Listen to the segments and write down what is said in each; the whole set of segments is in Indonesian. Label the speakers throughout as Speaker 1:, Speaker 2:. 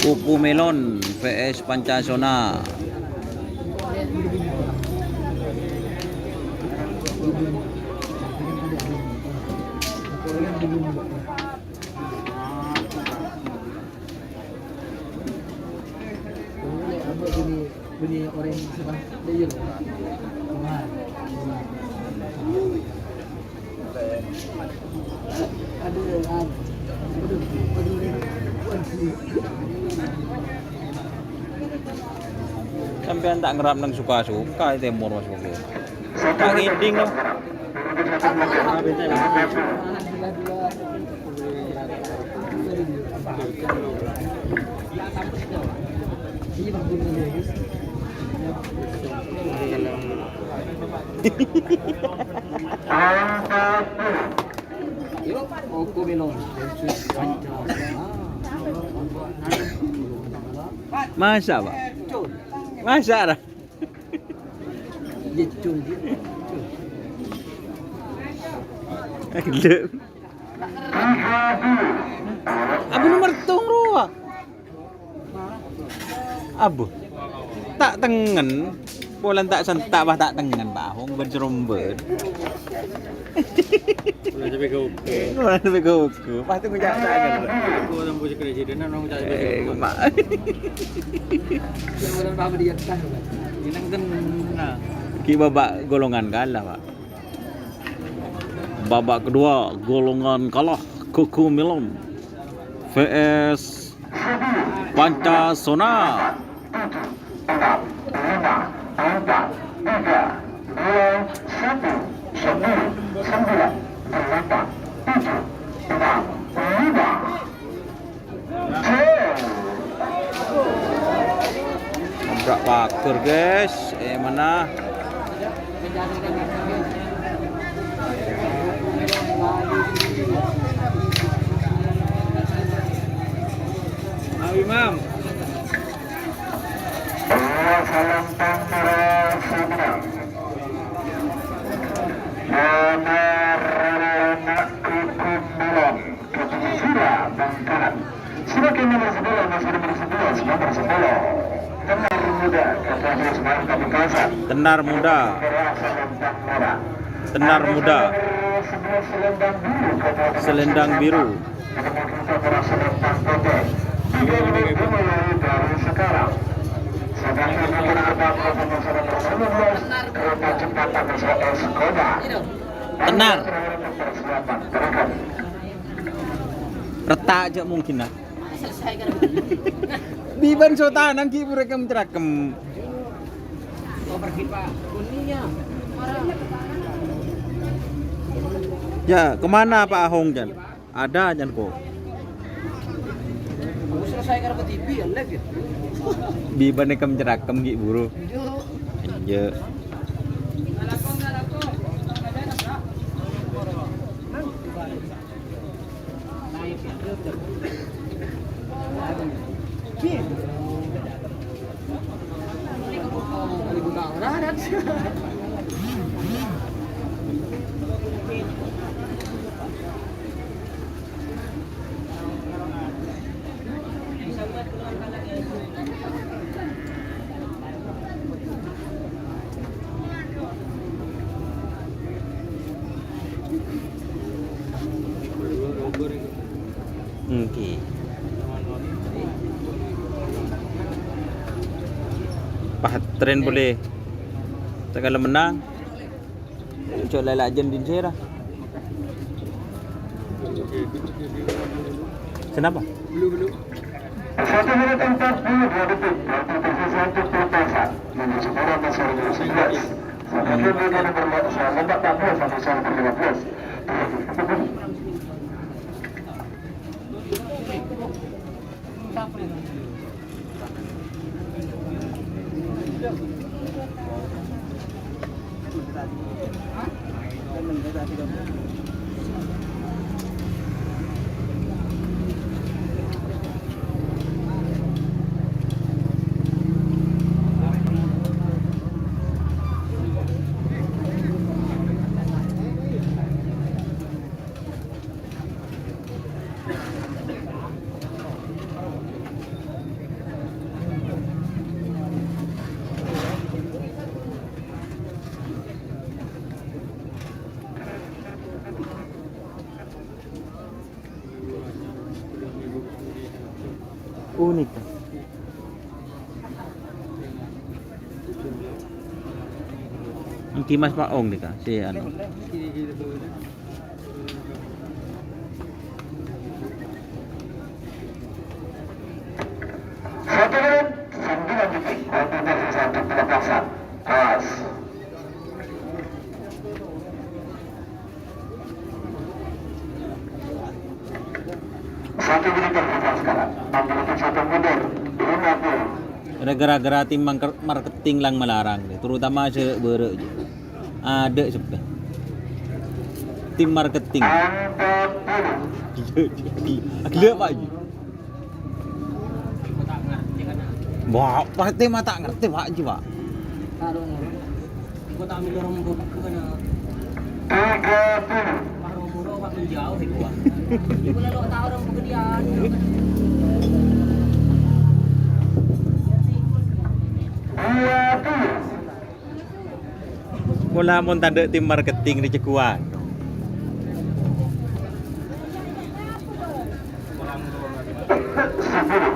Speaker 1: Kuku melon vs Pancasona.
Speaker 2: Bunyi orang sebelah dia loh.
Speaker 1: Sampean tak ngerap nang suka-suka temur Mas Bogo. Tak ngiding loh.
Speaker 2: Kuku melon.
Speaker 1: Masa, Pak? Masa dah.
Speaker 2: Jecung dia.
Speaker 1: Gelap. Abu nomor tung ruah. Abu. Tak tengen. Bolan tak sentak bah tak tengen Pak Hong berjerumber.
Speaker 3: Udah sampai ke oke.
Speaker 1: Bolan sampai ke. Pas tu ngejak tak kan.
Speaker 3: Aku orang bos presiden orang cari
Speaker 1: Eh, mak.
Speaker 2: Yang orang bawa dia kan.
Speaker 3: Inang tenang.
Speaker 1: Ki babak golongan kalah, Pak. Babak kedua golongan kalah Kuku Melon vs Pancasona. Nabrak pagar guys. Mana?
Speaker 3: Imam.
Speaker 4: Salam Tangerang Semarang. Anak Kuku Melon Kejujuran Bangkalan. Semakin nomor 11 masih nomor 11 nomor 10. Tenar Muda Kapolres Semarang Kabupaten.
Speaker 1: Tenar Muda. Tenar Muda. Selendang Biru.
Speaker 4: Dari sekarang. Sedangkan beberapa kereta cepat PCS Skoda.
Speaker 1: Tenar. Retak aja mungkin lah. Biban sotanan ki mereka mencerakem.
Speaker 2: Pergi Pak. Kuningnya.
Speaker 1: Ya, kemana Pak Ahong Jan? Ada Jan kok.
Speaker 2: Selesai karena TV ya live ya.
Speaker 1: Biban mereka mencerakem ki buru. Iya. Oke. Pahat tren boleh. Segala menang. Coba lelak jen din sera. Kenapa?
Speaker 3: Belum.
Speaker 4: 1 menit 42 detik dari satu pertasan menuju Semarang masih nomor 11. Sampai nomor 14 sampai nomor 15.
Speaker 1: Unik. Ang Kimas Paong nih kak, si ano.
Speaker 4: Satu menit 9 detik waktu tersisa untuk pelepasan. Pas. Satu menit tersisa sekarang. 61 mundur. 50.
Speaker 1: Gara-gara tim marketing lang melarang deh, terutama sebere aja. Ada sebenarnya. Tim marketing.
Speaker 4: 40.
Speaker 1: Gila Pak Ji. Wah, pasti mata ngerti Pak Ji, Pak.
Speaker 2: Taruh nih. Gua tak ambil orang gua ke mana.
Speaker 4: 30.
Speaker 2: Baru murah waktu jauh itu gua. Ibu lalu tahu orang pekerjaan.
Speaker 4: 20.
Speaker 1: Mula mun tanda tim marketing di Cekuan.
Speaker 4: 10.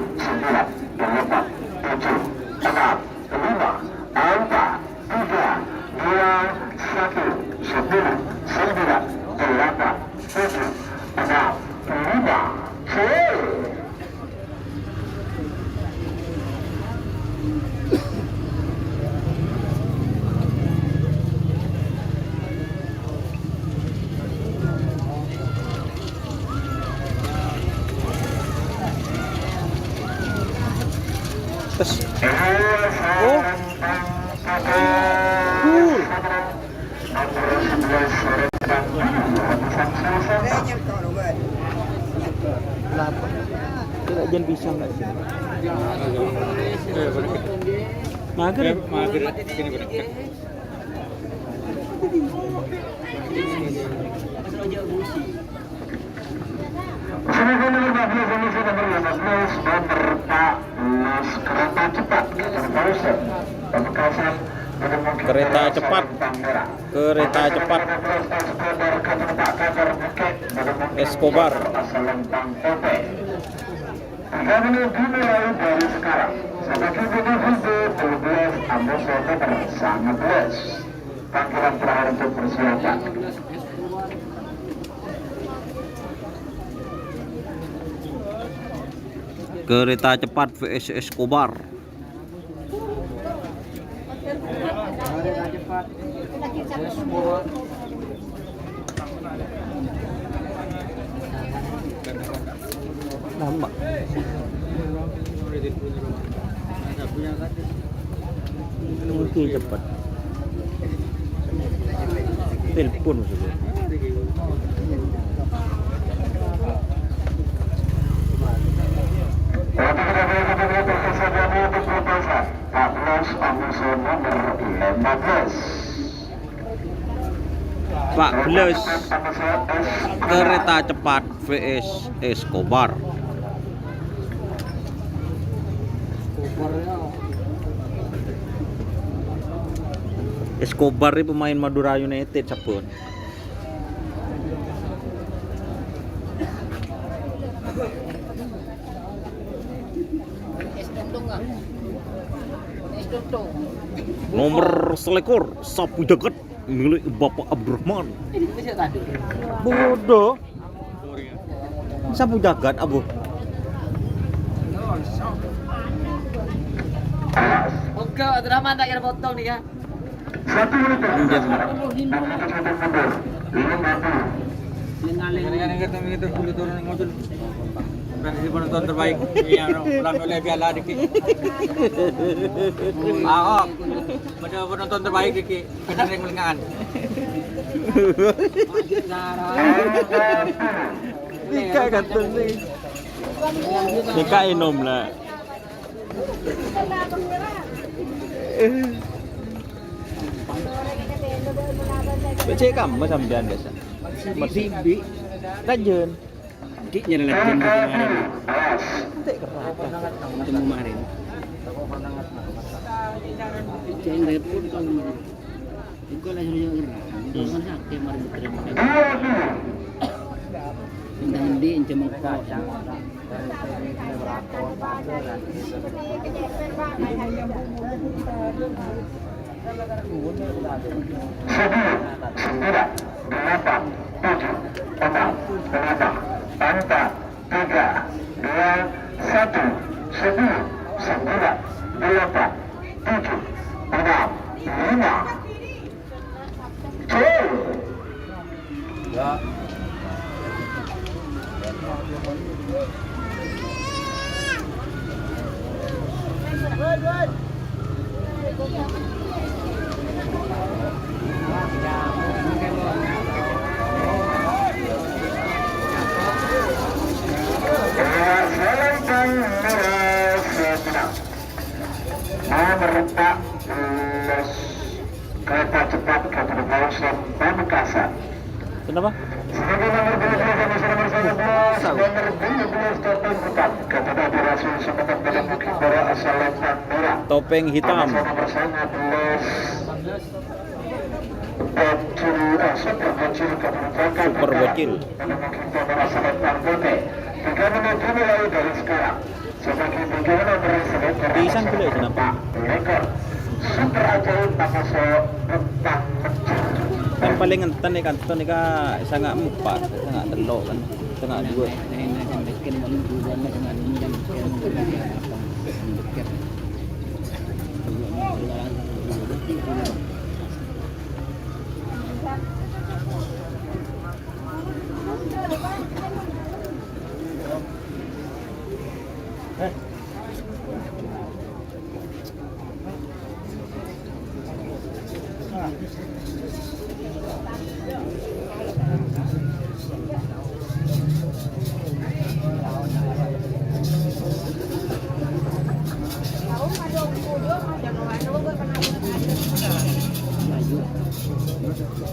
Speaker 1: Terus kenapa? Tidak jangan bisa nggak sih? Mager.
Speaker 3: Mager sini berdekat.
Speaker 4: Semoga nomor 15 ini sudah berlapis berpas kereta cepat Terpausen Pamekasan
Speaker 1: Kereta cepat. Kereta cepat Escobar.
Speaker 4: Akan dimulai dari sekarang sampai ke Video 12 November sangat luas. Panggilan terakhir untuk persiapan.
Speaker 1: Kereta cepat VS Escobar. Nama. Mungkin cepat. Telepon maksudnya. Pak Beles kereta cepat VS Escobar. Escobar ini pemain Madura United sapun. Nomor selekor sapu jagat milik Bapak Abdurrahman. Bodoh. Sapu jagat abu.
Speaker 2: Oke, Abdurrahman tak kira potong nih ya.
Speaker 3: Yang kata begitu kulit turun mobil. Versi penonton terbaik yang ulang oleh Piala Diki. Ahok, pada penonton terbaik Diki, kita yang melengahan.
Speaker 1: Ika kata ni. Ika inom lah. Becek kamu sampean biasa. Masih bi. Rajin.
Speaker 3: Diknya adalah tim kemarin.
Speaker 1: Entek kerata.
Speaker 3: Kemarin. Jangan repot kalau itu lah suruh gerak. Itu kan sakit mari berterima.
Speaker 2: Hindi cuma kau.
Speaker 4: Sembilan, delapan, tujuh, enam, lima, empat, tiga, dua, satu, sepuluh, sembilan, delapan, tujuh, enam, lima.
Speaker 3: Ya.
Speaker 4: Meretak kereta cepat Kabupaten Pamekasan.
Speaker 1: Kenapa?
Speaker 4: Sebagai nomor 12 nomor 11 nomor 12 topeng hitam kepada operasi sepetak dalam bukit para asal Lempang Merah.
Speaker 1: Topeng hitam.
Speaker 4: Nomor 11 Super Bocil Kabupaten
Speaker 1: Super Bocil.
Speaker 4: pada bukit para asal Lempang Putih. 3 menit dimulai dari sekarang. Sebagai bagian nomor 11
Speaker 1: Pisang pula kenapa?
Speaker 4: rekor super ajaib Pakoso Bentang Kecil.
Speaker 1: Kan paling ngenten ikan ton ika sangat 4, sangat telok kan. Sangat 2.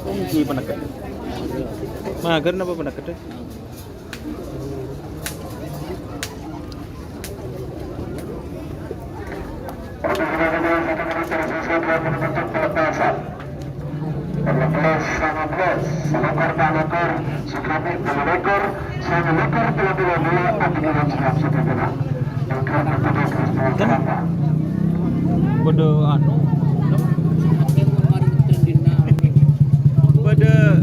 Speaker 1: Kunci penekat. Mager napa penekat? Pada anu pada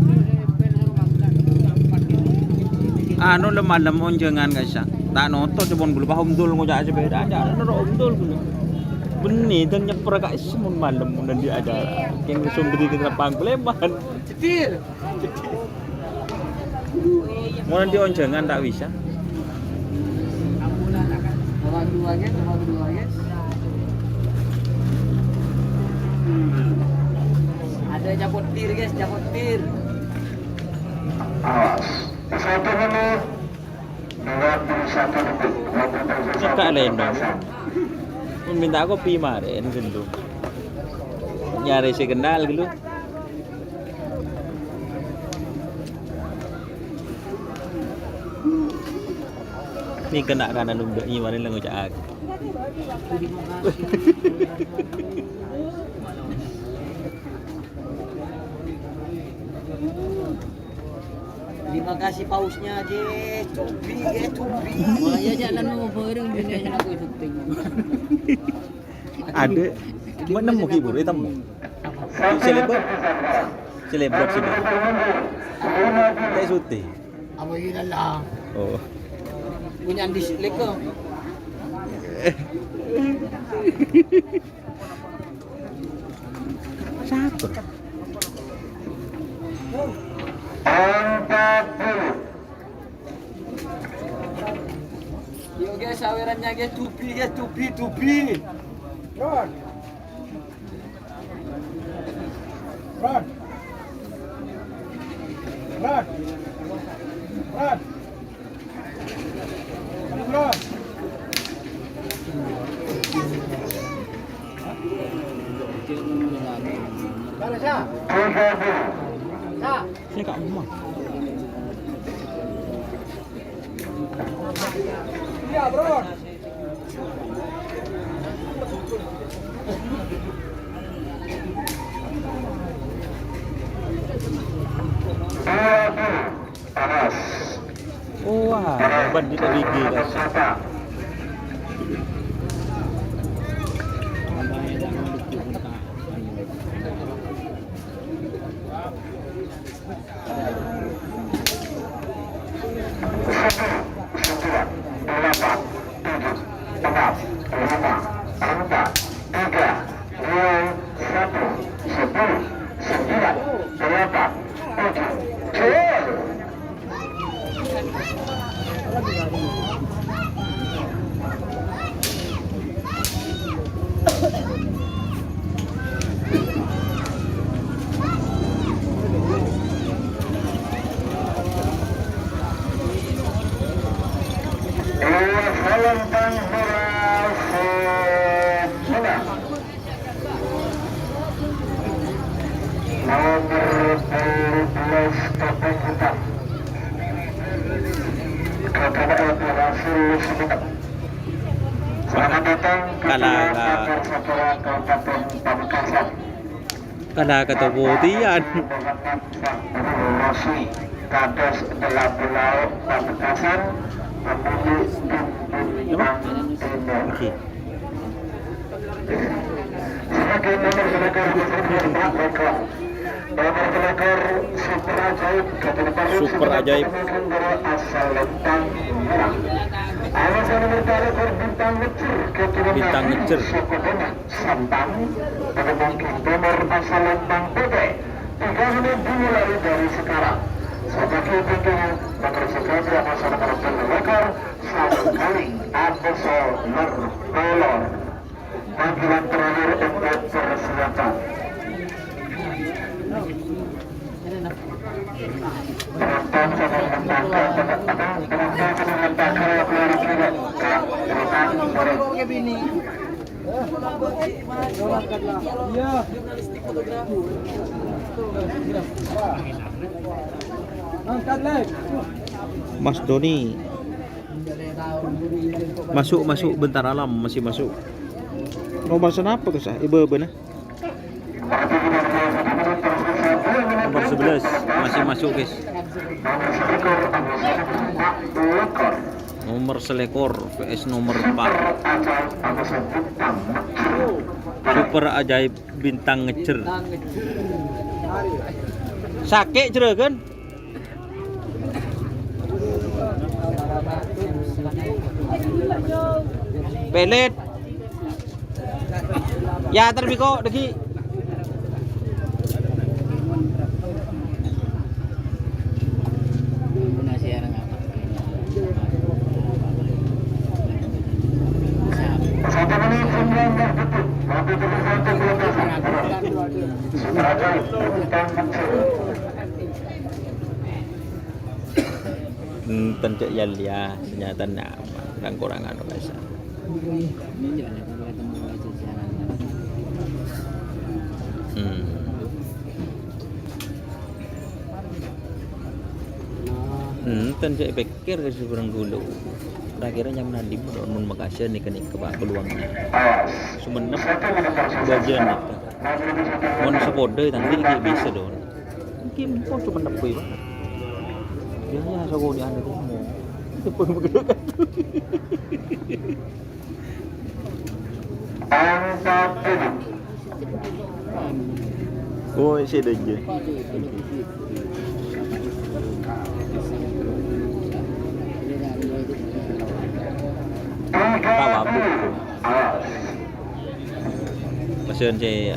Speaker 1: anu le malam onjengan guys ya. Tak nonton cuma bulu paham dul ngojak aja beda aja nero dul bulu. Benih dan nyeper kak semun malam dan dia ada yang sumberi kita pangkuleman.
Speaker 2: Cetir.
Speaker 1: Mau nanti onjengan tak bisa.
Speaker 2: Orang dua guys. Ada japot tir guys, japot tir.
Speaker 4: Awas. 1 menit 21 detik.
Speaker 1: Cekak lain dong. Minta kopi kemarin gitu. Nyari si kenal gitu. Ni kena kanan udah ini mana lang ucap.
Speaker 2: Terima kasih pausnya guys, cubi. Wah ya jalan mau bareng bini aku syuting.
Speaker 1: Ada mana mau hibur itu mau. Selebrat sudah. Tak syuting.
Speaker 2: Apa ini lah?
Speaker 1: Oh.
Speaker 2: Punya di leko.
Speaker 1: Siapa?
Speaker 4: 40.
Speaker 2: Yo guys, sawerannya guys, tupi.
Speaker 3: Rod.
Speaker 1: Saya kat rumah.
Speaker 3: Iya, bro.
Speaker 4: Panas.
Speaker 1: Wah, bandit gigi guys. Kala keteputian.
Speaker 4: Kados dalam pulau Pamekasan menuju
Speaker 1: Oke.
Speaker 4: sebagai nomor selekor super ajaib asal Lentang Merah. Alasan nomor bintang ngecer Sampang pada mungkin nomor asal Lentang PP 3 menit dimulai dari sekarang. Sebagai tentunya nomor sekian asal nomor selekor satu kali Abesol Merpelor. Panggilan terakhir untuk persiapan.
Speaker 1: Mas Doni masuk bentar alam masih masuk. Nomor senapa kesah? Ibu benar. Nomor 11 masih masuk guys. Nomor selekor vs nomor 4. Super ajaib bintang ngecer. Sakit cerah kan? Pelet. Ya terbiko deki. Tencek ya senjata nak dan kurang anu guys. Tencek pikir ke seberang dulu. Akhirnya jam nanti mun Makassar nih kenik ke peluangnya. Sumenep bagian nih. Mun sepode tangki kayak bisa dong. Mungkin kok cuma nepi banget. Dia ya sago di anu kamu. Itu pun begitu kan. Oh, isi aja. Tawa buku. Pasien si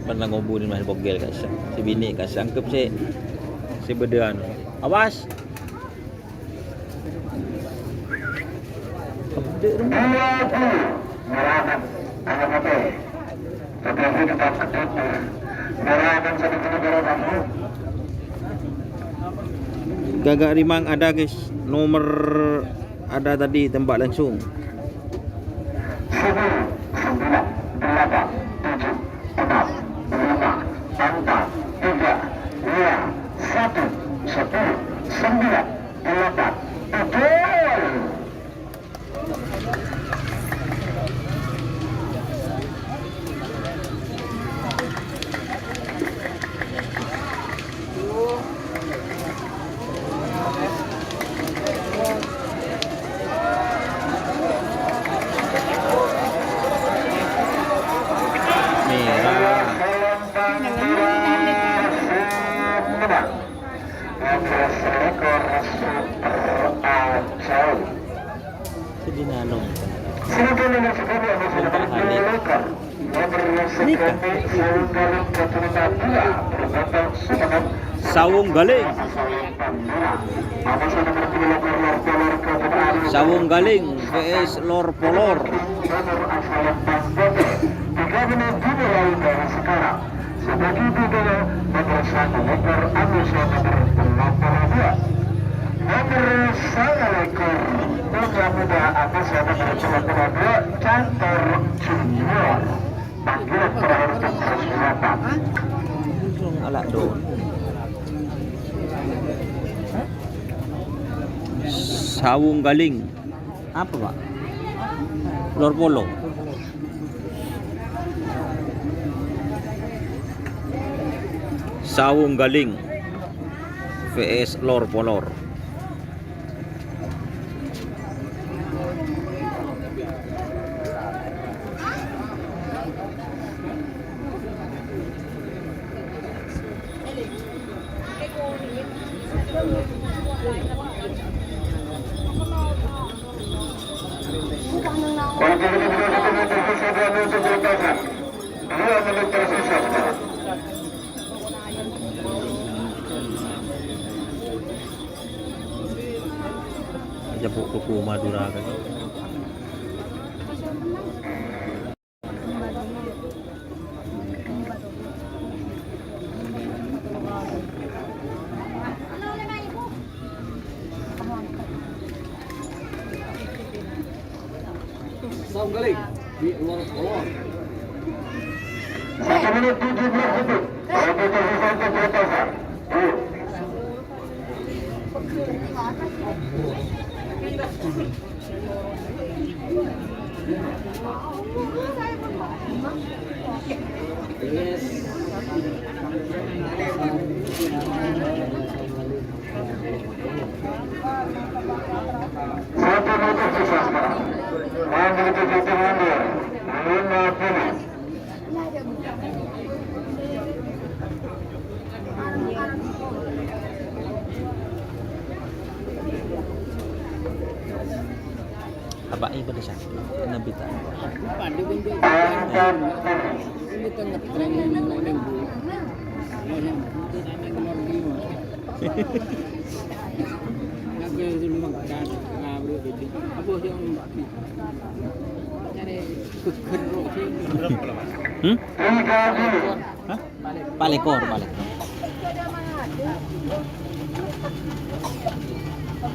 Speaker 1: pernah ngobrolin mas bogel kas. Si bini kas angkep si bedean. Awas. Gagak rimang ada guys. Nomor ada tadi tembak langsung. 9.
Speaker 4: Silakan nomor 10 Amos nomor 28. Nomor sekali Sawung Galing keturunan 2 berbatas semangat.
Speaker 1: Sawung Galing.
Speaker 4: Amos nomor 28 Lor Polor keturunan
Speaker 1: Sawung Galing vs Lor Polor.
Speaker 4: nomor asal Bangkote. 3 menit dimulai dari sekarang. Sebagai budaya nomor 1 ekor Amos nomor 82. Nomor 1 ekor Muda Muda Amos nomor 82 Cantor Junior. Panggilan terakhir untuk persilakan.
Speaker 1: Alak doon. Sawung Galing. Apa Pak? Lor Polo. Sawung Galing vs Lor Polor. Aja buku Madura kan.
Speaker 2: Sawung Galing di Lor Polor.
Speaker 4: 1 menit 17 detik. Bagi tersisa untuk berpasangan.
Speaker 2: Yes.
Speaker 4: Satu menit tersisa sekarang. Memiliki jatuh mundur 50.
Speaker 1: Apa ini pada sakit? Nabi tak.
Speaker 2: Padu bentuk. Ini kan ngetreng ini Bu. Ini itu sampai ke Lor 5. Nabi itu makan ngabru gitu. Apa yang nyari keker roke.
Speaker 1: Hah? Palekor, palekor.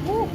Speaker 1: Oh.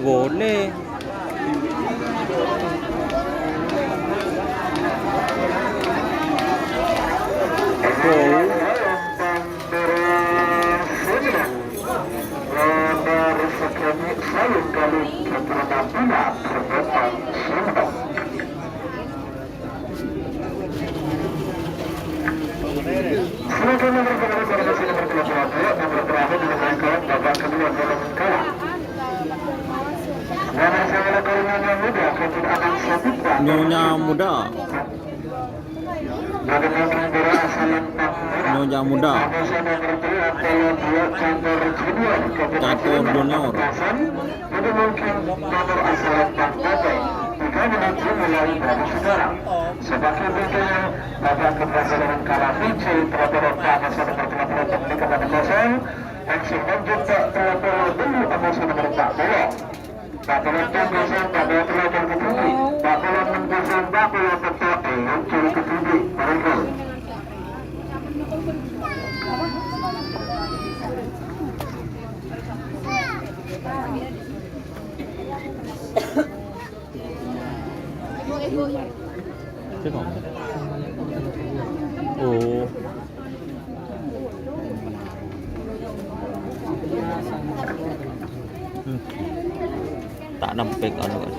Speaker 1: Boleh. Nyonya Muda. Nyonya Muda. Catur Junior.
Speaker 4: Sebagai berikutnya, pada keberhasilan Karavici telah berlaku nomor 50 di kepada kosong. Aksi lanjut telah dulu emosi nomor 40. Bakalan tunggusan pada telah terketudi. Bakalan menggusan bakalan tetapi muncul ketudi. Mereka.
Speaker 1: Chứ còn Tak nampek anu kan.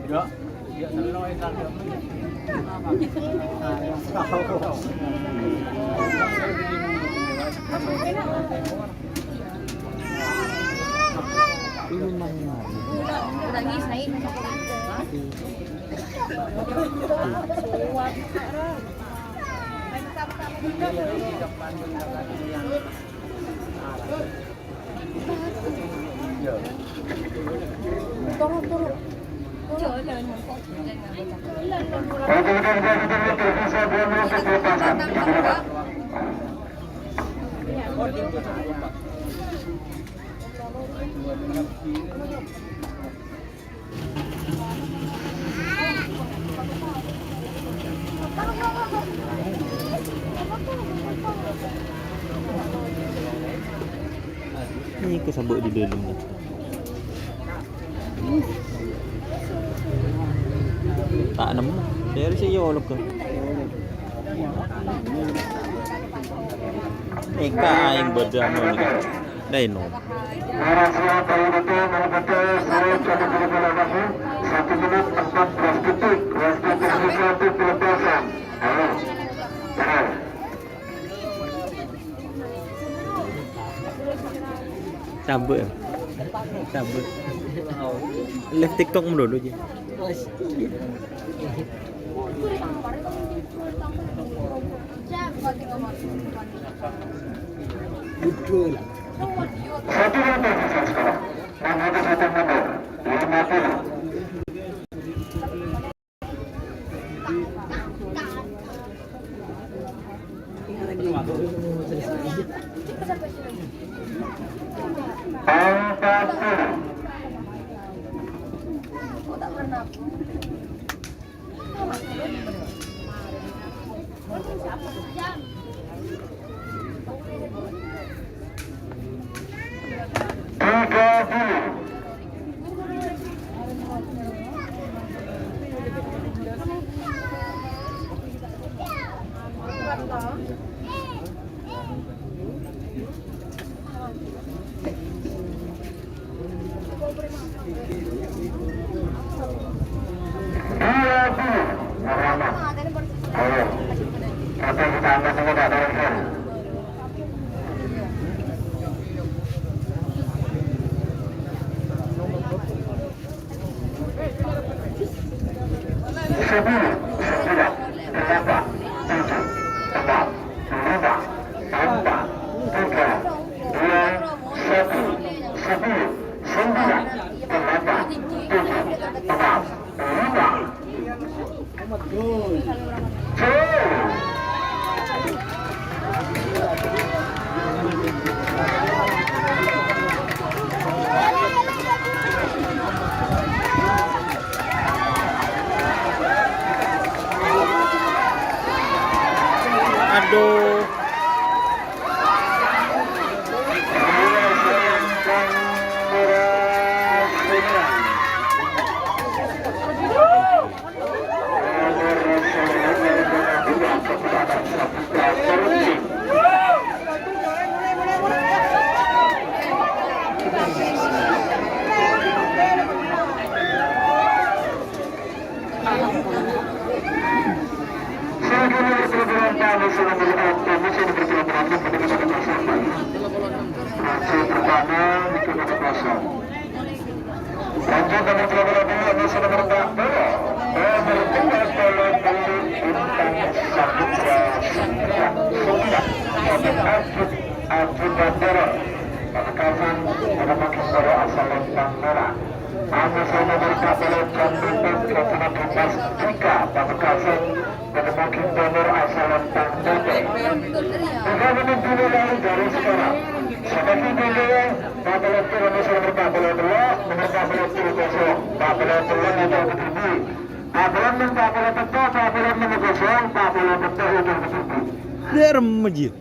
Speaker 3: Ya, ya naloy kan.
Speaker 1: Ini kesabut di dalam dah. Tak nemu. Dari saya lo ke. Eka aing berdama ni kan. Dai no.
Speaker 4: Narasi paling betul betul saya coba berlaku 1 menit 14 detik. Waktu satu pelepasan. Ayo. Ayo.
Speaker 1: Cabut. Cabut. Live TikTok dulu je.
Speaker 2: Betul lah.
Speaker 4: Satu nomor sekarang. Menghadapi satu nomor 50.
Speaker 1: Aduh. Dia remejit.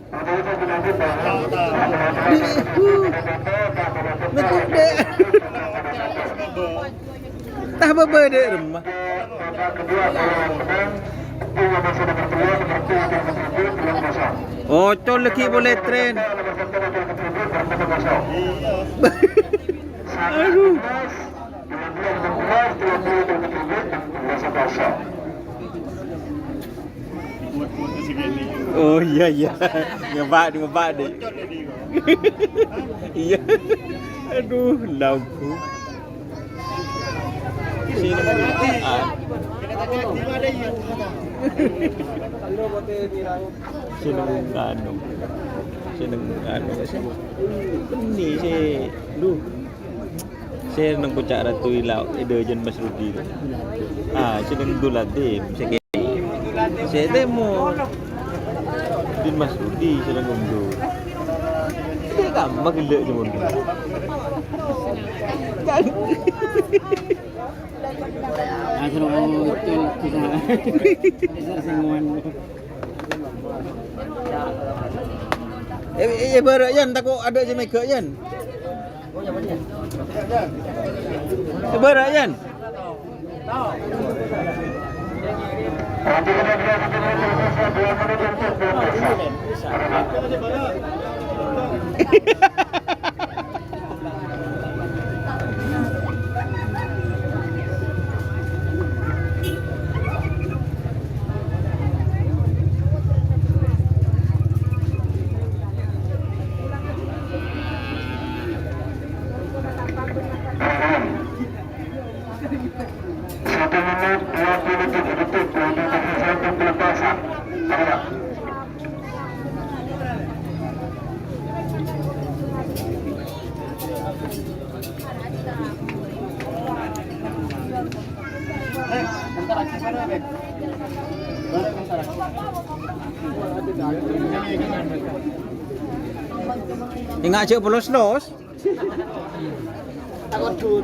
Speaker 1: Tah bebe dek remah.
Speaker 4: Kedua kalau menang, dia masih nomor 2 nomor 3 nomor 7 belum kosong.
Speaker 1: Oh, col lagi boleh tren. Aduh. Oh iya iya. Ngebak deh. Iya. Aduh, lagu. Sini ini sih lu saya nang pucak ratu ilau ide jen Mas Rudi sedang dulatim saya demo din Mas Rudi sedang undur dia gampang gila je mundur
Speaker 2: Asal hotel kita semua.
Speaker 1: Barak yan takut ada je make yan. Barak yan. Ingat je polos-los.
Speaker 2: Takut dur.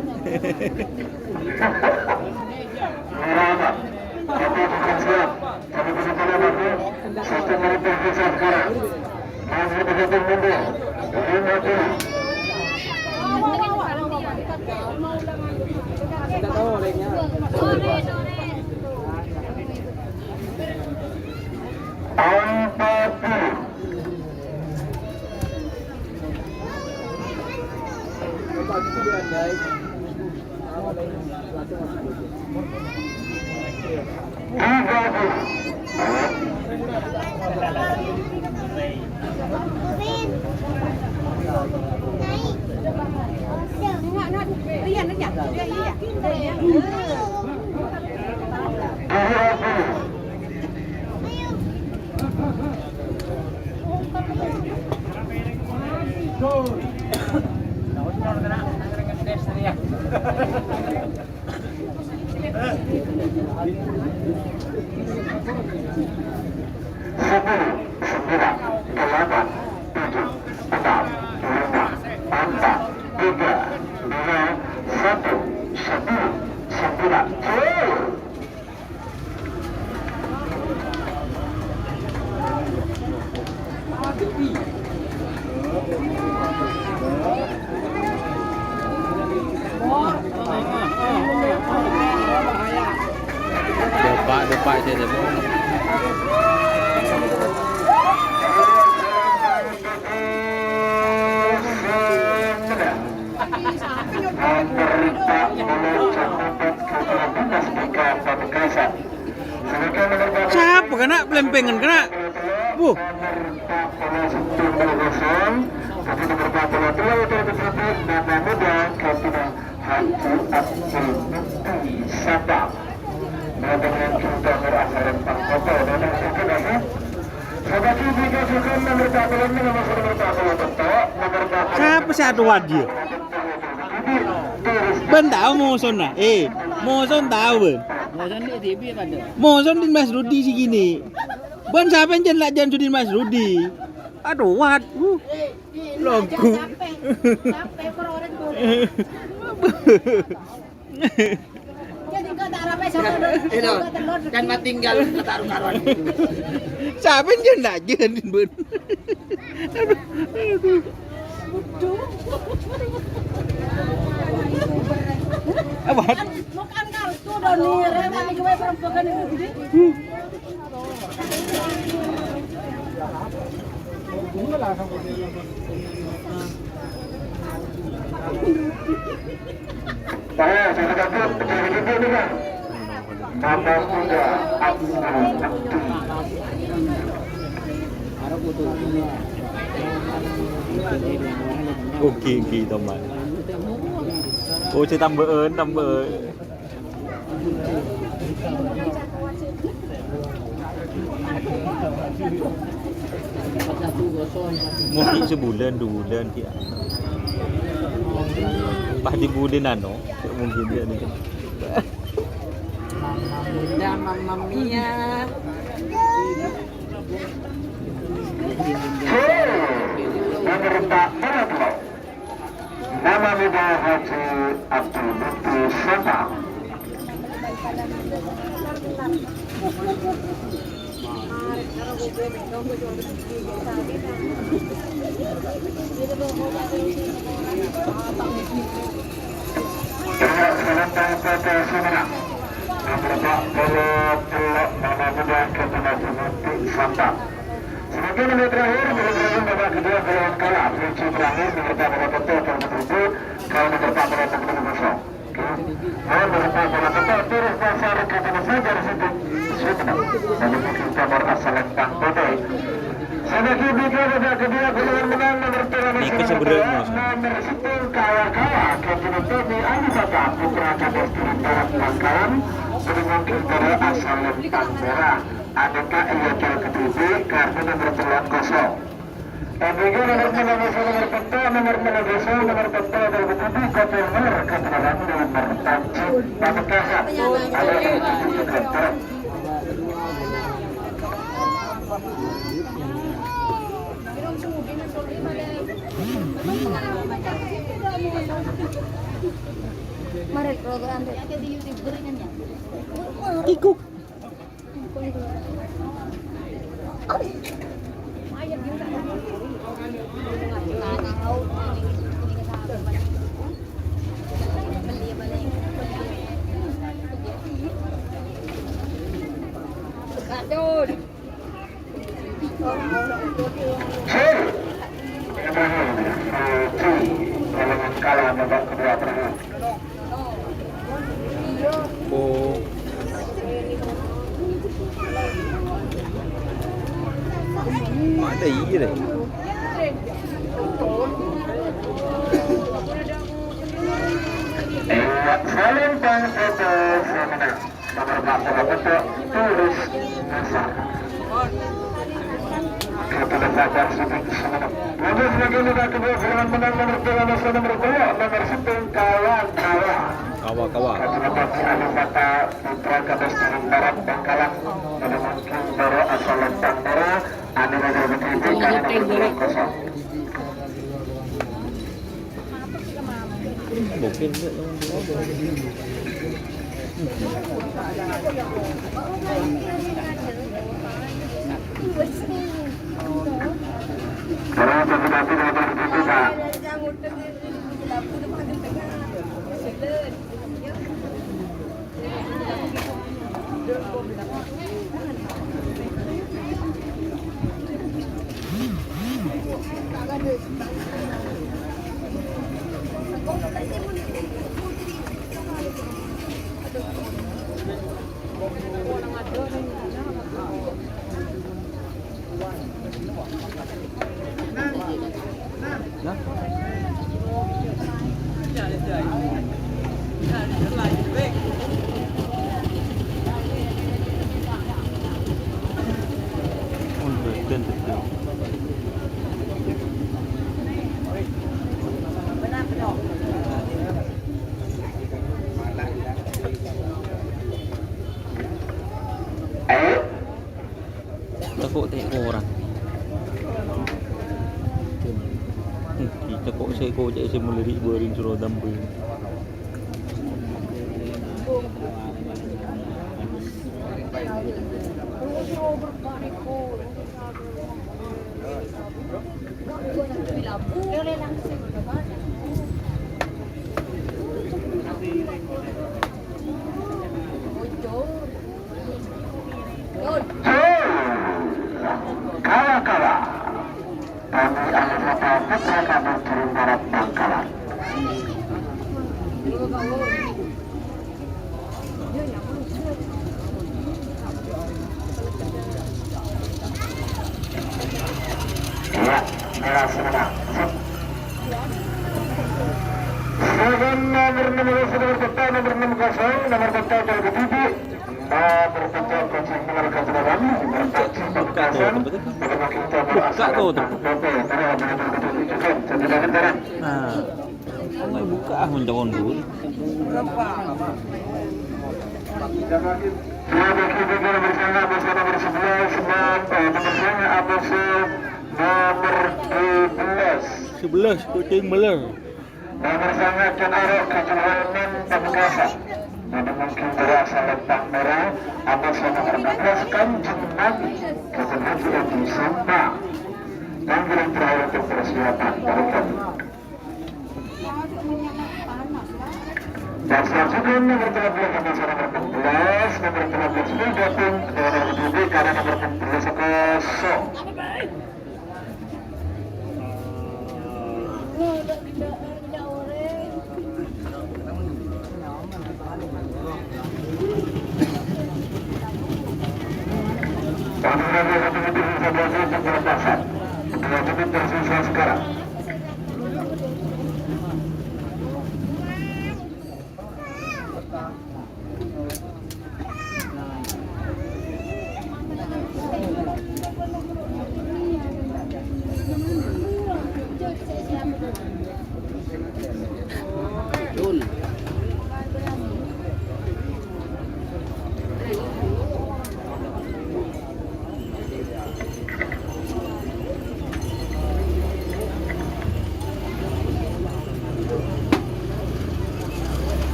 Speaker 1: Depak saja. Siapa kena pelempengan kena? Bu. Siapa sih ada wadia? Ben tahu Moson lah. Moson tahu ben.
Speaker 2: Moson di TV pada.
Speaker 1: Moson di Mas Rudi sih gini. Ben siapa yang jenlak jan Sudin Mas Rudi? Aduh, wat. Logo.
Speaker 5: Sampai orang tuh.
Speaker 2: Kan tinggal taruh-taruhan.
Speaker 1: Siapa yang jenlak jan ben? Aduh. Apa?
Speaker 5: Bukan kartu doni, remah gue perempuan itu gede.
Speaker 4: Saya sudah dapat pecahan itu nih kan. Nama muda Abdul Abdi.
Speaker 1: Oke teman. Oh saya tambahan. Mungkin sebulan 2 bulan dia. Pasti bulan ano, mungkin dia nih.
Speaker 2: Mamma mia.
Speaker 4: Nomor 42. Nama muda Haji Abdul Bakti Sabang. Selatan Kota Semarang. Nomor 40 nama muda Ketua Bukti Sabang. Sebagai nomor terakhir, bergabung babak kedua golongan kalah. Kunci terakhir menyertai bola betul tertentu kalau menyertai bola tertentu kosong. Kalau menyertai bola betul terus dasar ketemu saja dari situ. Lalu kita berasal tentang bodoh. Sebagai bikin babak kedua golongan menang nomor 3 nomor 10 kawa-kawa ketemu di Alibaba Putra Kades Turun Barat Bangkalan dengan Kintara asal tentang merah. Adakah Eliakil Ketubi kartu nomor 9 ABG nomor 9 nomor peta nomor 9 nomor peta dari Ketubi kopi nomor keterangan nomor Tanjung Pamekasan ada yang ditunjukkan.
Speaker 5: Mari program di YouTube kan ya.
Speaker 1: Ikut.
Speaker 4: Kalah babak kedua terakhir.
Speaker 1: Oh. Ada iya deh.
Speaker 4: Saling dan foto menang. Nomor 40 betul Turis Nasa. Kepada Fajar Sudik Semenang. Lanjut sebagai luka kedua golongan menang nomor 2 nomor 10 kawan-kawan.
Speaker 1: Kawa-kawa.
Speaker 4: Kepada Alifata Putra Kades Turun Barat Bangkalan dengan Kintara asal Lentang Merah. Ada lagi begitu karena nomor 0.
Speaker 1: Mungkin
Speaker 4: Karena tidak begitu Pak. Tekuk tengok orang. Tekuk saya je saya melirik bering suruh damping. Ya, merah semua. Seven nomor 16 nomor peta nomor 60 nomor peta dari Bibi. Nomor peta kucing nomor kejuaraan nomor kucing pemekasan nomor kita berasal
Speaker 1: Nah, mau buka menjawab dulu.
Speaker 4: Nomor 11
Speaker 1: kucing beler.
Speaker 4: nomor sangat dan arah kejuaraan pemekasan nomor mungkin berasal lempang merah atas nomor 16 Kanjeng Nabi kejuaraan di Sampang dan yang terakhir untuk persiapan barikan dan selanjutnya nomor 13 atas nomor 14 nomor 13 bergabung dengan Republik karena nomor 14 kosong. Sekarang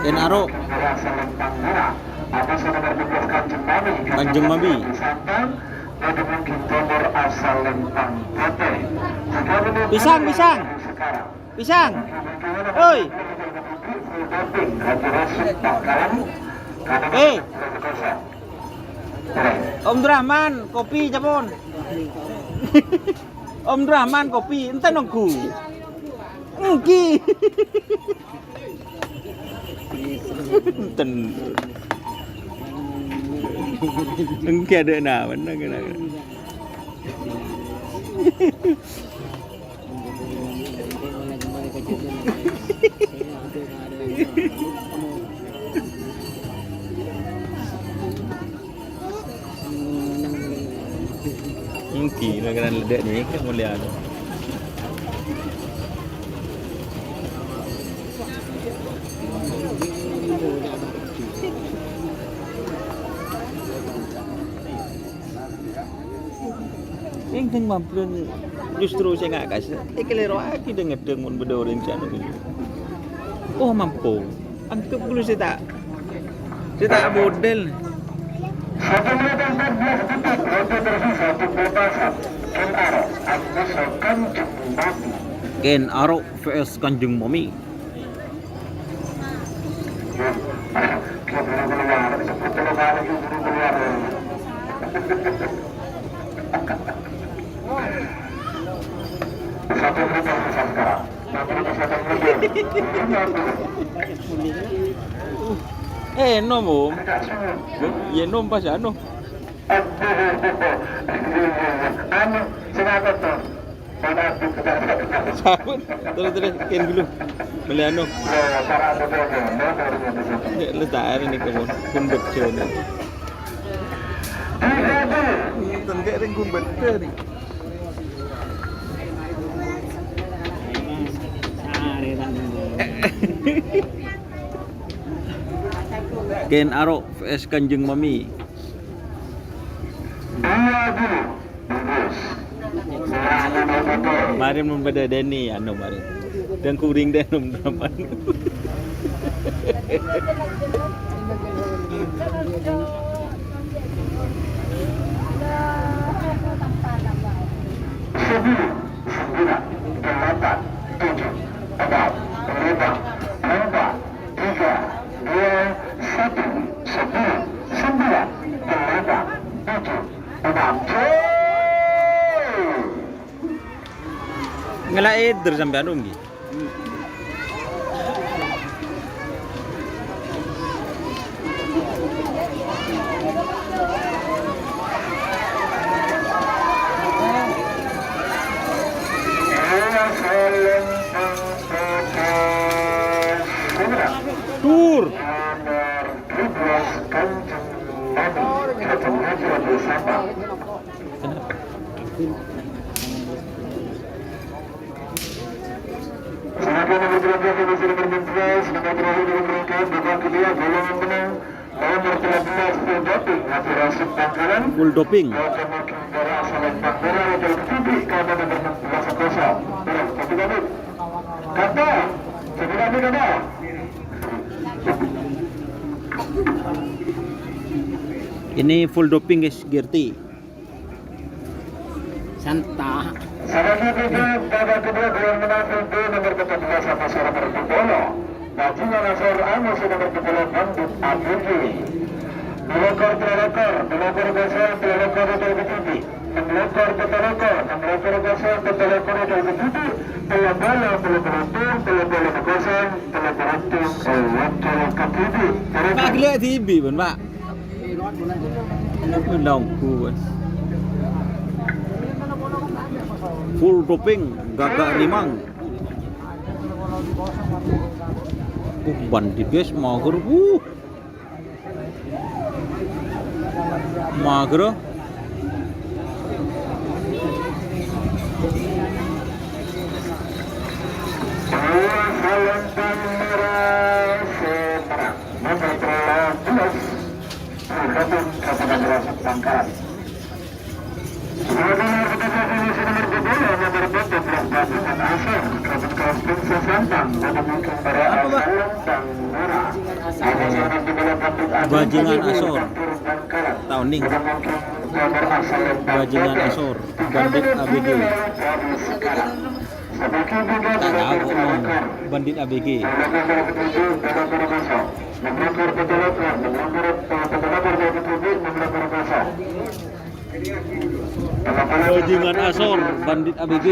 Speaker 1: Ken Aro Kanjeng Nabi pisang oi Om Rahman kopi Japon Om Rahman kopi ente nunggu Engki Ten Engki ada nah mana kena Engki lah kena ledak ni kan boleh ada Yang teng mampun justru saya nggak kasih. Kelero lagi dengan dengan berdoa rencana ini. Oh mampu. Anggap dulu saya tak model. Ken Aro vs Kanjeng Mami. No mo. Ye nom pa siya ano.
Speaker 4: Ano, sinagot to.
Speaker 1: Sabon. Tuloy ken dulu. Beli ano.
Speaker 4: Sarado to.
Speaker 1: Letak ni kamu. Kumbet cene. Tengge ring kumbet ni. Ken Aro vs Kanjeng Mami. Mari membeda Denny anu mari. Dan kuring dan nom-noman.
Speaker 4: Sembilan, 8, 7, 6, 5, 4,
Speaker 1: Ngelaider sampai anu nggih. Tur.
Speaker 4: Sebagai nomor 13 yang bisa diperbentukkan, sebagai terakhir dalam rangka babak kedua golongan menang nomor 13 full doping hasil Rasif Bangkalan.
Speaker 1: Full doping.
Speaker 4: Dari asal Bangkalan atau Ketibi karena nomor 16 kosong. Satu kali. Kata, sebelah ini kata.
Speaker 1: Ini full doping guys, Gerti.
Speaker 2: Santa.
Speaker 4: Sebagai berikut babak kedua golongan menang full D nomor 14 sama Sora Berputolo. Bajingan Asor Amos nomor 10 Bandit ABG. Pelokor telokor, pelokor gosong, pelokor atau betuti. Pelokor petolokor, pelokor gosong, petolokor atau betuti. Pelokor, pelokor tim, pelokor gosong, pelokor tim, pelokor ketibi.
Speaker 1: Pak lihat TV pun Pak. Longku bos. Full doping, gagak rimang. Bandit guys, mager. Mager. Bajingan Asor. Tahun ning. Bajingan Asor, Bandit ABG. Tak tahu ngomong Bandit ABG. Bajingan Asor, Bandit ABG.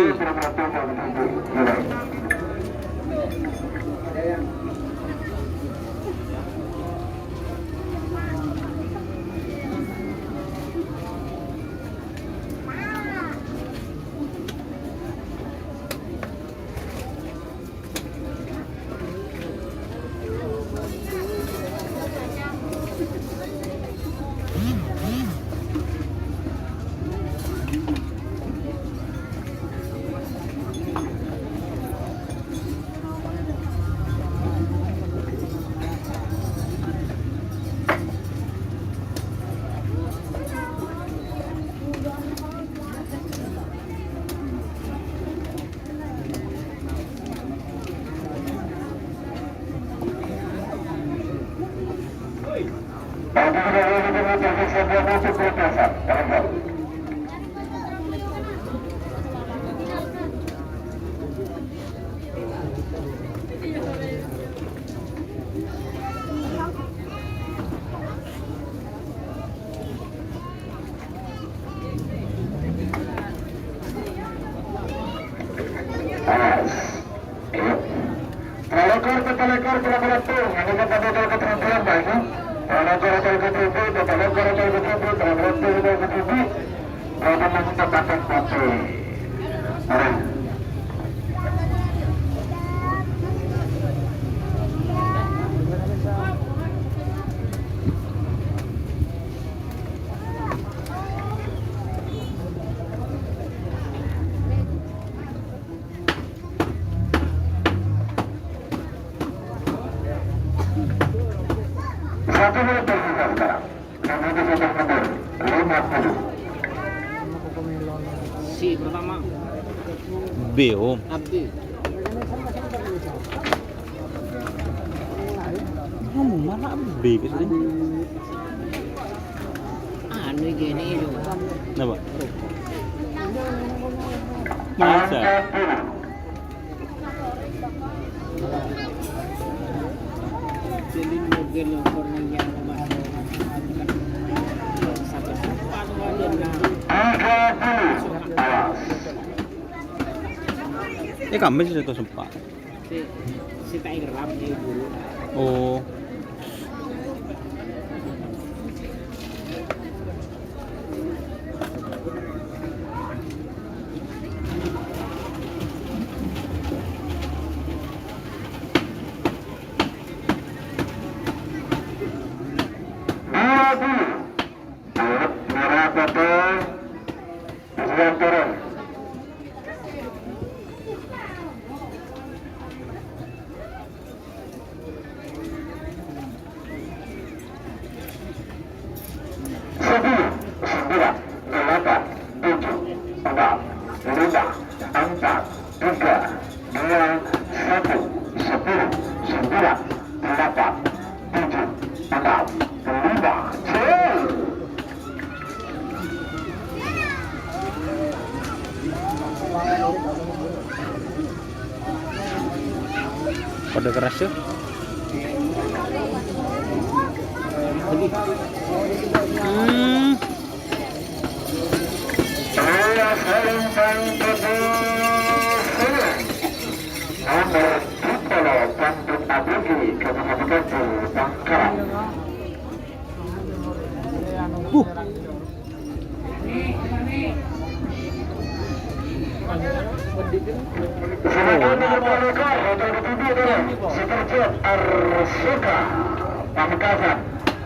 Speaker 4: Satu menit tersisa sekarang. Kemudian sudah mundur 50.
Speaker 2: Si pertama.
Speaker 1: B om.
Speaker 2: Abdi.
Speaker 1: Kamu mana B ke sini?
Speaker 2: Anu gini itu.
Speaker 1: Kenapa? Masa?
Speaker 2: Jadi mungkin orang yang sampai sempat ada
Speaker 1: Kami sih itu sempat.
Speaker 2: Si Tiger Rap dia dulu.
Speaker 1: Oh.
Speaker 4: Merah putih, Islam turun. Sepuluh, sembilan, delapan, tujuh, enam, lima, empat, tiga, dua, satu, 10, 9, 8, 7, 6, 5, chill.
Speaker 1: Pada keras ya? Arsuka Pamekasan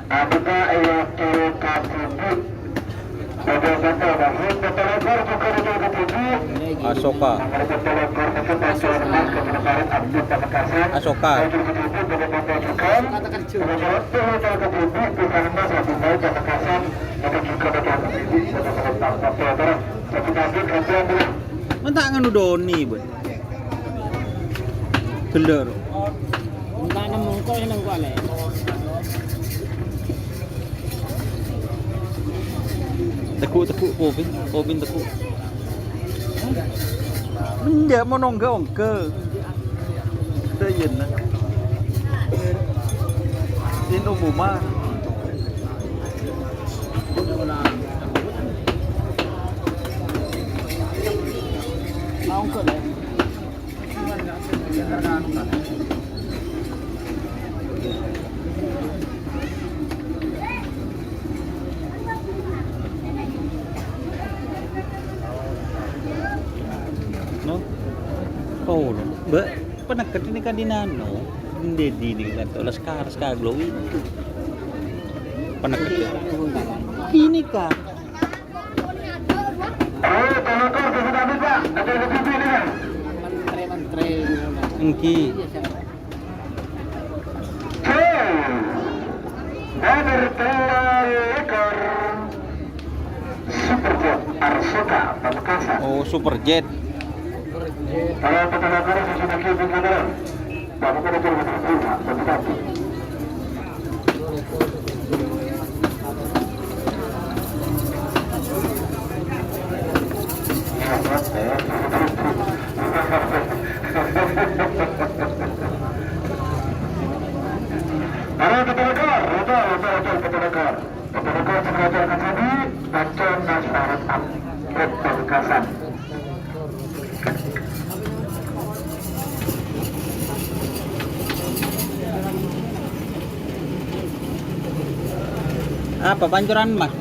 Speaker 1: Abuka Ayatu Kasubut Pada kata bahwa Petelekor bukan ada tujuh Asoka. Asoka. Mantap nganu Doni, Bun. Bener.
Speaker 2: Enggak nemu kok yang gua le.
Speaker 1: Tekuk Popin tekuk. Menja mau nongga ongke.ได้ยินนะยินอุบุมา
Speaker 2: Mau kok le.
Speaker 1: no oh be penekat ini kan di nano Dedi nih kan tuh skar glowing penekat ini kan
Speaker 2: Menteri-menteri.
Speaker 1: engki
Speaker 4: Superjet Arsuka Pamekasan.
Speaker 1: oh superjet
Speaker 4: Kalau petelekor sesudah kiri kanan, kamu kena turun ke rumah, berhati. Para petelekor, betul petelekor. Petelekor sengaja akan jadi Bacaan Nasbarat Upgrade Pamekasan.
Speaker 1: apa pancuran mas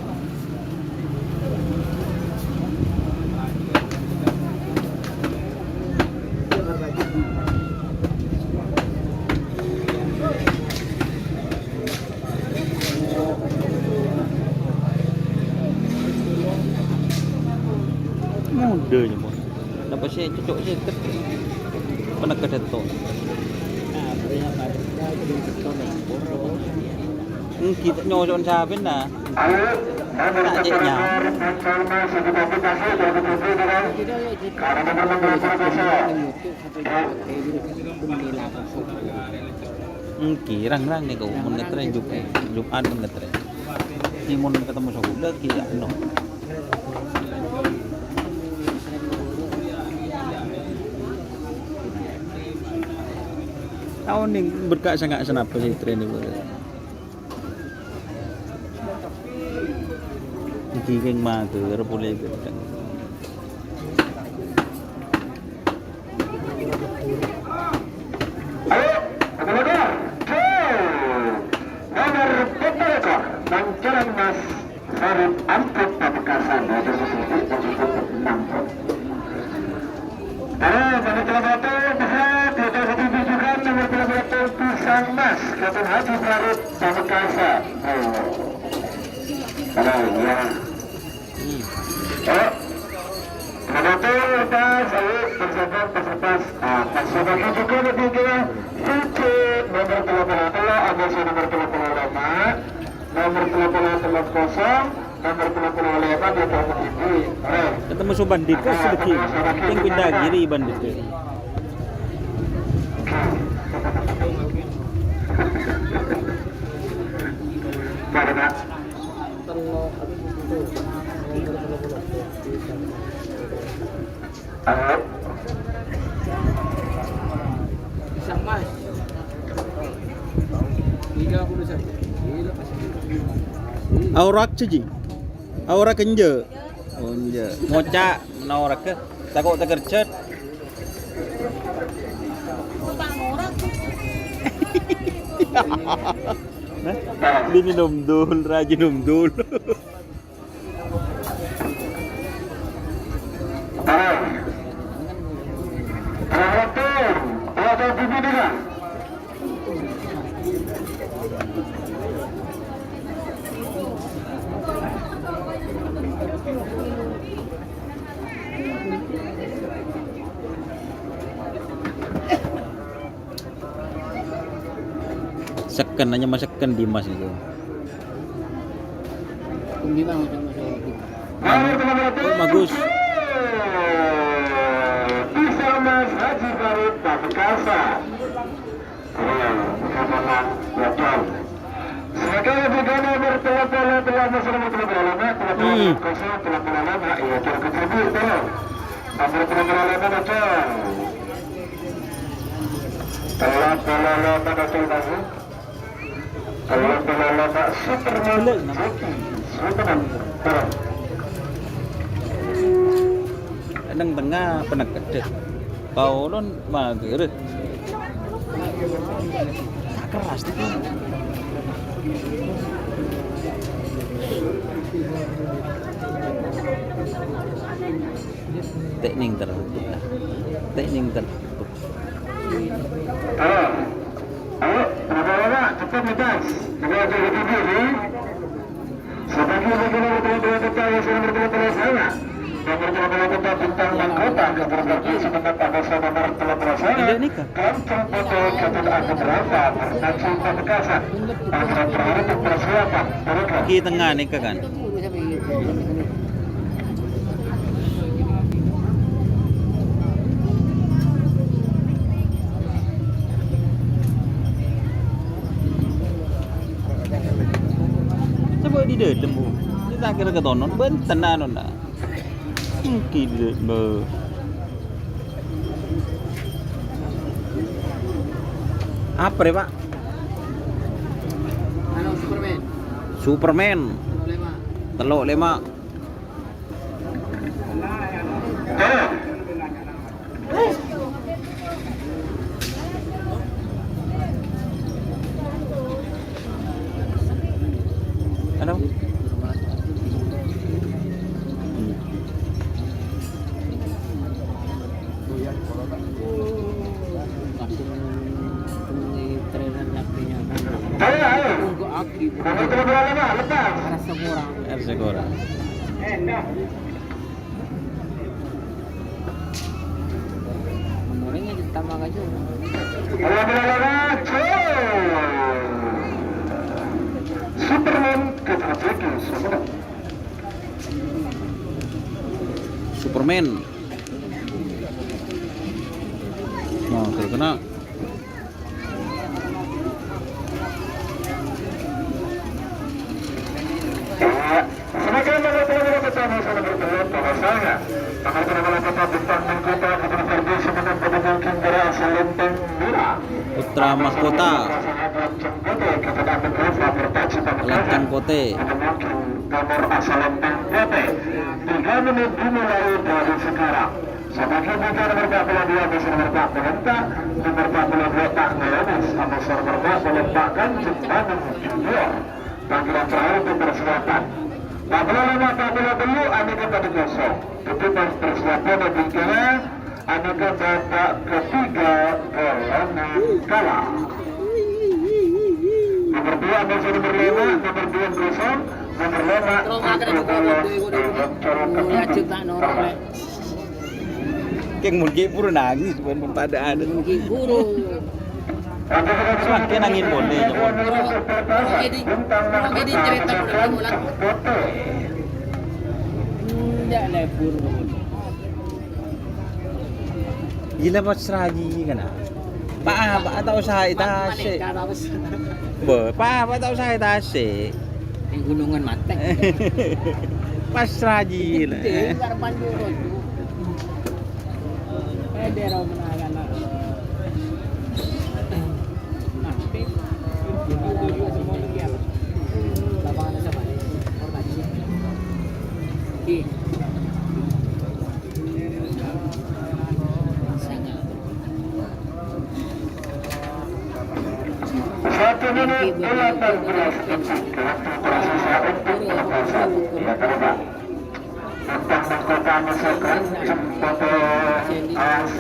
Speaker 1: mudanya bos dapat sih cocok sih penekat itu
Speaker 2: Nah, beri apa? Jadi betul nih.
Speaker 1: kita nyosok sabin nah
Speaker 4: Ayo, nomor petelekor Pancarma sebagai aplikasi dari tujuh dengan karena memang berproses.
Speaker 1: Rang nih kau mun ngetren Jumat mun ngetren ini mun ketemu saudara kia no tahun nih berkak sangat senapa sih tren ini Giging mager boleh gitu kan.
Speaker 4: Farid Antep Pamekasan nomor 76. Nomor 38 berhak kita ditunjukkan nomor 38 Pisang Mas Kapten Haji Farid Pamekasan. Ya. Betul, pas, ayo persiapan pas. Sebagai juga ketiga, Cici nomor 38, Agassi nomor 35, nomor 38 nomor 35 di Taman ini.
Speaker 1: Ketemu so bandit kan sedikit. Yang pindah kiri bandit tu.
Speaker 4: Karena
Speaker 2: Pisang Mas. 31. Gila.
Speaker 1: Aurak saja. Aurak kenja. Oh kenja. Ngocak menaurak ke. Takut tak kercet. Bini nomdul, rajin nomdul. Sekan hanya masakan Dimas itu.
Speaker 2: Kumbang macam
Speaker 1: Bagus.
Speaker 4: Pisang Mas Haji Farid Pamekasan. Kemenang lokal. Sebagai lebih nomor telah masalah lama, iya kira ketribut terus. Nomor lama macam. Telah lama macam. Kalau lama Superman.
Speaker 1: Kadang tengah penak kedet. Kau non mager. Keras tu. Teknik tertutup lah. Teknik tertutup.
Speaker 4: Ayo, berapa cepat lepas. Kita akan berdiri ni. Sebagai negara betul-betul kita yang sudah bertemu saya. Nomor 38 bintang Mahkota keberkati sebentar pada nomor 38
Speaker 1: Tidak nikah.
Speaker 4: Kampung Foto Kapten Angkut Rafa Bernacung Pamekasan. Antara terakhir untuk persiapan mereka.
Speaker 1: Di tengah ni kan. Coba di dalam bu. Kita kira ke tonon bentenan nona. Mungkin di dalam. Apa ya pak?
Speaker 2: Ano Superman?
Speaker 1: Superman. Teluk lima. Ano?
Speaker 4: Ayo.
Speaker 2: Tunggu aktif.
Speaker 4: Nomor 38 lepas.
Speaker 2: Rasa kurang.
Speaker 1: Segera.
Speaker 2: Nomornya ditambah aja.
Speaker 4: Superman keterjadi semua.
Speaker 1: Superman. Nah, terkena.
Speaker 4: Sebagai nomor pertama saya bertemu bahwasanya nomor pertama bintang Mahkota keberkati sebentar pada mungkin berasal lempeng Mira.
Speaker 1: Putra Mahkota. Lempeng Kote.
Speaker 4: Nomor asal lempeng Kote. 3 menit dimulai dari sekarang. Sebagai negara nomor 42 bisa nomor 40 nomor 42 tak melonis nomor 40 melepakkan jembatan junior. Panggilan terakhir untuk persiapan. Nah, belum apa dulu aneka pada kosong. Itu pas persiapan dan bingkangnya aneka babak ketiga golongan kalah. Nomor 2 ambil nomor 5, nomor 2 kosong, nomor 5
Speaker 2: Terus makan juga udah cerita normal.
Speaker 1: Keng mungkin pura nangis pun pada ada.
Speaker 2: Mungkin guru.
Speaker 1: Semakin angin boleh jepun.
Speaker 2: Jadi cerita ulang. Tidak lebur.
Speaker 1: Gila pas seragi kan? Pak tahu saya itase. Pak tahu saya itase.
Speaker 2: Di gunungan mate.
Speaker 1: Pas seragi lah.
Speaker 2: Garban dulu. Daerah menahan. Mate. Itu juga semua lagi ya. Lapangan sama ini. Formasi. Oke.
Speaker 4: Satu menit 18 detik. Tersisa untuk satu ya terbang. Tentang mahkota masyarakat foto as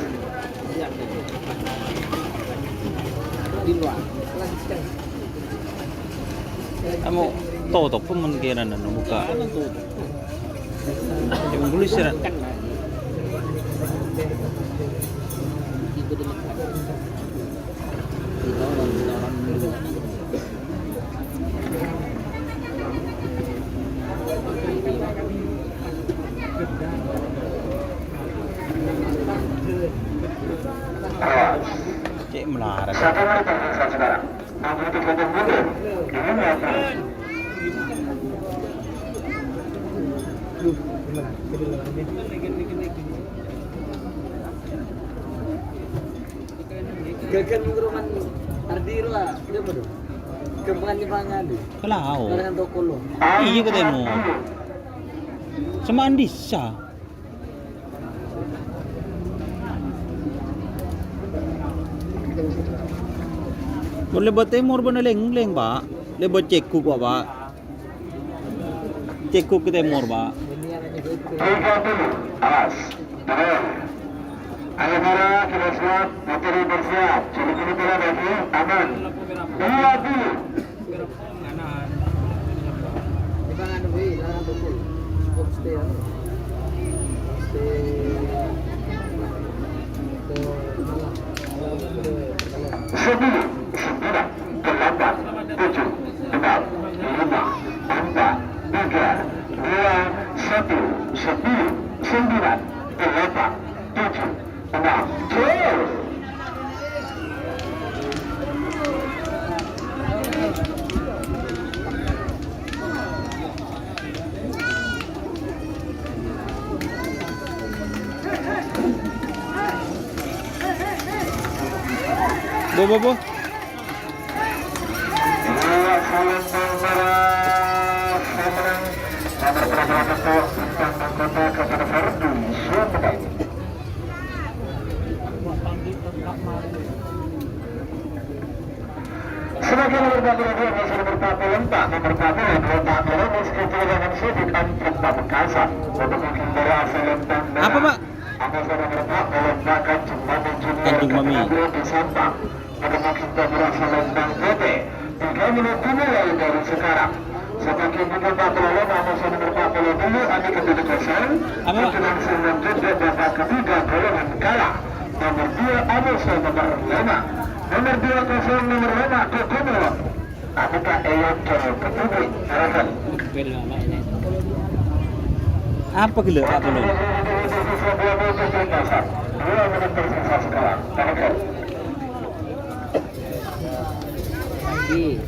Speaker 2: Di luar.
Speaker 1: Kamu toto pun mungkin ada muka. Yang tulis sih. Cek melarat.
Speaker 4: satu menit tersisa sekarang. 63 detik mundur. Ini apa?
Speaker 2: Gagal rumah Ardiro lah, dia baru. Kembangan Jepangan deh.
Speaker 1: Kalau
Speaker 2: Dengan toko lo.
Speaker 1: iya ketemu. Sama Andisa. Boleh buat timur benar leng pak. Lebih cekku pak. Cekku ke timur pak.
Speaker 4: 30. Awas. Terus. Ayo para kita siap, materi bersiap. Ciri-ciri telah bagi aman. Ini lagi.
Speaker 2: Jepangan dulu, jangan toko. Homestay.
Speaker 4: Sepuluh, 9, 8, 7, 6, 5, 4, 3, 2, 1, 10, 9, 8, 7, 6, 12.
Speaker 1: Bo.
Speaker 4: Sebagai nomor 22 masih nomor 44, nomor 44 letak melonus kejelangan sudik Antrik Pamekasan untuk menghindari asal lempang merah.
Speaker 1: Apa pak?
Speaker 4: Atas nomor 4 melomba Kanjeng Mami
Speaker 1: Kanjeng Mami.
Speaker 4: di Sampang untuk menghindari asal lempang Kote. 3 menit dimulai dari sekarang. Sebagai nomor 45 masih nomor 42 Andi Ketudukosan
Speaker 1: Apa pak?
Speaker 4: langsung menjadi babak ketiga golongan kalah. Nomor 2 Amoso nomor 5. Nomor 20 nomor 5 Kokomo. Apakah Eyot Ketubi? Silakan.
Speaker 1: Apa gila? Apa lo?
Speaker 4: 2 menit tersisa sekarang. Silakan.
Speaker 2: Lagi.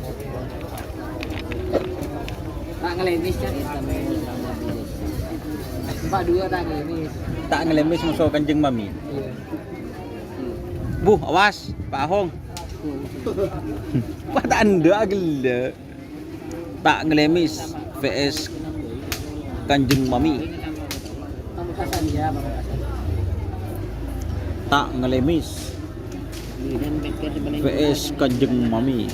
Speaker 2: Tak ngelemis kan? 42 tak ngelemis.
Speaker 1: Tak ngelemis musuh Kanjeng Mami.
Speaker 2: Iya.
Speaker 1: Bu, awas, Pak Ahong. Pak tak anda gila. Tak ngelemis VS Kanjeng Mami.
Speaker 2: Pamekasan ya, Pamekasan.
Speaker 1: Tak ngelemis VS Kanjeng Mami.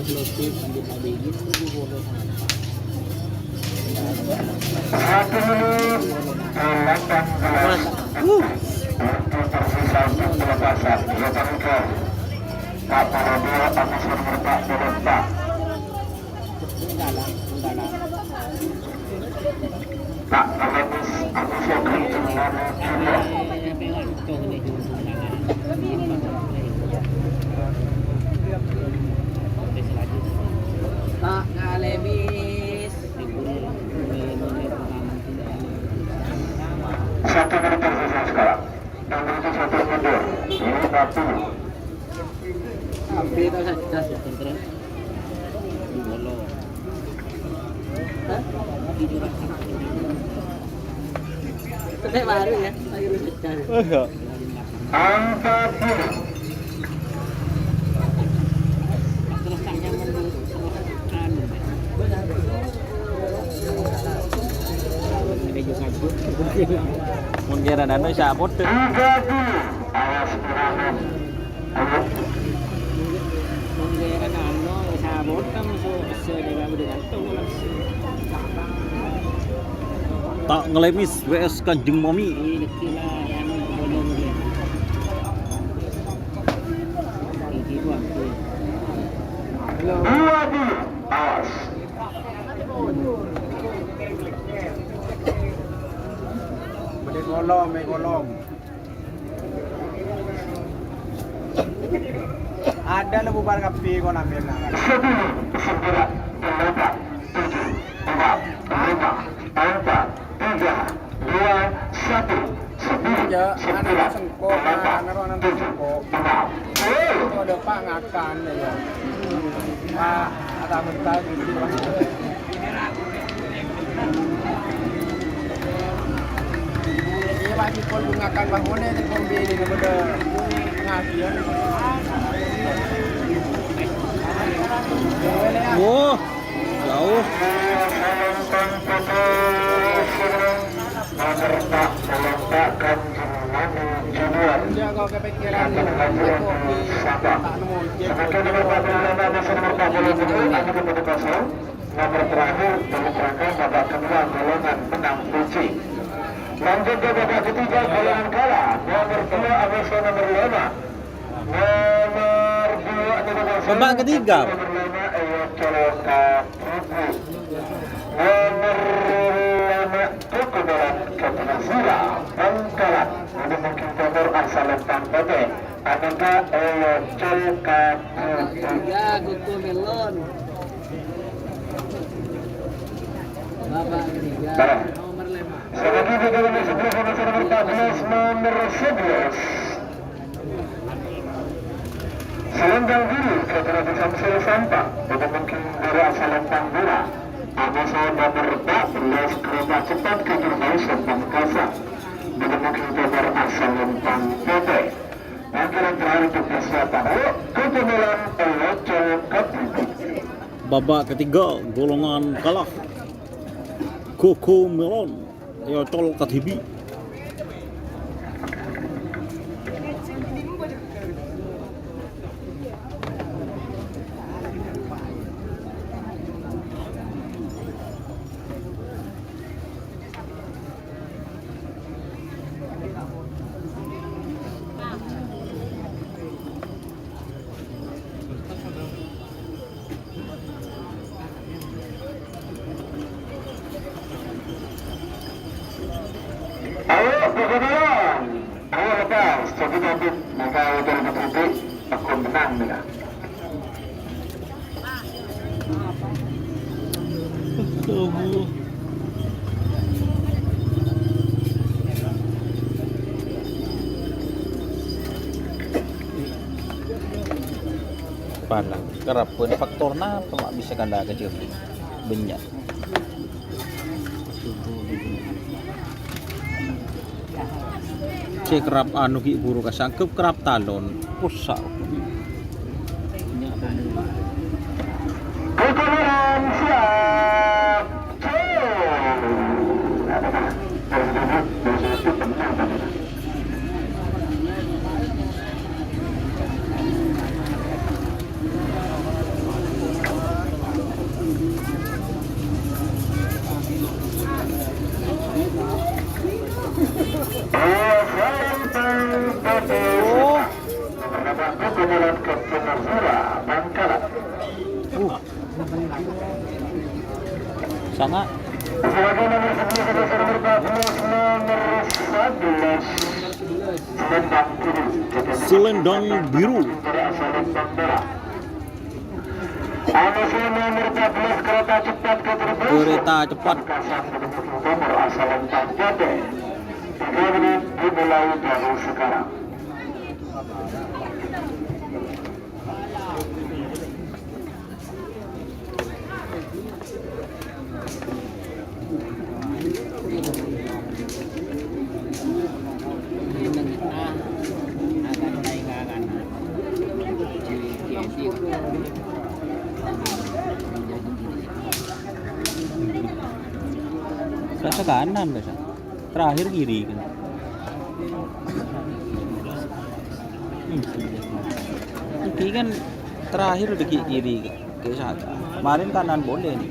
Speaker 2: selotip lanjut lagi gitu di bodoh sana.
Speaker 4: 1 menit 18 untuk tersisa untuk pelepasan Yotanker Pak Paradio atas nomor Pak Pak
Speaker 2: Enggak lah.
Speaker 4: Pak Agus Agus Yogri dengan Junior
Speaker 2: Tak ngalebis.
Speaker 4: 1 menit tersisa sekarang dan itu 1 mundur 50
Speaker 2: Tapi tahu saja terus. Di bolo. Hah? Di jurang. Itu baru ya, lagi rusak.
Speaker 4: angka 10
Speaker 2: Terus tanya menurut selokan. Ada juga juga.
Speaker 1: Mun kira dano sabot tuh.
Speaker 4: 30 awas serangan ayo
Speaker 2: Menggeran ano, sabot kami sejaga dengan itu langsung.
Speaker 1: Tak ngelemis WS Kanjeng Mami.
Speaker 2: Ini kira yang bolong dia. Ini waktu. Halo.
Speaker 4: 20 awas
Speaker 3: Golong. Ada lebu bar kapi kau ambil nak.
Speaker 4: 10 9 8 7 6 5 4 3 2 1
Speaker 3: Ya, anak sengko, anak sengko. Itu ada pak ngakan ya. Pak ada bentar gitu. Iya pak cikol ngakan bangunnya di kombini kepada ngakian.
Speaker 1: Wah, jauh.
Speaker 4: meletakkan junior
Speaker 2: Dia kau kepikiran
Speaker 4: akan lanjut Sabah. Sebagai nomor 45 masih nomor 40 ada kepada kosong. Nomor terakhir dalam rangka babak kedua golongan menang Puci. Lanjut ke babak ketiga golongan kalah. Nomor 2 AWC nomor 5. Nomor 2 adalah
Speaker 1: Babak ketiga.
Speaker 4: Nomor 5 Eyo Coloka Putri. Nomor 5 Kokodoran Kepenazira Bangkalan. Ini mungkin nomor asal Lempang Pete. Adakah Eyo Coloka Putri?
Speaker 2: Ya, kuku melon. Babak ketiga.
Speaker 4: Barang.
Speaker 2: Nomor 5.
Speaker 4: Sebagai negara di sebelah nomor 14 nomor 11. Selendang biru ke Terapi Samsul Sampang. Untuk mungkin dari asal Lempang Bola. Ada saya nomor 14 kereta cepat ke Gerbang Sampang Kasar. Untuk mungkin nomor asal Lempang Pete. Anggaran terakhir untuk persiapan. Ayo, kepemelan Elocol Kapipi.
Speaker 1: Babak ketiga golongan kalah. Koko Melon ya tol Katibi.
Speaker 4: Ayo, kemudian. Ayo lepas. Jadi nanti maka hotel berhenti. Aku menang nih.
Speaker 1: Palang kerapun faktorna pelak bisa kanda kecil banyak. Cek kerap anu ki buru kasangkep kerap talon pusak.
Speaker 4: Kemudian siap. Jalan Kapten Nazura Bangkalan.
Speaker 1: Sangat
Speaker 4: Sebagai nomor 11 dasar nomor 11 Selendang Biru.
Speaker 1: selendang biru.
Speaker 4: Dari Selendang Merah. Anusnya nomor 14 kereta cepat ke Brebes.
Speaker 1: Kereta cepat.
Speaker 4: Kasan nomor Selendang Jati. 3 menit dimulai dari sekarang.
Speaker 1: Ke kanan guys. Terakhir kiri kan. Ini kan terakhir udah kiri ke sana. Kemarin kanan boleh nih.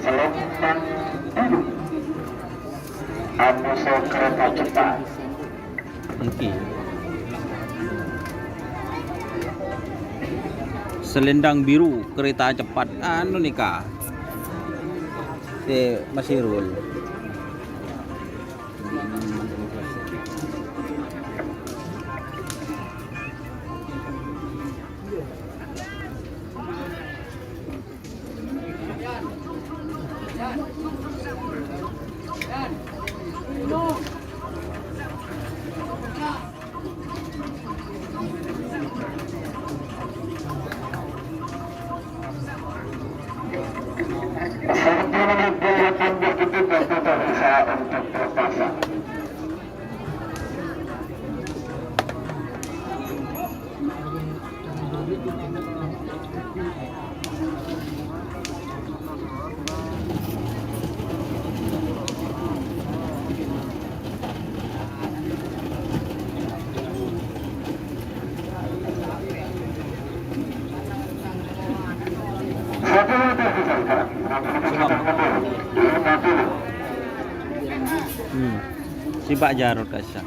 Speaker 4: Selendang Biru. Anusnya kereta cepat.
Speaker 1: Oke. Selendang biru kereta cepat anu nih kak. Masih rule.
Speaker 4: Untuk berpasang.
Speaker 1: Si Pak Jarod kasih.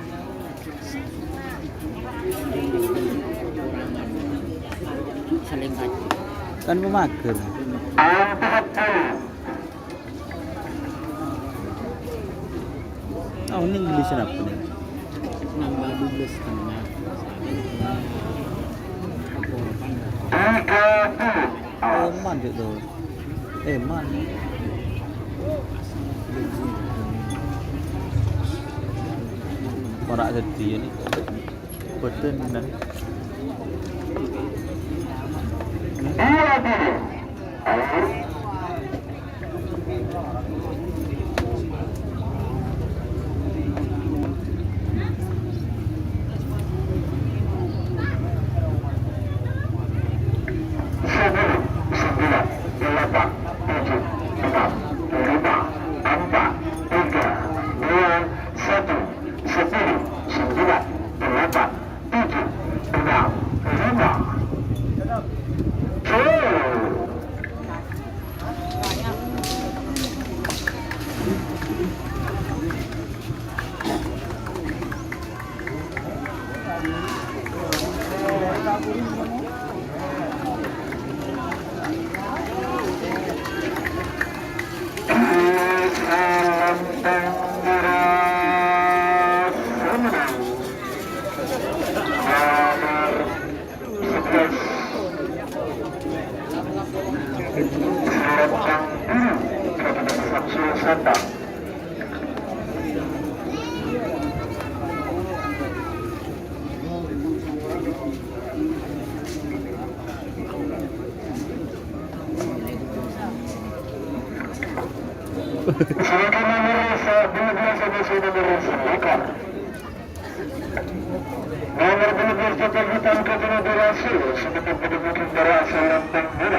Speaker 1: Kan memager. Oh ini beli apa nih?
Speaker 2: Nambah 12 setengah.
Speaker 1: Eman itu. Eman. Korak sedih ini. Betul dan.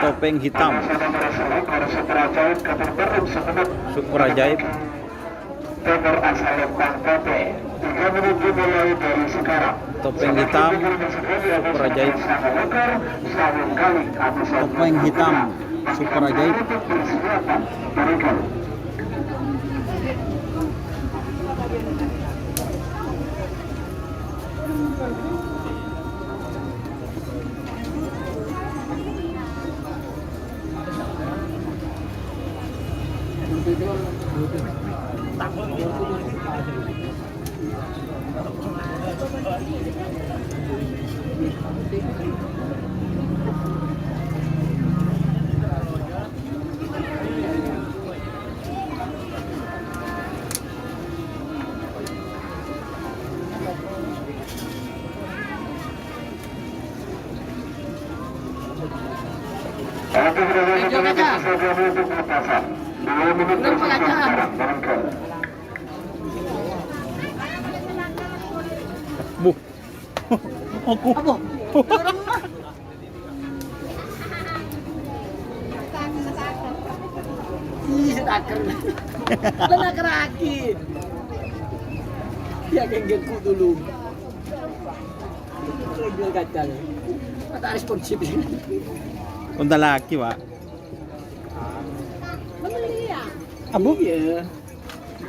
Speaker 1: Topeng hitam. Super ajaib.
Speaker 4: Nomor asal Bang Pepe 3 menit dimulai dari sekarang.
Speaker 1: Topeng hitam super ajaib. Topeng hitam super ajaib. Bu. Aku.
Speaker 2: Apa? Ih, setaker. Benar keraki. Ya genggelku dulu. Gengel kacang. Tak responsif sini.
Speaker 1: Unta laki, Pak. Abu?
Speaker 2: Iya.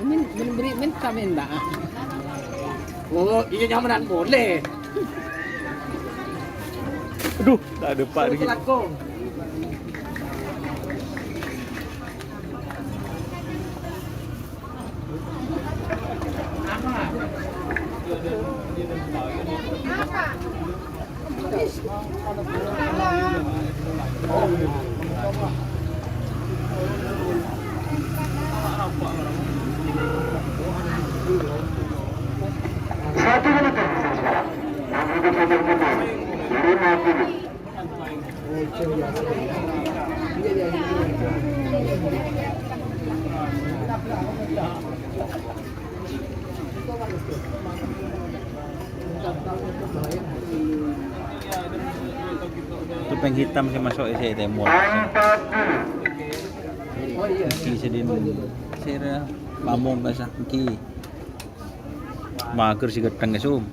Speaker 2: Min kami enggak. Oh, iya nyamanan boleh.
Speaker 1: Aduh, tak ada Pak lagi.
Speaker 2: Lakong.
Speaker 4: Satu menit sekarang. Menuju Fajar Putih 50.
Speaker 1: Topeng hitam sih masuk isi temur.
Speaker 4: 40.
Speaker 2: Oh iya.
Speaker 1: Ki sedin sira pamong kasah ki. Mager si gedang kesum.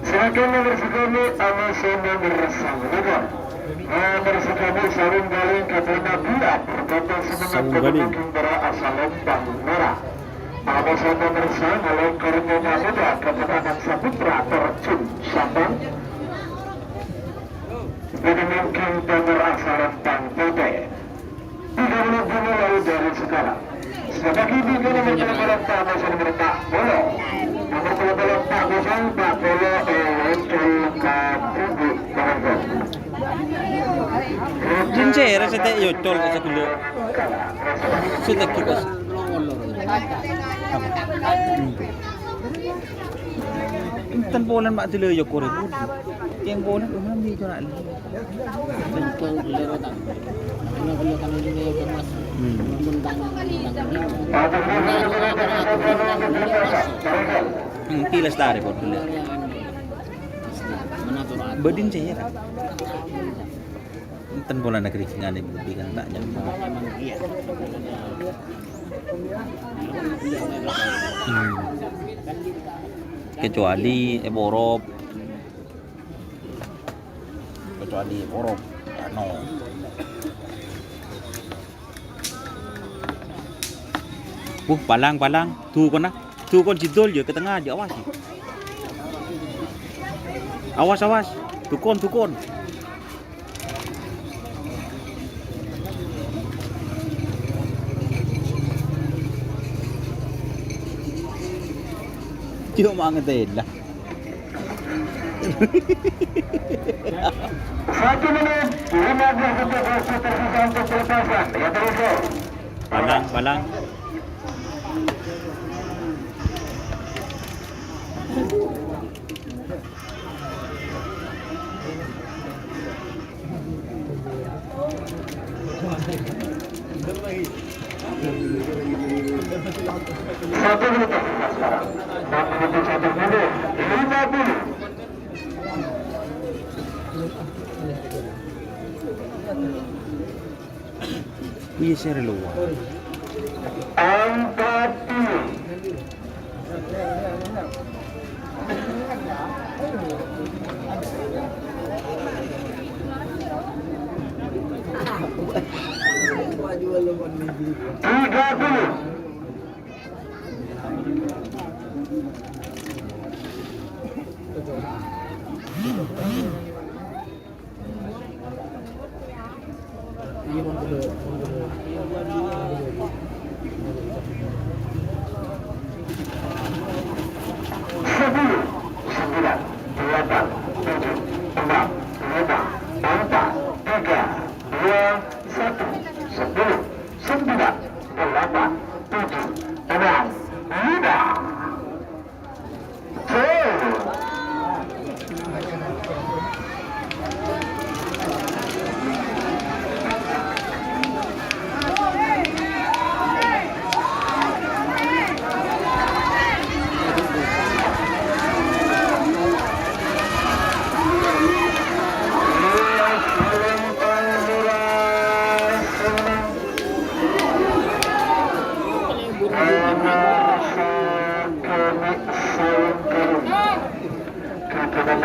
Speaker 1: Silakan nomor sekali Amazon nomor Sanggaling. Nomor sekali Sarung Galing Katrina Bulat berkata semangat pendukung para asal Lembang Merah. Amazon nomor Sanggaling Kurnia Muda Kemenangan Saputra terjun Sabang. Pendukung nomor asal Lembang Putih 30 dimulai dari sekarang. Sebagai tiga nomor pelabuhan Pak Bosan bertak Bolo. Nomor pelabuhan Pak Bosan Pak Bolo Electron Kapudu Bangkok. Jince rasa tak yotol ke sakulu. Sudah kita. Tan bolan mak tele yo kore. Yang bolan umam di jo nak.
Speaker 2: Bentol lero tak. Kalau kalau kami ini yang mas mendang.
Speaker 1: Kilas dari kok dulu.
Speaker 2: Mana
Speaker 1: Bedin saya kan. Enten bola negeri nggak ada bukti kan tak jam. Kecuali Eborop. Kecuali Eborop. No. Palang. Tuh kon jidol je ke tengah aja, awas. Awas. Tukon. Cuma mangetin lah.
Speaker 4: 1 menit 15 detik waktu tersisa untuk pelepasan. Ya terus.
Speaker 1: Palang.
Speaker 4: Satu menit tersisa sekarang. Dan untuk 1 menit 50.
Speaker 1: Iya seri luar.
Speaker 4: 40.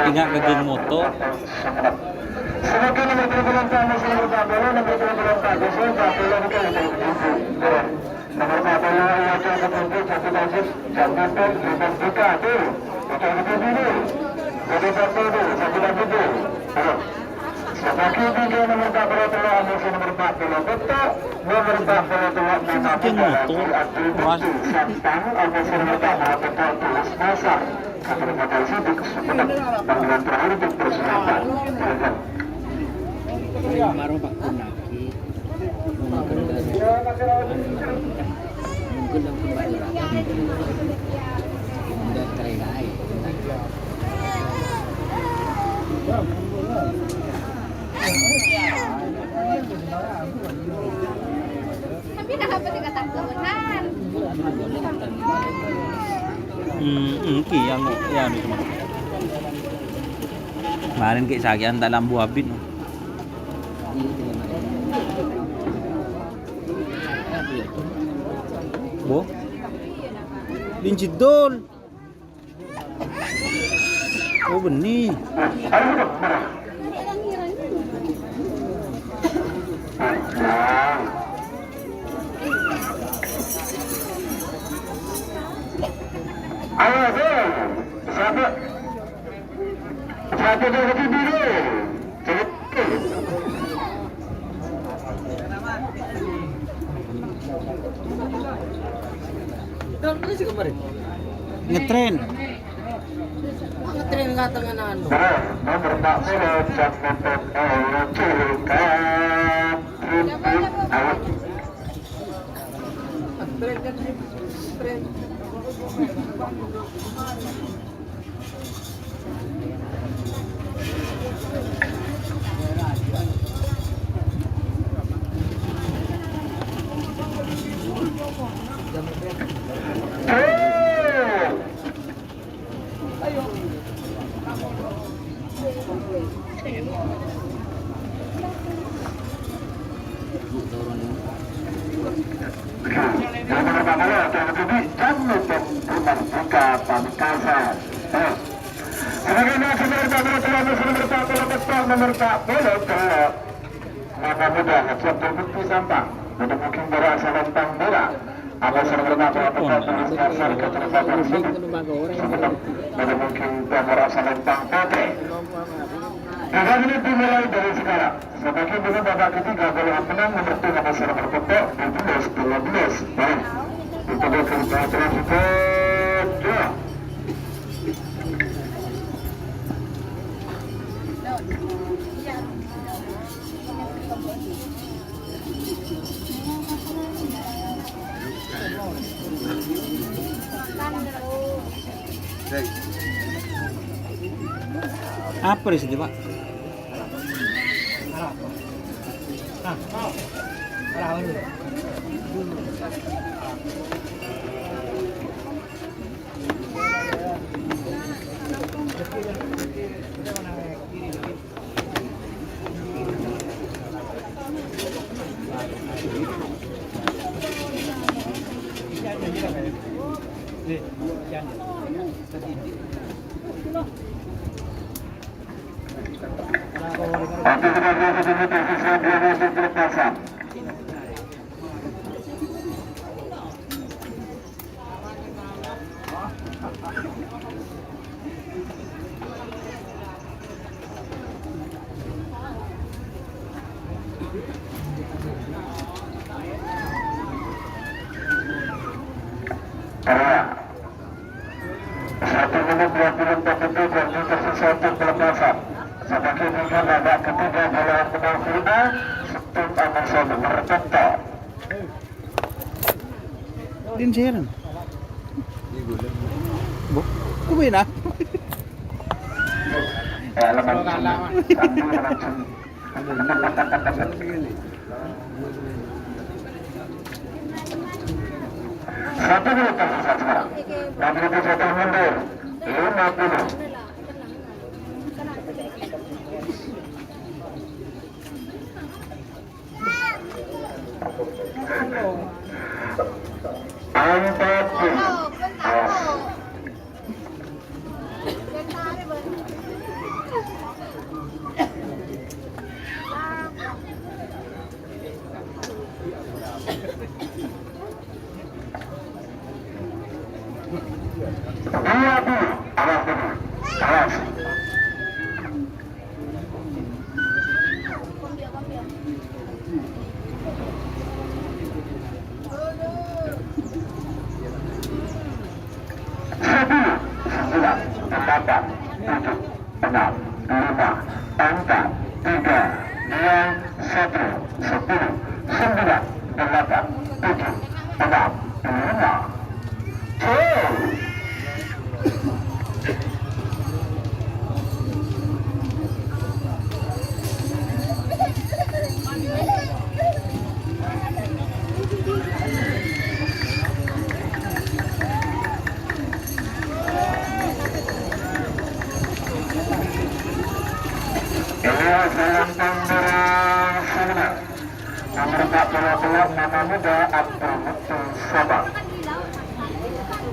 Speaker 1: Ingat ke geng moto.
Speaker 4: Semakin nomor berbulan tamu seluruh Babelo, nomor berbulan tamu seluruh Babelo bukan itu. Nomor Babelo yang akan ketujuh satu basis jambatan bebas buka tu. Itu dulu. Jadi satu lagi. Semakin tinggi nomor Babelo telah ambil nomor Babelo betul. Nomor Babelo telah
Speaker 1: Geng moto.
Speaker 4: Santang ambil nomor Babelo betul tulis dasar. Terima kasih untuk kesempatan panggilan terakhir untuk persiapan.
Speaker 2: Baru Pak Kunaki mungkin kembali lagi dan lain-lain.
Speaker 5: Tapi dah apa dikatakan kebenaran.
Speaker 1: Yang itu mah. Kemarin kayak sakian tak lambu abin. Bo? Lincit dol. Oh benih.
Speaker 4: Satu lagi dulu.
Speaker 1: Ngetren.
Speaker 2: Ngetren ka tangan ano.
Speaker 4: Nomor 40 Jambatan Cilika.
Speaker 2: Ngetren kan tren.
Speaker 4: Ini dimulai dari sekarang. Sebagai dulu babak ketiga bola menang nomor 2 nomor berpokok 12-12. Baik. Kita akan berjalan kita.
Speaker 1: Apa di situ, Pak? Satu menit 24 detik waktu tersisa untuk pelepasan. Sebagai hingga babak ketiga bola menang final Setut Amarso nomor Tonto. Din siya Bu, kumain na.
Speaker 4: Satu menit tersisa sekarang. Dan lebih satu mundur 50.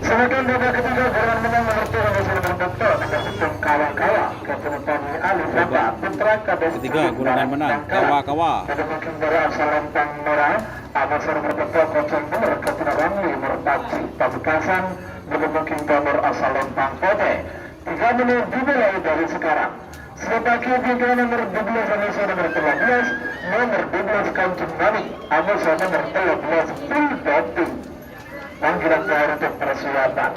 Speaker 4: Sebagian babak ketiga bola menang nomor 2 nomor berbentuk dengan sistem kawa-kawa keseluruhan Ali Fata Putra Kades
Speaker 1: Ketiga golongan menang kawa-kawa.
Speaker 4: pada mungkin bola asal lempang merah Amasar berbentuk kocok nomor ketenangan nomor Paci Pamekasan pada mungkin nomor asal lempang Pote. 3 menit dimulai dari sekarang. Sebagai hingga nomor 12 Amasar nomor 13 nomor 12 Kancing Nani Amasar nomor 13 full batting. Panggilan terakhir untuk persiapan.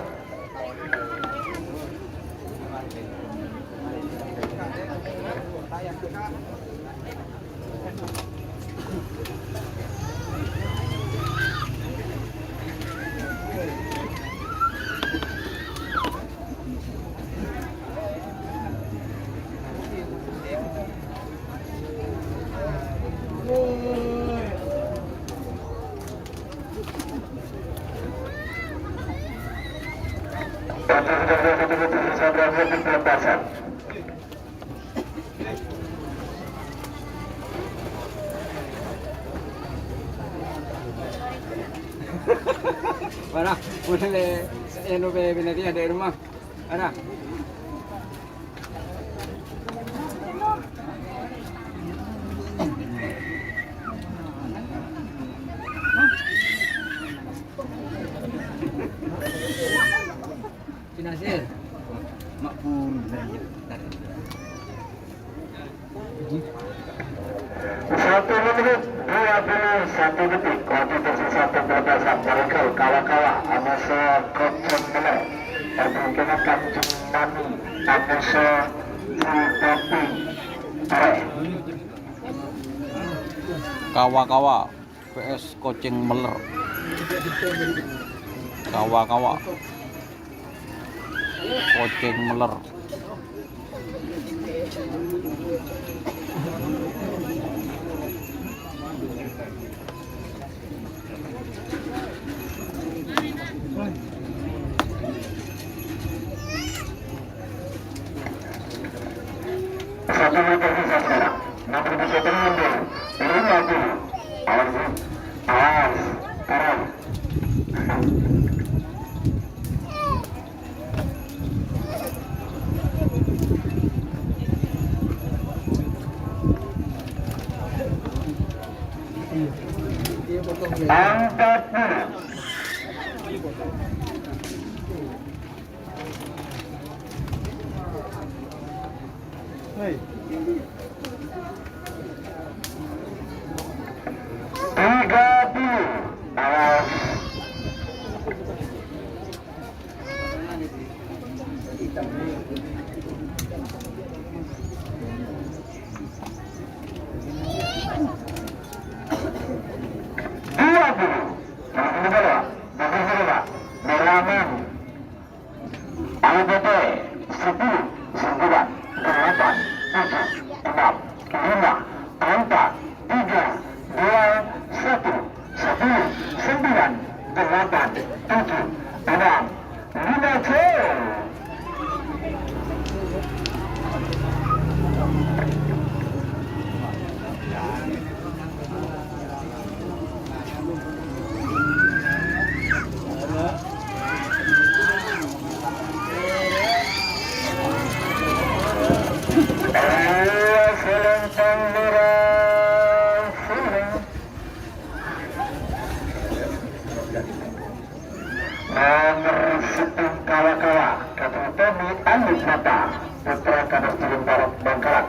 Speaker 4: Dan sudah berakhir di pelepasan.
Speaker 3: Mana? Boleh yang nanti ada di rumah. Ada. Nasir. Makpul.
Speaker 4: 1 menit 21 detik. Waktu tersisa pembebasan Barangkal kawa-kawa Amasa Koceng Meler Permungkinan Kanjeng Nami Amasa Fuldopi Tarik.
Speaker 1: Kawa-kawa PS Koceng Meler. Kawa-kawa Koceng Meler.
Speaker 4: Satu menit tersisa sekarang. Nomor bisa termundur 50. Awas turun. Angkat dulu. Tiga puluh. Awas. Merangan ABT 10 9 8 7 6 5 4 3 2 1 10 9 8 7 6 5 cek. Nomor 10 kawa-kawa Kapiteni Alif Mata Putra Kadar Turun Barat Bangkalan.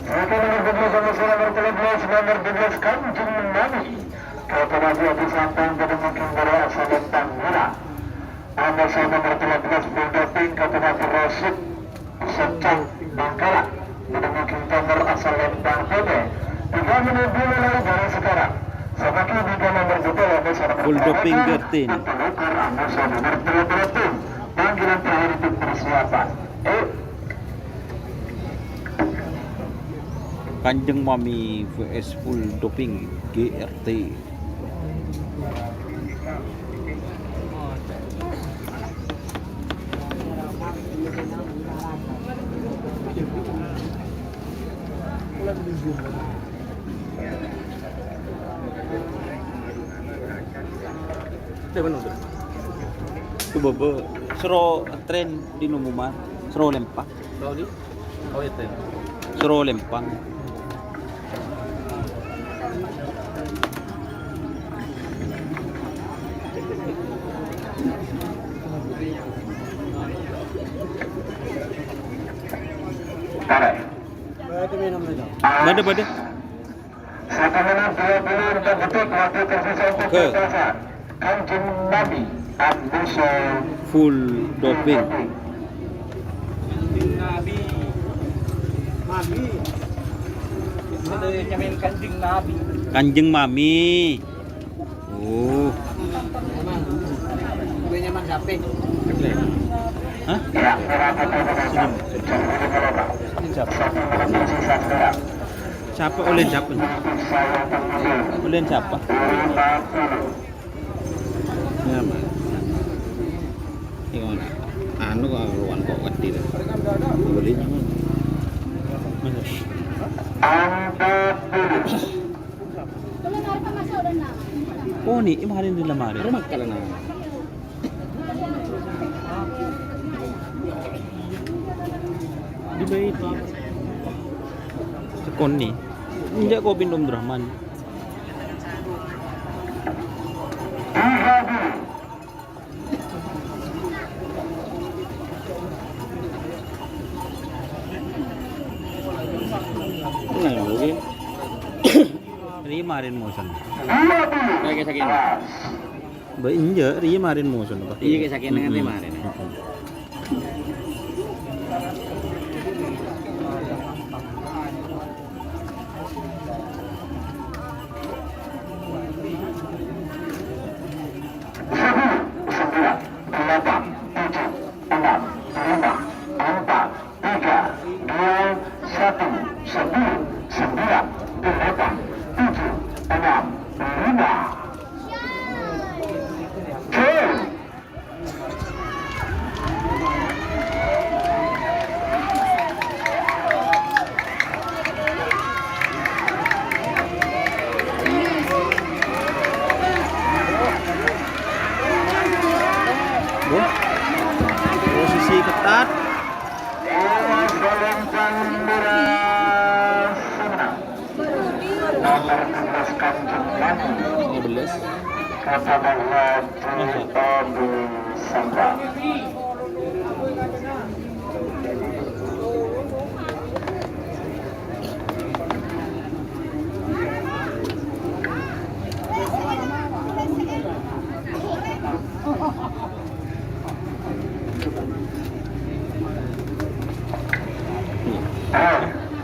Speaker 4: Sebagai nomor 12 nomor 12 Kanjeng Nami Kapiteni Abu Sampang pada mungkin baru asal Lentang Mula. Amasa nomor 13 Buldoping Kapiteni Rasid Secang Bangkalan pada mungkin nomor asal Lentang Hode. 3 menit dimulai dari sekarang. Semakin juga nomor betul
Speaker 1: Buldoping Gertin.
Speaker 4: Panggilan terakhir untuk persiapan.
Speaker 1: Kanjeng Mami vs Buldoping GRT. Coba sero tren di Numuman, sero lempang. Sero lempang. Bada.
Speaker 4: 1 menit 24 detik waktu tersisa untuk
Speaker 1: Ke.
Speaker 4: persiapan. Kanjeng Nabi Ambuso
Speaker 1: Full doping.
Speaker 3: Nabi. Mami. Itu nyamin Kanjeng Nabi.
Speaker 1: Kanjeng Mami. Oh.
Speaker 3: Gue nyaman siapa?
Speaker 1: Hah?
Speaker 4: ya berapa
Speaker 1: Senyum. Siapa? Siapa oleh siapa? Oleh siapa? Ya, Mas. Ini anu kok ruan kok gede. Belinya mana?
Speaker 4: Angkat dulu.
Speaker 5: Kalau narik masuk dan nak.
Speaker 1: Oh nih, kemarin di lemari.
Speaker 2: Rumah kalian nah. Di bait.
Speaker 1: Sekon nih. Enggak kau pindom Drahman.
Speaker 2: Nah, oke.
Speaker 1: Ri marin motion.
Speaker 2: Kayak sakit.
Speaker 1: Ba inja ri marin motion.
Speaker 2: Iya kayak sakit dengan kemarin.
Speaker 1: Posisi ketat.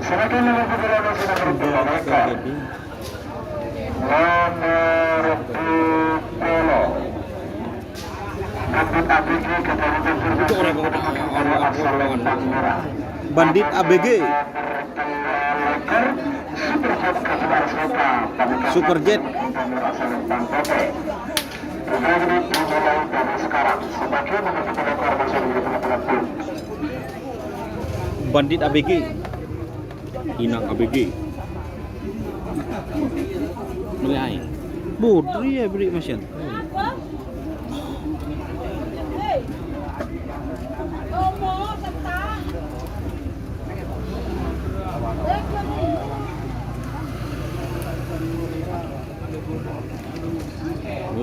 Speaker 4: Semakin lama perjalanan sudah berjalan. Nomor 10 Bandit ABG Kecamatan
Speaker 1: Bandit ABG. Superjet. Bandit ABG.
Speaker 2: Inang ABG. Mulai.
Speaker 1: Bodri ya beri mesin.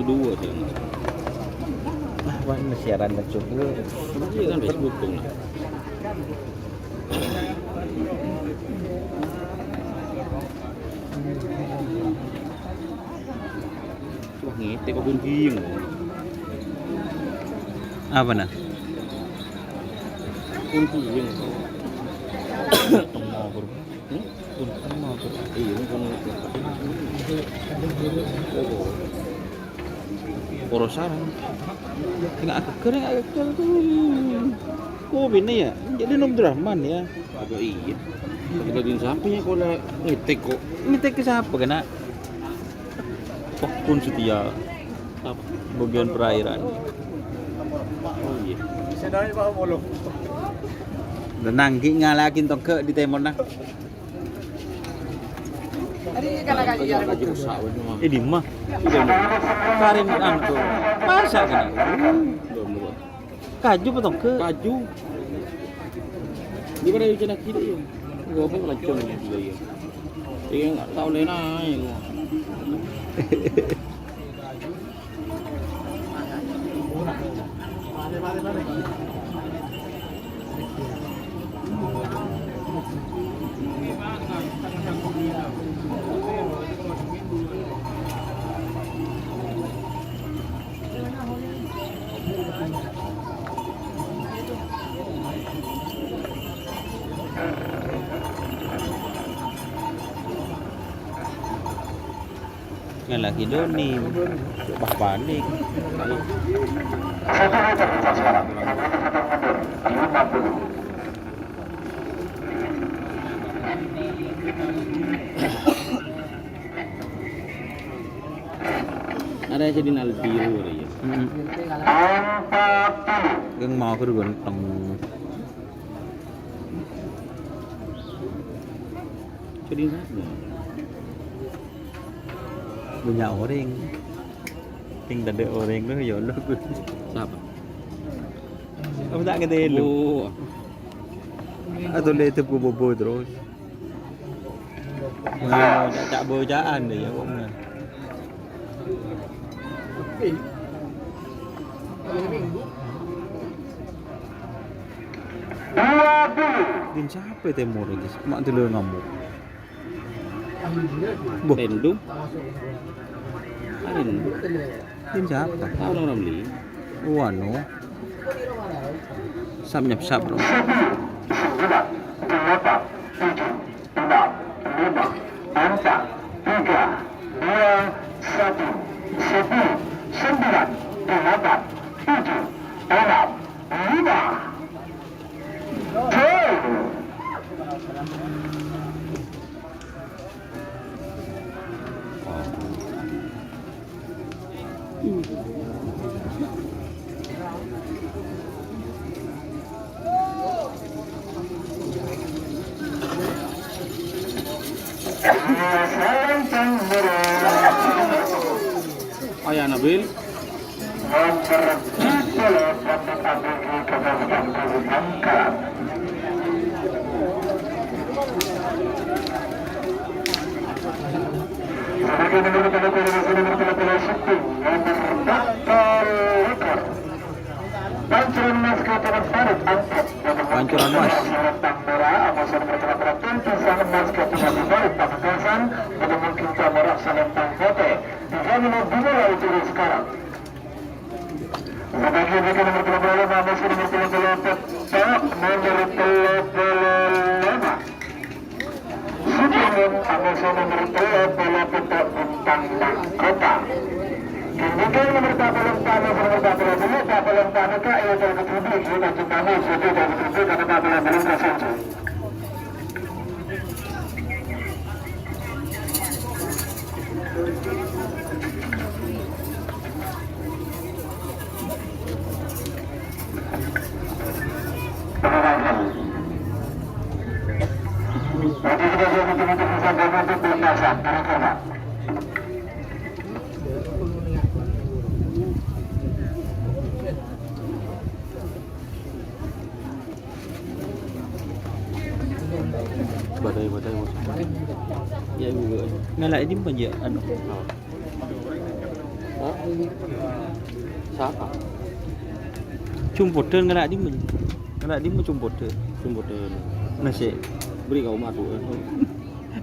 Speaker 2: Dua sih.
Speaker 1: Ah, wah ini siaran lucu.
Speaker 2: Iya kan Facebook tuh. Wah ngete kok bunting.
Speaker 1: Apa nah?
Speaker 2: Bunting.
Speaker 1: Tengah bro. Tengah bro.
Speaker 2: Iya kan.
Speaker 1: Porosaran. Tengah agak kering tuh. Oh bini ya. Jadi nom Drahman ya.
Speaker 2: Agak iya. Kita din sampingnya kalau ngetek kok.
Speaker 1: Ini teh ke siapa kena? Pokun setia. Bagian perairan.
Speaker 2: Oh iya.
Speaker 3: Sedaya Pak Bolo.
Speaker 1: Dan nanggi ngalakin toke di temon nah.
Speaker 2: Kaji rusak weh mah.
Speaker 1: Ini mah. Karin antu. Masa kena? Kaju potong ke.
Speaker 2: Kaju. Di mana yang kira ya? Gua pun lancung juga ya. Iya nggak tahu lenai gua.
Speaker 1: Yang lagi Doni. Bah panik.
Speaker 2: Ada yang jadi nalbiru ya.
Speaker 1: Geng mau ke genteng.
Speaker 2: Jadi apa?
Speaker 1: Banyak orang. Ting tak ada orang tu ya Allah.
Speaker 2: Siapa?
Speaker 1: Kamu tak kata lu.
Speaker 2: Oh.
Speaker 1: Atau dia tu bobo terus. Wah, tak bocaan dia kok mana. Din siapa temur itu? Mak tu le ngamuk. Boh,
Speaker 2: Tendung. Arin.
Speaker 1: din siapa?
Speaker 2: Tahu orang beli.
Speaker 1: Wano. Sap nyap sap loh.
Speaker 2: 哦呀，那边。
Speaker 1: Pancuran mas. Badai.
Speaker 2: Ya juga.
Speaker 1: Ngalak ini apa je? Anu.
Speaker 2: Oh. Siapa?
Speaker 1: Cumpoten ngalak ini apa? Ngalak ini apa cumpoten?
Speaker 2: Sumboten.
Speaker 1: Nasi.
Speaker 2: Beri kau madu.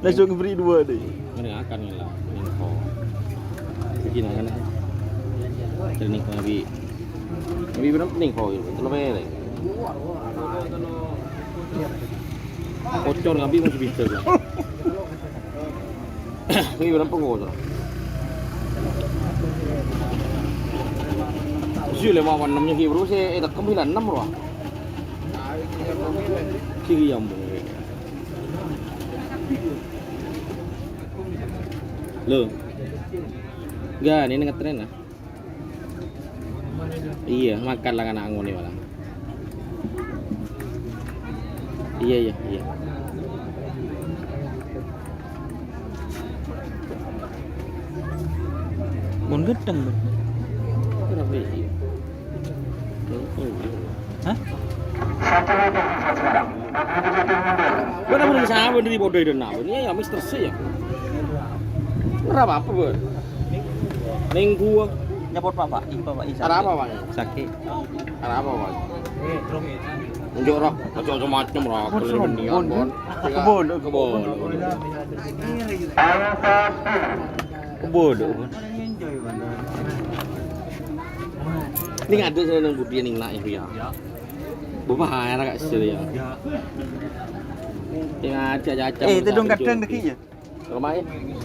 Speaker 1: Langsung beri dua deh.
Speaker 2: Mana akan ni lah. Info. Begini kan. Jadi kau nabi. Nabi berapa nih kau itu? Terlalu banyak. Kocor nabi masih bisa. Ini berapa kau tu? Sih lewat warna namanya kibru sih. Tak kembilan 6 ruah. Kiri yang boleh. Lo. Enggak, ini ngetren lah. Iya, makan lah anak angon ni malah. Iya.
Speaker 1: Mon gedeng tu.
Speaker 2: Kenapa ini?
Speaker 1: Hah?
Speaker 2: Berapa beri sama dari bodoh itu nak? Ini ya Mister C ya. Berapa apa ber? Neng gua.
Speaker 1: Nyapot Pak Isa.
Speaker 2: Ada apa Pak?
Speaker 1: Sakit.
Speaker 2: Ada apa Pak? Unjuk roh, macam-macam roh. Kebun.
Speaker 1: Kebun.
Speaker 2: Ini ada sana budi yang nak itu ya. Berbahaya agak sih ya. Yang ada.
Speaker 1: Tedung kadang deki je.
Speaker 2: Rumah ini.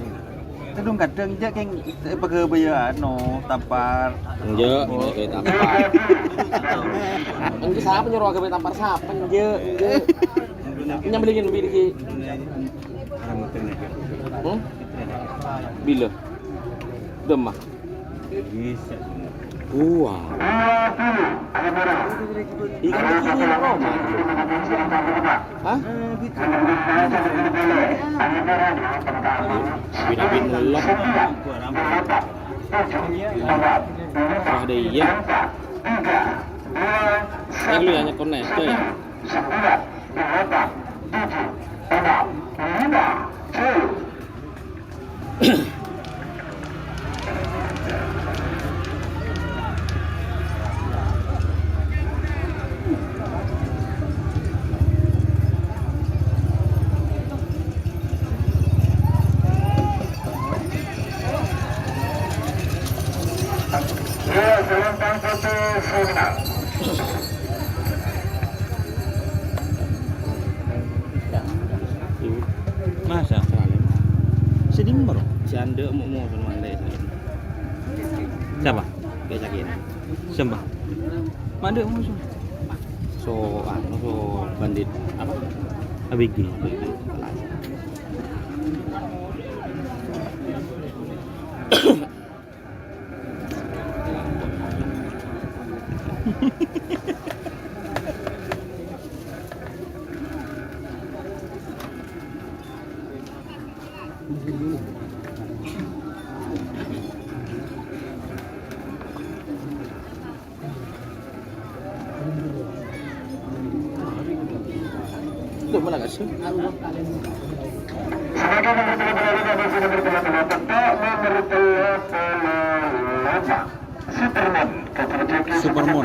Speaker 1: Tedung kadang je keng pergi bayar anu tampar.
Speaker 2: Je, kayak tampar. Ini siapa nyuruh ke tampar siapa je. Ini beliin beli. Bila? Demah. Wah. Ikan kecil ni Roma. Hah? Bin Allah.
Speaker 4: Wah ada iya. Yang lu hanya connect ya. 9, 8, 7, 6, 5, 10. Selempang putih final.
Speaker 1: Masa? Sedih baru.
Speaker 4: Si Ande mau sama Ande.
Speaker 1: Siapa?
Speaker 4: Kayak sakit.
Speaker 1: Siapa? Made musuh.
Speaker 4: So bandit apa?
Speaker 1: ABG.
Speaker 4: Itu malah gak sih?
Speaker 1: Supermoon.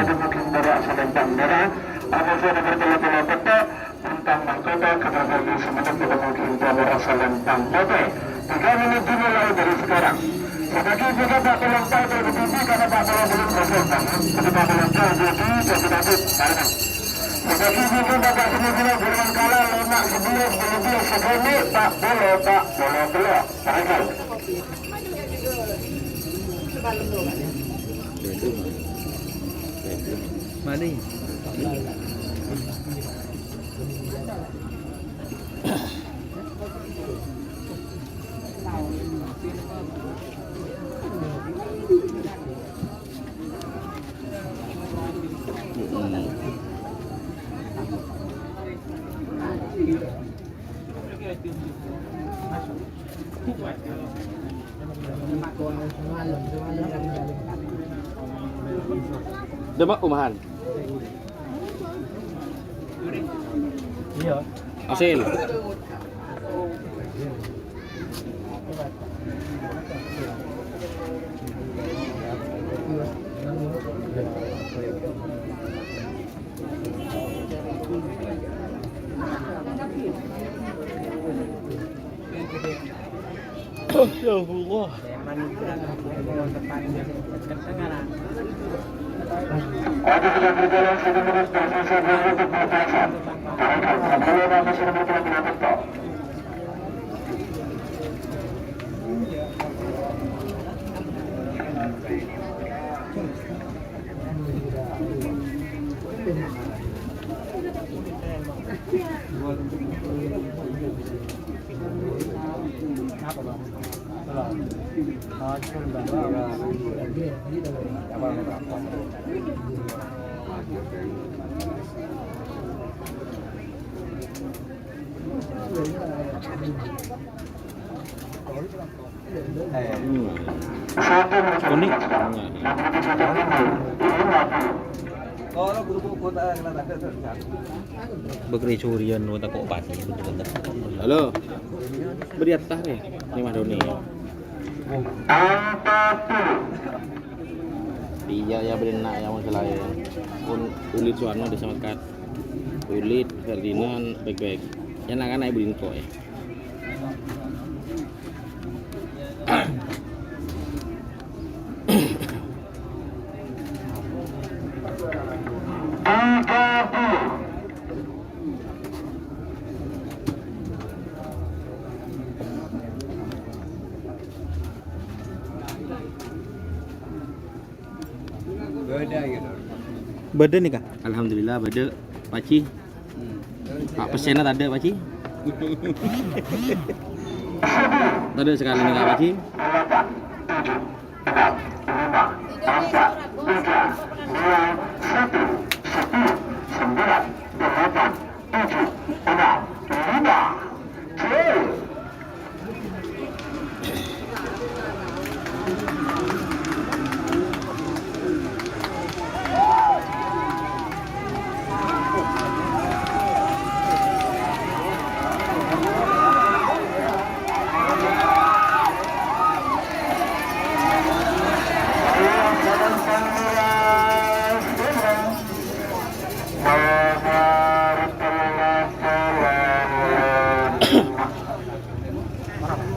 Speaker 4: Sebagai juga Pak Tolong Pak berhenti karena Pak Tolong belum berkorban. Jadi Pak Tolong jadi sebagai juga Bapak Semua Burman Kalah lemak sebelum berlebih segini Pak boleh keluar. Barangkali.
Speaker 1: Made.
Speaker 4: Demak umahan.
Speaker 3: Iya.
Speaker 4: Asil. Ya Allah. Waktu sudah berjalan 1 menit tersisa untuk pertahanan. Kalau nama sudah berjalan betul.
Speaker 3: Apa bang? Cuma
Speaker 1: Unik.
Speaker 3: Kalau guru kota
Speaker 1: Begeri curian nu tak kok pati bener-bener.
Speaker 4: Halo. Beri atas nih. Ini mah Doni. Iya ya benar yang masalah ya. Pun Ulit Suwarno disamakan. Ulit Ferdinand baik-baik. Yang akan naik berin kok ya.
Speaker 3: beda gitu.
Speaker 1: Beda nih kak.
Speaker 4: Alhamdulillah bade Paci. Pak pesennya tadi Paci. Tadi sekali nih Paci.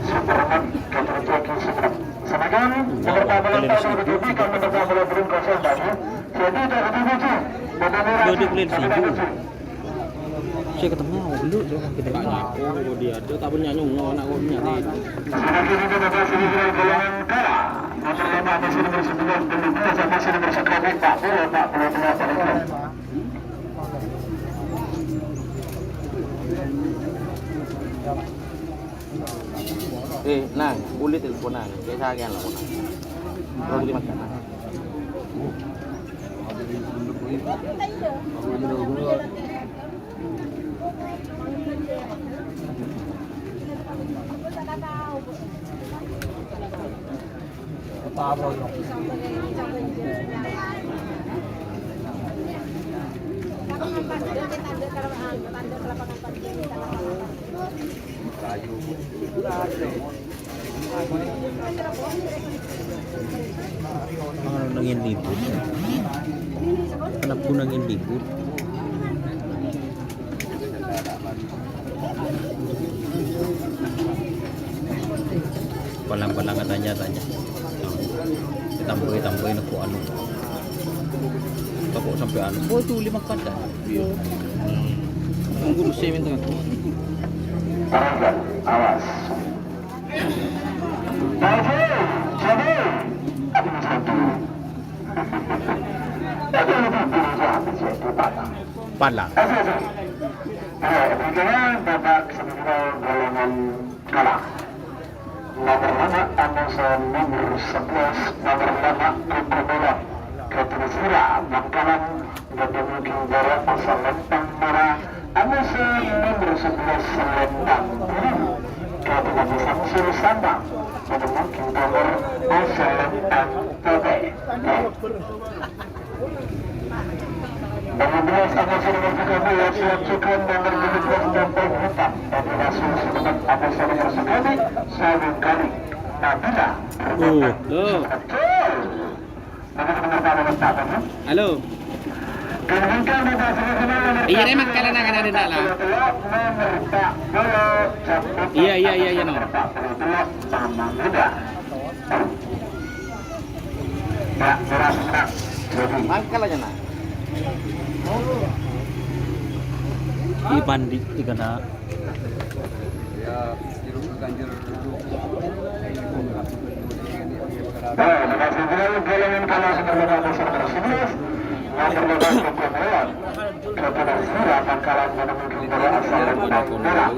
Speaker 4: Superman keterjadi sebelum semakin bertambah tahun ditunjukkan mendapat bola belum kosong bagi jadi dari tujuh
Speaker 1: Dia clear sih. Saya ketemu dulu dia kita
Speaker 2: Oh, dia ada tak punya nyung, anak kau punya ni.
Speaker 4: semakin ini dapat sendiri golongan kala nomor 5 masih nomor 11 dan 12 masih nomor 11 42
Speaker 2: Nang, ulit telepon nang. Kayak saya kan lah nang. Kalau beli makan.
Speaker 1: Nangin libur. Kenapa nangin libur? Palang-palang tanya-tanya. Ditambah-tambahin aku anu. Kok sampai anu? Oh itu 5 kada. Iya.
Speaker 2: Tunggu saya minta aku.
Speaker 4: awas
Speaker 1: Palang.
Speaker 4: babak semifinal golongan kalah. Nomor 5 Anderson, nomor 11 nomor 5 Kukubulan Ketulisira Bangkalan Gedemuging Barat Pasal Lempang Merah Anderson nomor 11 Selendang Biru Ketulis Samsul Sambang Gedemuging Timur Pasal Lempang Tobe. Nomor 12 Anderson nomor 13 Silacukan nomor 12 Dampang Hutan dan Rasul Sedebat Anderson nomor 9 Sabun Kali Nabila.
Speaker 2: Tuh. Halo. Iya deh makanan akan ada dalam. Iya no. Mangkal aja nak.
Speaker 1: Ibandi tiga na.
Speaker 4: Golongan kalah sebenarnya nomor 11 nomor 12 Kukubulan Ketulisira Bangkalan Gedemuging Barat Asal Lempang Merah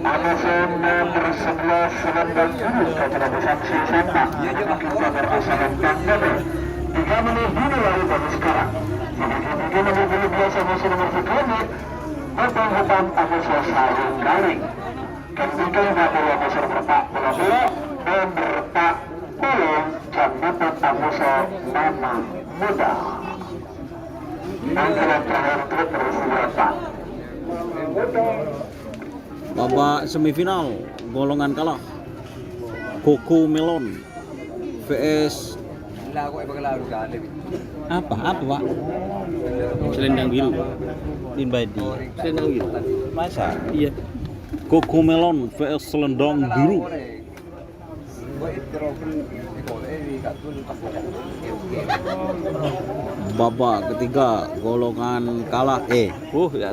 Speaker 4: Anderson nomor 11 Selendang Biru Ketulis Samsul Sambang Gedemuging Timur Asal Lempang Tobe. 3 menit dimulai dari sekarang. Jadi nomor 12 masih nomor 10 Bantang Hutan Anderson Sarung Galing Kemudian Bapak Masar Pertak Bola nomor 40 Jambatan Anderson Nama Muda. Anggaran terakhir truk bersenjata.
Speaker 1: Babak semifinal golongan kalah. Cocomelon vs apa Pak?
Speaker 2: Selendang biru.
Speaker 1: Inbadi.
Speaker 2: Selendang biru.
Speaker 1: Masa?
Speaker 2: Iya.
Speaker 1: Cocomelon vs Selendang Biru. Babak ketiga golongan kalah. Ya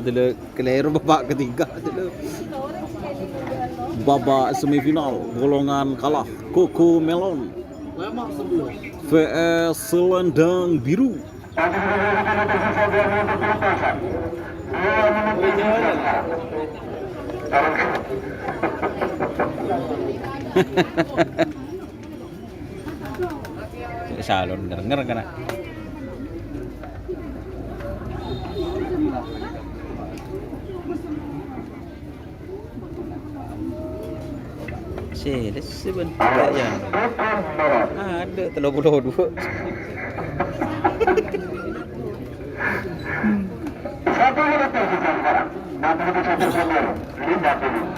Speaker 1: ada keliru babak ketiga. Babak semifinal golongan kalah. Cocomelon vs Selendang Biru. Salon denger kan? Sebentar ya. Ada 32.
Speaker 4: Satu menit sekarang. Nanti kita sambil Linda dulu.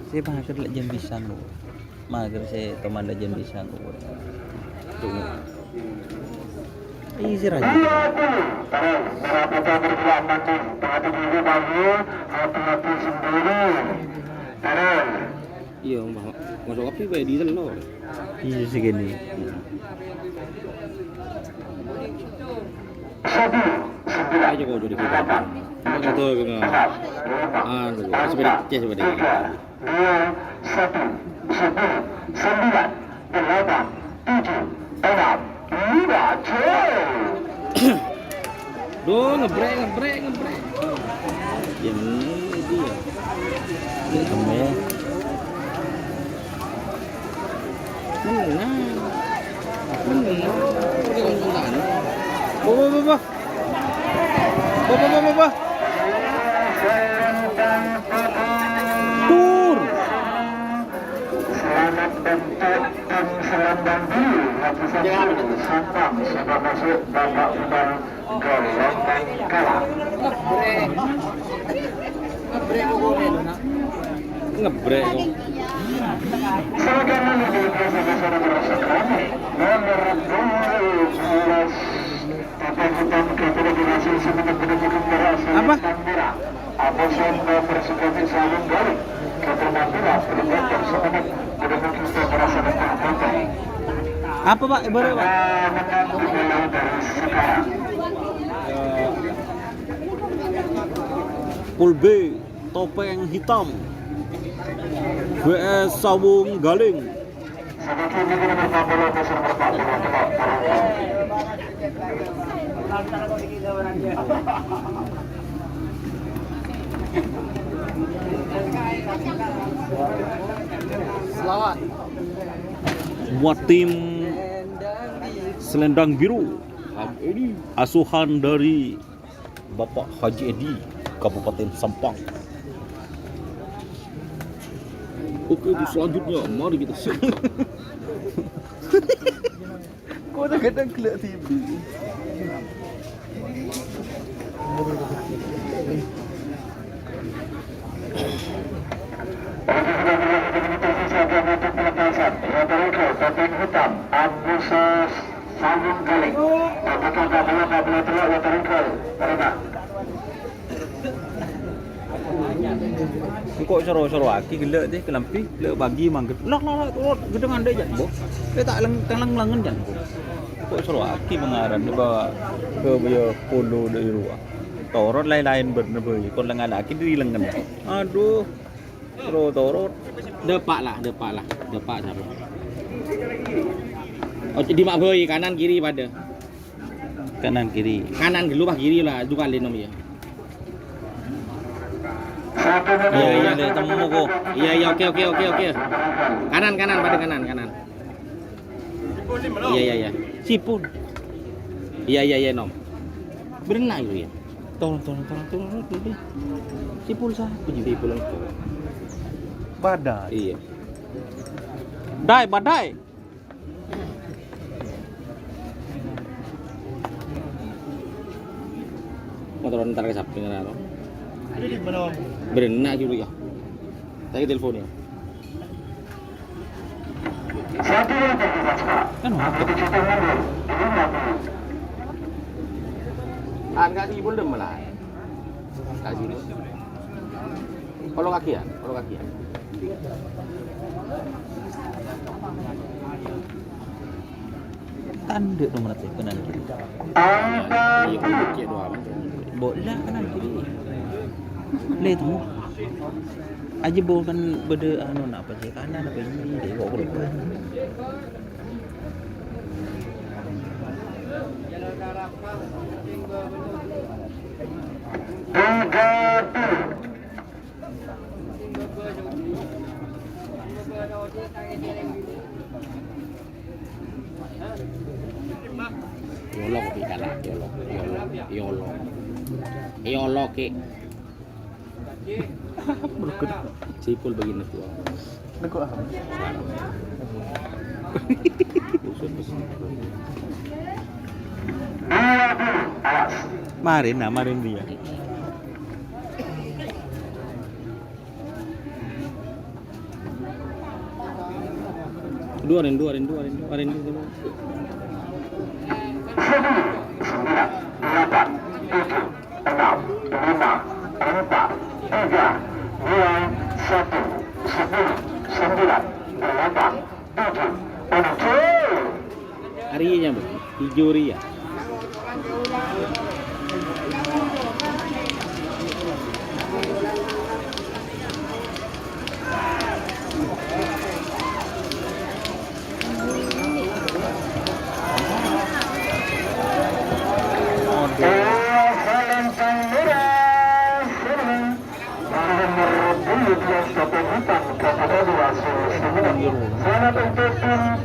Speaker 1: Saya bahkan lagi bisa lo, mager saya teman lagi bisa lo. Ini sih raja.
Speaker 2: Iya, masuk kopi bae diesel lo.
Speaker 1: Iya segini.
Speaker 2: Aja kok jadi kita. Kata dengan sepeda sepeda.
Speaker 4: 2, 1, 10, 9, 8, 7, 6, 5, cuy.
Speaker 2: Duh, ngebrek. Ya ini dia.
Speaker 1: Ini kamu.
Speaker 2: Menang. Oke, konsultan.
Speaker 1: Bah. Tur.
Speaker 4: Selamat bentuk tim selambang biru lapisan biru Sampang sudah masuk babak final gelombang kalah.
Speaker 2: Ngebrek kok.
Speaker 4: Sekarang ini biasa-biasa merasakan nomor 12 Topeng hitam Konfederasi Semenit Pendidikan Berhasil
Speaker 1: Apa?
Speaker 4: Merah Abosan Persekusi Salung Galing Kepenampilan Pendidikan Semenit Pendidikan Berhasil Topeng
Speaker 1: Apa Pak? Ibarat Pak.
Speaker 4: menang dimulai dari sekarang.
Speaker 1: Pool B, Topeng Hitam VS Sawung Galing.
Speaker 4: Sedikit begini berpapula besar berpapula telak
Speaker 2: Selamat.
Speaker 1: Buat tim Selendang Biru asuhan dari Bapak Haji Edi Kabupaten Sampang.
Speaker 2: Oke, selanjutnya mari kita siap.
Speaker 1: Kau kadang kelak TV.
Speaker 4: Topeng hitam Abusus Sawung Galing Topeng babula telak waterengkel Mereka
Speaker 1: Kok soro-soro aki gelak deh kelampi gelak bagi mang lok turut gedengan deh jan boh. Dia tak lengan jan boh. Kok soro aki mengaran dia bawa ke biaya polo dari luar. Torot lain-lain bener boy. Kon lengan aki di lengan. Aduh. Torot.
Speaker 2: Depak siapa? Oh, di mak boy kanan kiri pada.
Speaker 1: Kanan kiri.
Speaker 2: Kanan dulu bah kiri lah, itu kali nom ya.
Speaker 1: Iya deh temu kok.
Speaker 2: Iya oke. Kanan pada kanan. Iya.
Speaker 1: Sipun.
Speaker 2: Iya nom. Berenang itu ya.
Speaker 1: Tolong dulu. Sipul sah.
Speaker 2: Sipul itu.
Speaker 1: Badai.
Speaker 2: Iya.
Speaker 1: Badai.
Speaker 2: Motor ntar ke samping kan. Berenang gitu ya. Tadi teleponnya.
Speaker 1: Kan apa?
Speaker 2: Enggak sibul dem malah. Enggak sibul. Kalau kaki ya.
Speaker 1: Tanda tu merata kanan kiri.
Speaker 2: Iya, kaki doang.
Speaker 1: Bola kanan kiri. Le tu. Aje bo kan beda anu nak apa je kanan apa ini dia kok lupa.
Speaker 2: Yolok ki kalah, yolok ki.
Speaker 1: Berikut.
Speaker 2: Sipul begini tuh.
Speaker 1: Nekuk apa? Marin dia.
Speaker 2: Dua rin dulu. 7. Harinya bu, hijau ria.
Speaker 4: Sangat untuk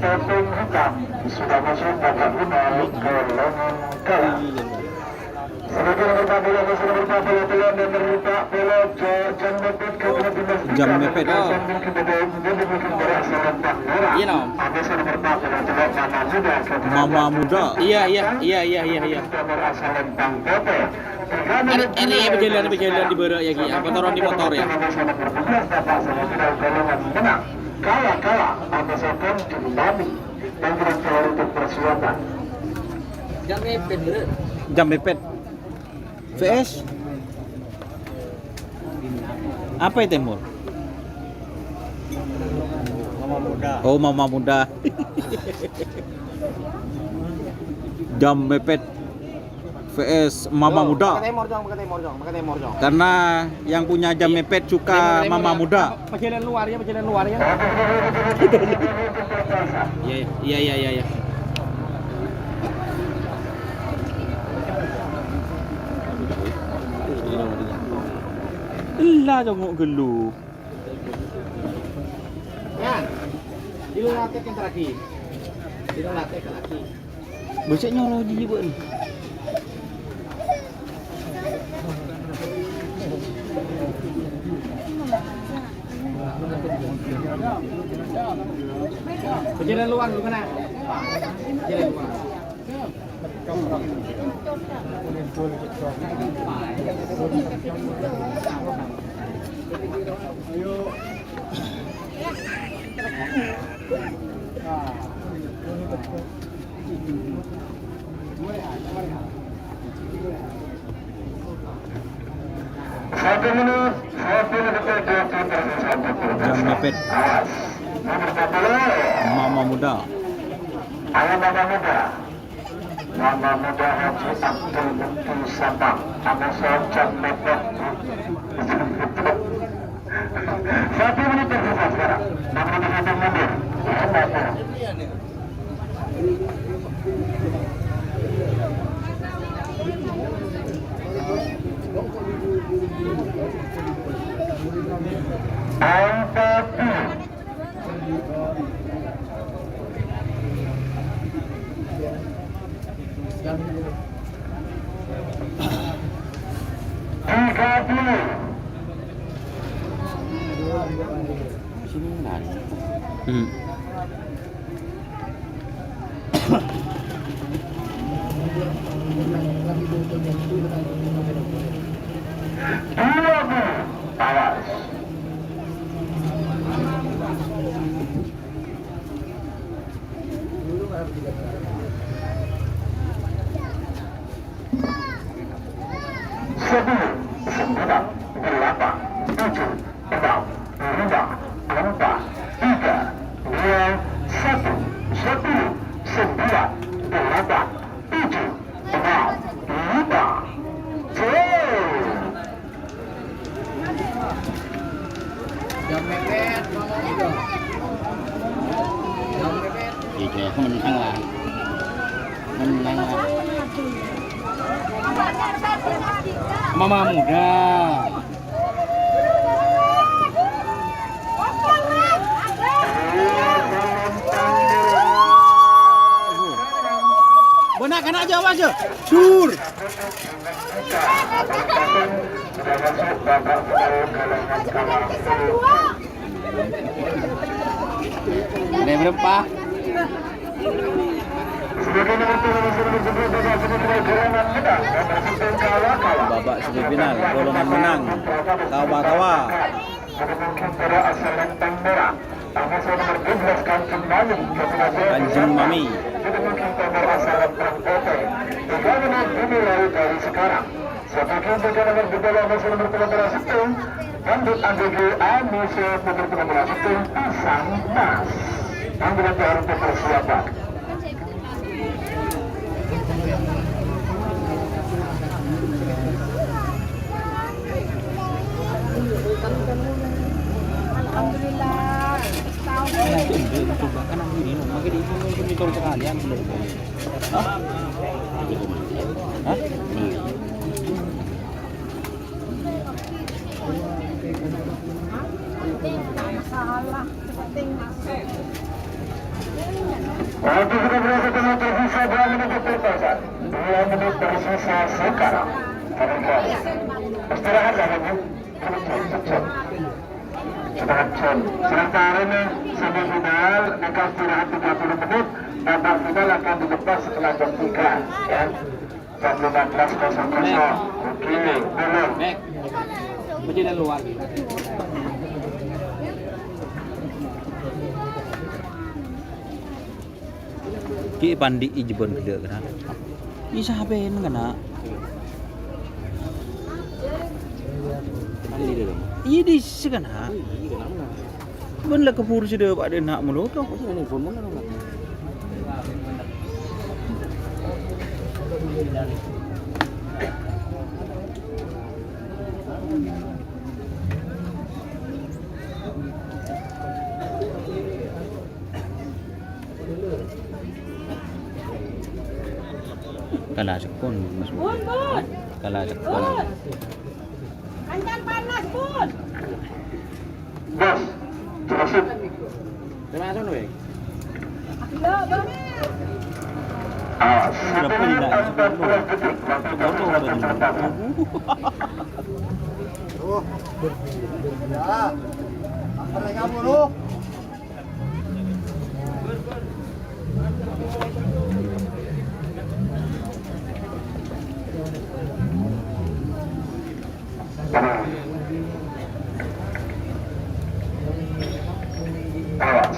Speaker 4: topeng hitam sudah masuk babak final golongan kalah. Sebagai nomor 40 dan nomor 40
Speaker 1: Jam mepet.
Speaker 2: Iya no.
Speaker 1: Mama muda.
Speaker 2: Iya. Ini berjalan di berak ya ki. Apa turun di motor ya?
Speaker 4: Kalah berdasarkan dinamik dan kira-kira untuk persiapan.
Speaker 1: Jam mepet. VS. Apa itu Temur?
Speaker 3: Mama muda.
Speaker 1: Oh, mama muda. Jam mepet VS mama muda.
Speaker 3: Pakai temor jong.
Speaker 1: Karena yang punya jam mepet suka mama muda.
Speaker 3: Perjalanan luar ya.
Speaker 2: Iya.
Speaker 1: Lah jongok gelu.
Speaker 3: Yan. Dilatih kan terakhir. Dilatih lagi.
Speaker 1: Bocek nyoro ji buat ni.
Speaker 3: Perjalanan luar dulu mana? Perjalanan luar.
Speaker 1: Jam mepet mama muda.
Speaker 4: Mama muda Haji Abdul Mukti Sabang. Ada jam mepet. 1 menit tersisa sekarang. 61 mundur. Angkat 30. Awas. Sebelum 9, 8, 7, 6, 5, 4, 3, 2, 1, 10, 9, 8, 7, 6, 5,
Speaker 3: Jam mepet, mama muda. Jam mepet.
Speaker 2: Iya, menang lah. Mama muda. Benar kan Anak Jawa aja. Sur.
Speaker 4: Sudah masuk babak final golongan kalah.
Speaker 2: Ini berapa?
Speaker 4: Sebagai nomor 2 semifinal golongan menang nomor 10 kalah.
Speaker 1: Babak semifinal golongan menang. Kawa-kawa.
Speaker 4: Mungkin pada asal Lenteng Merah. Asal nomor 12 Kanjeng Mami.
Speaker 1: Kanjeng Mami.
Speaker 4: Jadi mungkin nomor asal Lenteng Kote. 3 menit dimulai dari sekarang. Sebagai bagian nomor 2 asal nomor 13 Bandut AGG Amuse nomor 13 Pisang Mas. Ambil harus persiapan.
Speaker 5: Alhamdulillah.
Speaker 1: Nanti untuk coba kan aku ini mungkin di tol sekalian bener. Hah? Hah?
Speaker 5: Salah. Penting masuk.
Speaker 4: Waktu sudah berasa telah tersisa 2 menit berpasan. 2 menit tersisa sekarang. Istirahatlah ini. Istirahat. Sementara ini sampai final mereka istirahat 30 menit. Babak final akan dilepas setelah jam 3 ya. Jam 15.00. Oke, belum.
Speaker 2: Nek. Berjalan luar.
Speaker 1: Ki pandi ijebon gede kan. Isa hapen kana. Iya di segana. Ben la kepur sudah pada nak mulu tu.
Speaker 2: Ini phone mana enggak?
Speaker 1: Kalah sekon Mas. Kalah sekon.
Speaker 5: Kancan panas, Bun.
Speaker 4: Bos, terusik.
Speaker 2: Terima kasih, Bang.
Speaker 5: Lo, Bang.
Speaker 1: Berapa ni dah?
Speaker 4: 40 detik.
Speaker 1: Foto baru.
Speaker 4: Awas.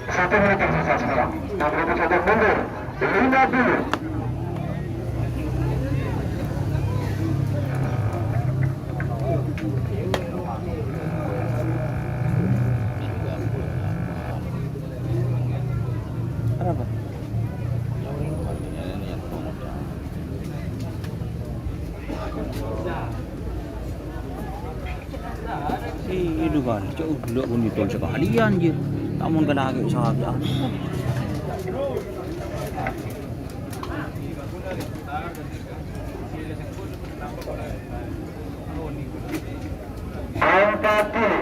Speaker 4: 1 menit tersisa sekarang. 61 mundur. 5 dulu.
Speaker 1: Apa? Itu kan, jauh dulu pun ditol sekalian je. Tak mau kena agak usaha dia.
Speaker 4: Angkat dulu.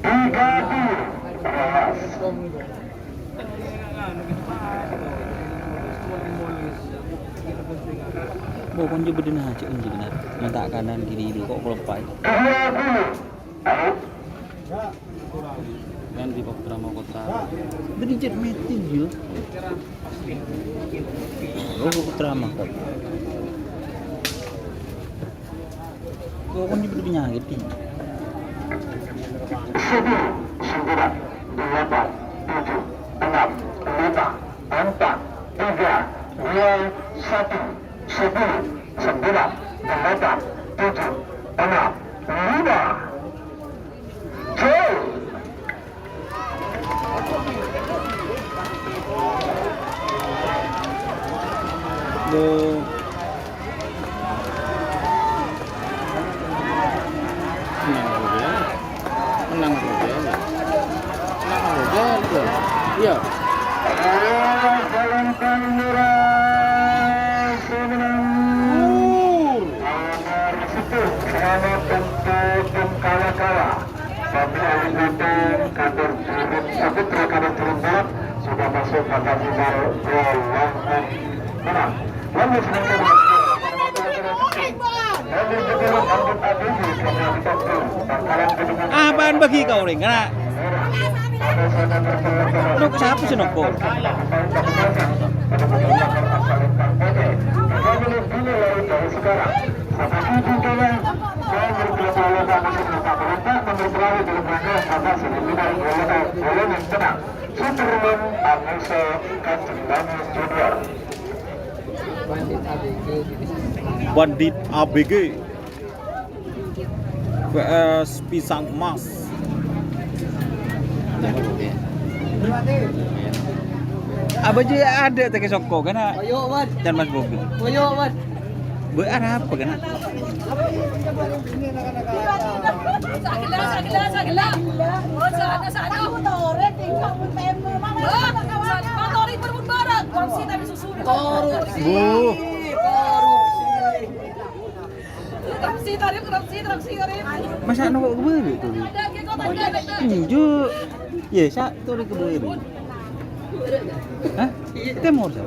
Speaker 4: Tiga dulu. Awas.
Speaker 1: Bukan je berdena cek je benar. Mentak kanan kiri dia kok melepai.
Speaker 4: Dua dulu. Ayo.
Speaker 2: Kan di Putra Kota.
Speaker 1: Beri jet meeting je. Oh, putra mahkot. Kau kan je berdena gitu.
Speaker 4: 10, 9, 8, 7, 6, 5, 4, 3, 2, 1, 10, 9, 8, 7, 6, 5. Jauh.
Speaker 1: Bo
Speaker 2: Menang Rudel. Menang Rudel tuh. Iya.
Speaker 4: Jalan Merah. Putra kader Terenggalek sudah masuk pada final yang menang. Lalu sedangkan
Speaker 1: Apaan bagi kau ring? Karena Nuk siapa sih Nuk?
Speaker 4: Superman Anissa Kanjengani Junior.
Speaker 1: Bandit ABG vs Pisang Emas. Apa aja ada teke soko kana?
Speaker 2: Ayo, Wan.
Speaker 1: Dan Mas Bobi.
Speaker 2: Ayo, Wan.
Speaker 1: Beara apa kana?
Speaker 6: Sagila. Oh, sana. Motorin, tinggal PM mama. Motorin berebut barang. Korupsi tapi susu.
Speaker 2: Korupsi.
Speaker 1: Bu.
Speaker 6: Korupsi.
Speaker 1: Masa anu kok kebeli tuh?
Speaker 6: Ada ke kota ada.
Speaker 1: Inju. Ya, sa tuh kebeli. Hah? Temur sa.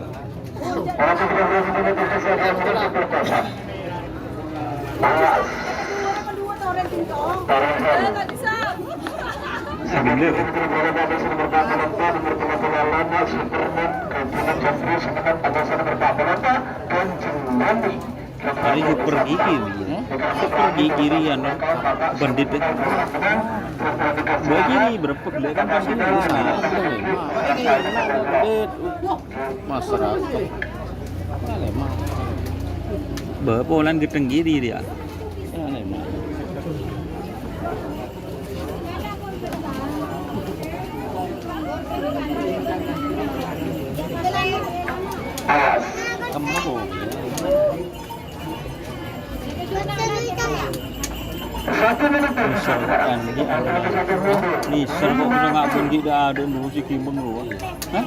Speaker 1: Hari super gigi ya. Super gigi rian bandit. Begini berapa gede kan pasti bisa. Masyarakat. Polan gedeng gini dia. Kamu tuh. Misalkan dia ada. Nih, kalau udah nggak pun dia ada musik kimbang lu. Hah?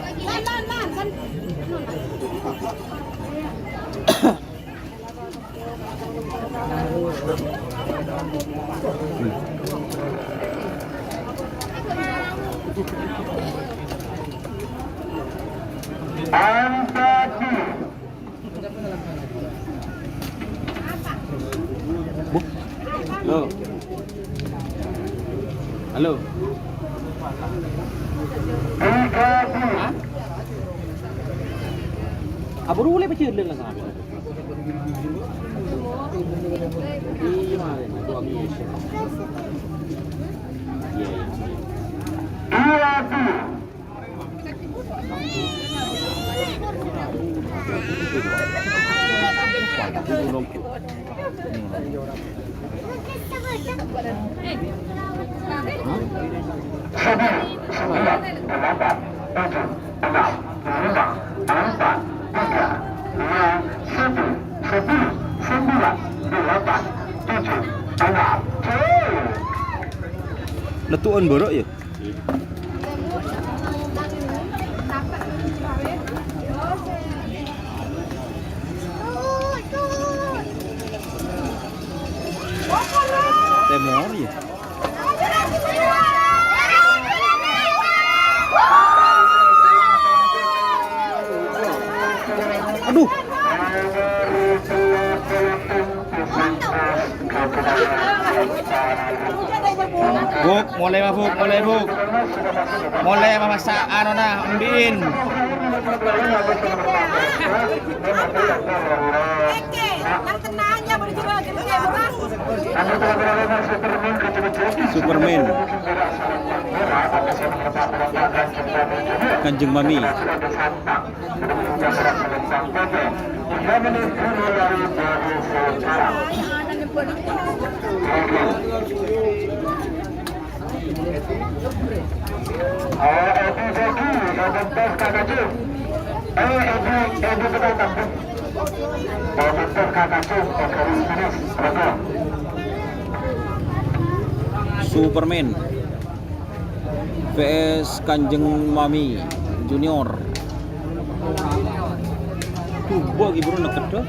Speaker 1: Halo. Halo. Hah? Abu boleh baca dulu lah sama. Iya, itu lagi. Letuan borok ya? Temor ya? Aduh. Buk, mulai memasak anu nah, undiin. Superman. Kanjeng Mami. Superman vs Kanjeng Mami Junior. Tuh gua lagi bro deket dah.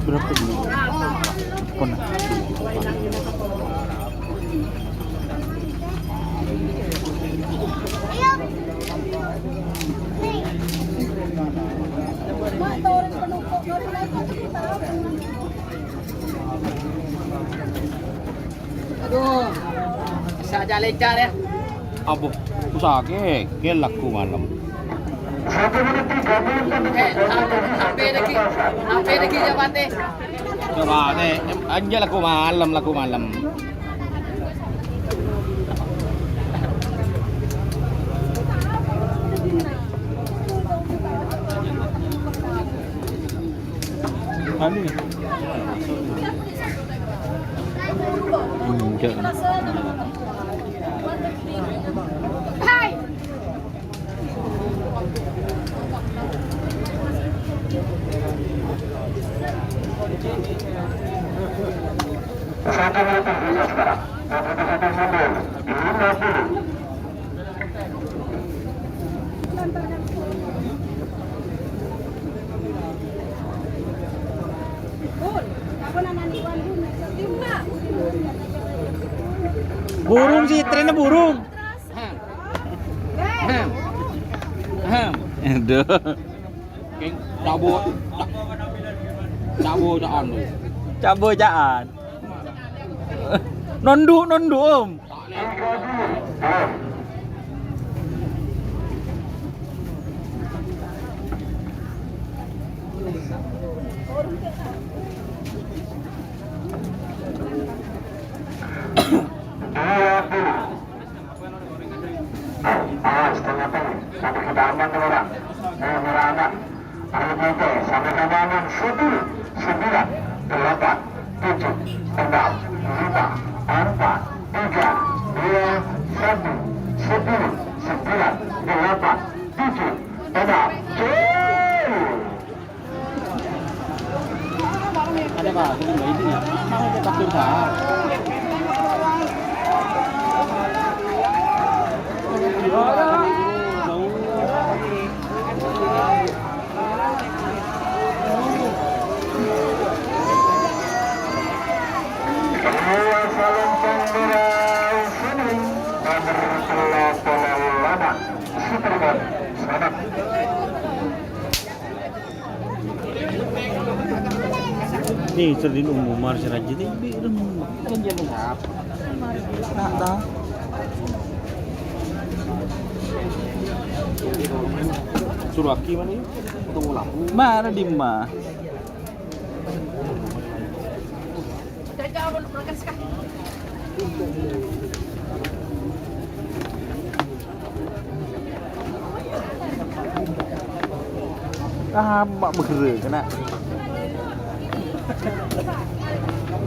Speaker 1: Berapa ini? Kona.
Speaker 2: Aduh, saja lecar ya.
Speaker 3: Abu, usaha ke laku malam.
Speaker 2: Hampir lagi jabate.
Speaker 3: Coba deh, aja laku malam.
Speaker 1: Ano eh? Enggak. Burung sih, trennya burung. Aduh.
Speaker 3: Keng cabut caan lu.
Speaker 1: Cabojaan. Nondu om.
Speaker 4: Setengah tahun sampai kita aman orang anak kita sampai keamanan 10 9 8 7 6 5 4 3 2 1 10 9 8 7 6 5 4 3 2 1
Speaker 3: Ada apa? Itu enggak itu ya. Mau kita berusaha.
Speaker 1: Nih, sering umumar si Raji ini bilang kan dia mengap. Tak tahu.
Speaker 3: Suraki mana ini? Tunggu lampu.
Speaker 1: Mana di mah? Mak bergerak kena.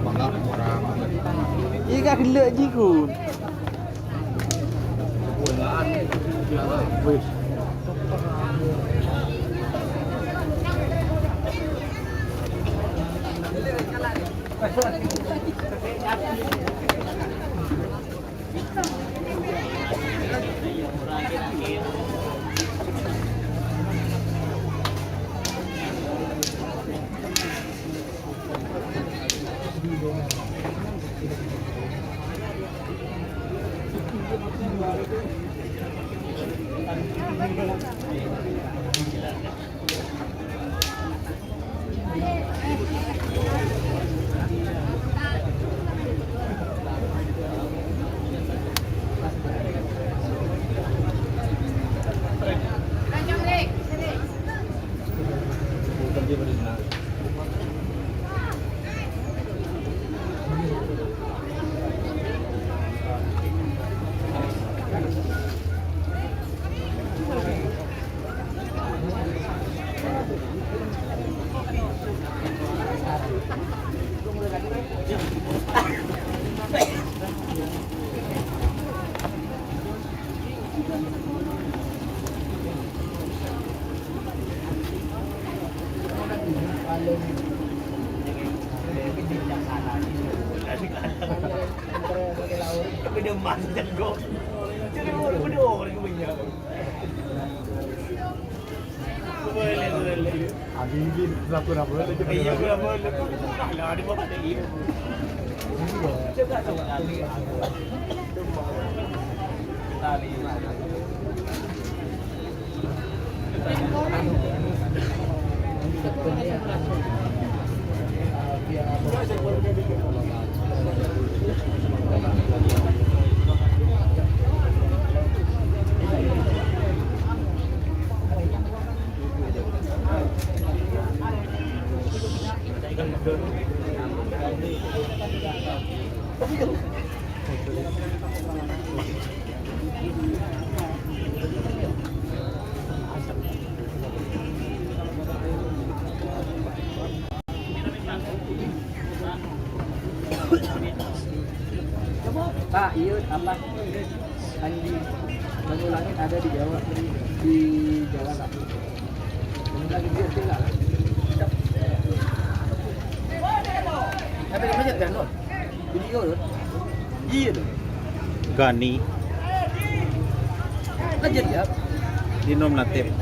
Speaker 3: Bangga orang.
Speaker 1: Iya kan gelak jiku. Wih.
Speaker 3: Agin berapa aja. Iya berapa? Lah di bawah ada iya. Pak, iya apa? Andi Banyu Langit ada di Jawa, di Jawa satu. Ini lagi dia tinggal. Tapi kamu jadi kan, video loh. Iya dong.
Speaker 1: Gani
Speaker 3: Lanjut ya.
Speaker 1: dinom latif.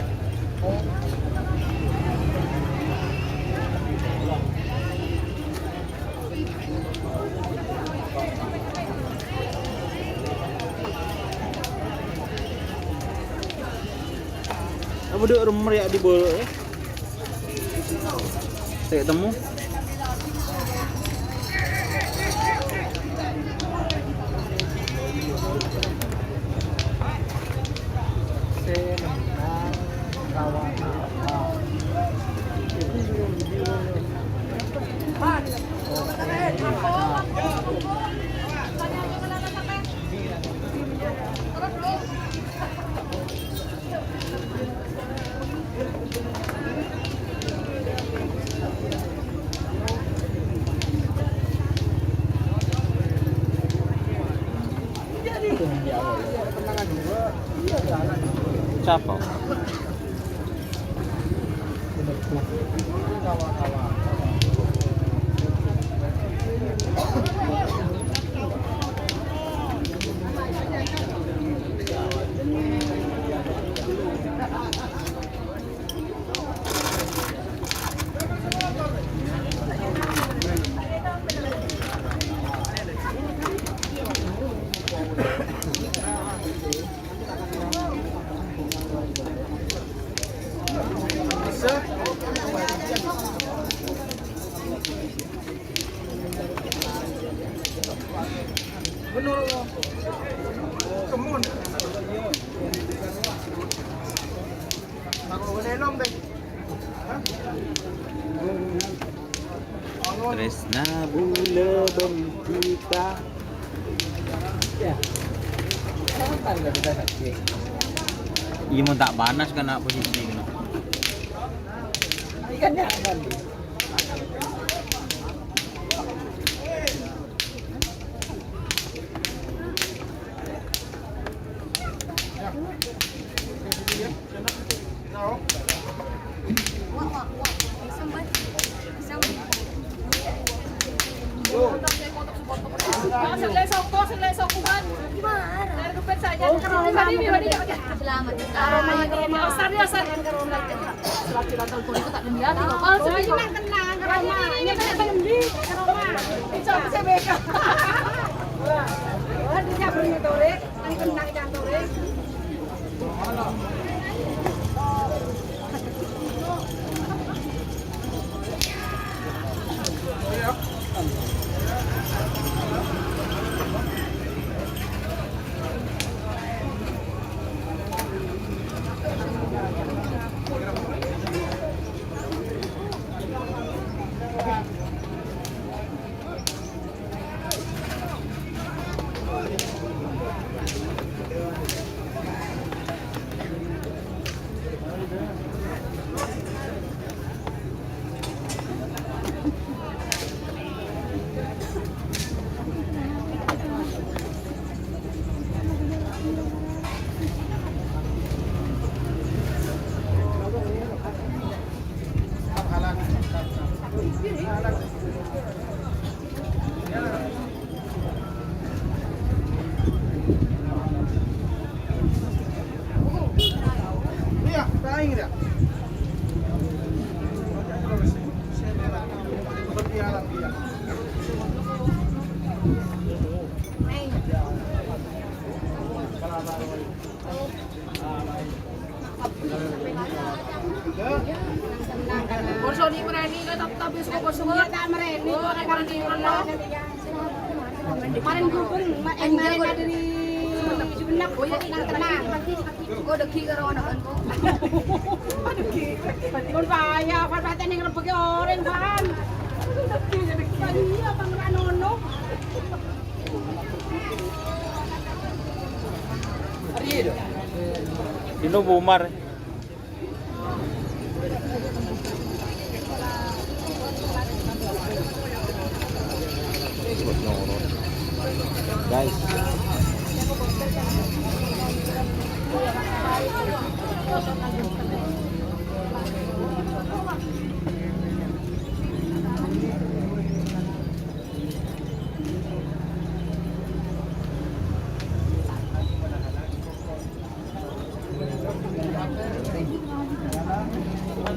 Speaker 1: Apa duk rumah ya di bawah ya? Saya temu. Siapa? Tresna bula kita.
Speaker 3: Ya. Kapan enggak bisa sakit?
Speaker 1: Iya mau tak panas kan nak posisi ini.
Speaker 3: Ikannya apa nih?
Speaker 6: Selesok kuman.
Speaker 5: Gimana?
Speaker 6: Dari dompet saja.
Speaker 5: Selamat.
Speaker 6: Selagi datang pun itu tak dilihat. Kalau ini kenang karena ini banyak penyemdi. Bisa bisa beka. Wah, dia punya torek. Ini kenang jangan torek. kalau di Merani nggak tapi suka kosong nggak tak Merani. Oh, Merani Allah.
Speaker 5: Kemarin gubun, kemarin dari Sumenep, oh ya tenang. Kok deki karo anak ko.
Speaker 6: Pun bahaya, kan paten yang rebeki orang kan. Iya, bang Ranono.
Speaker 1: Dino Bumar. Guys.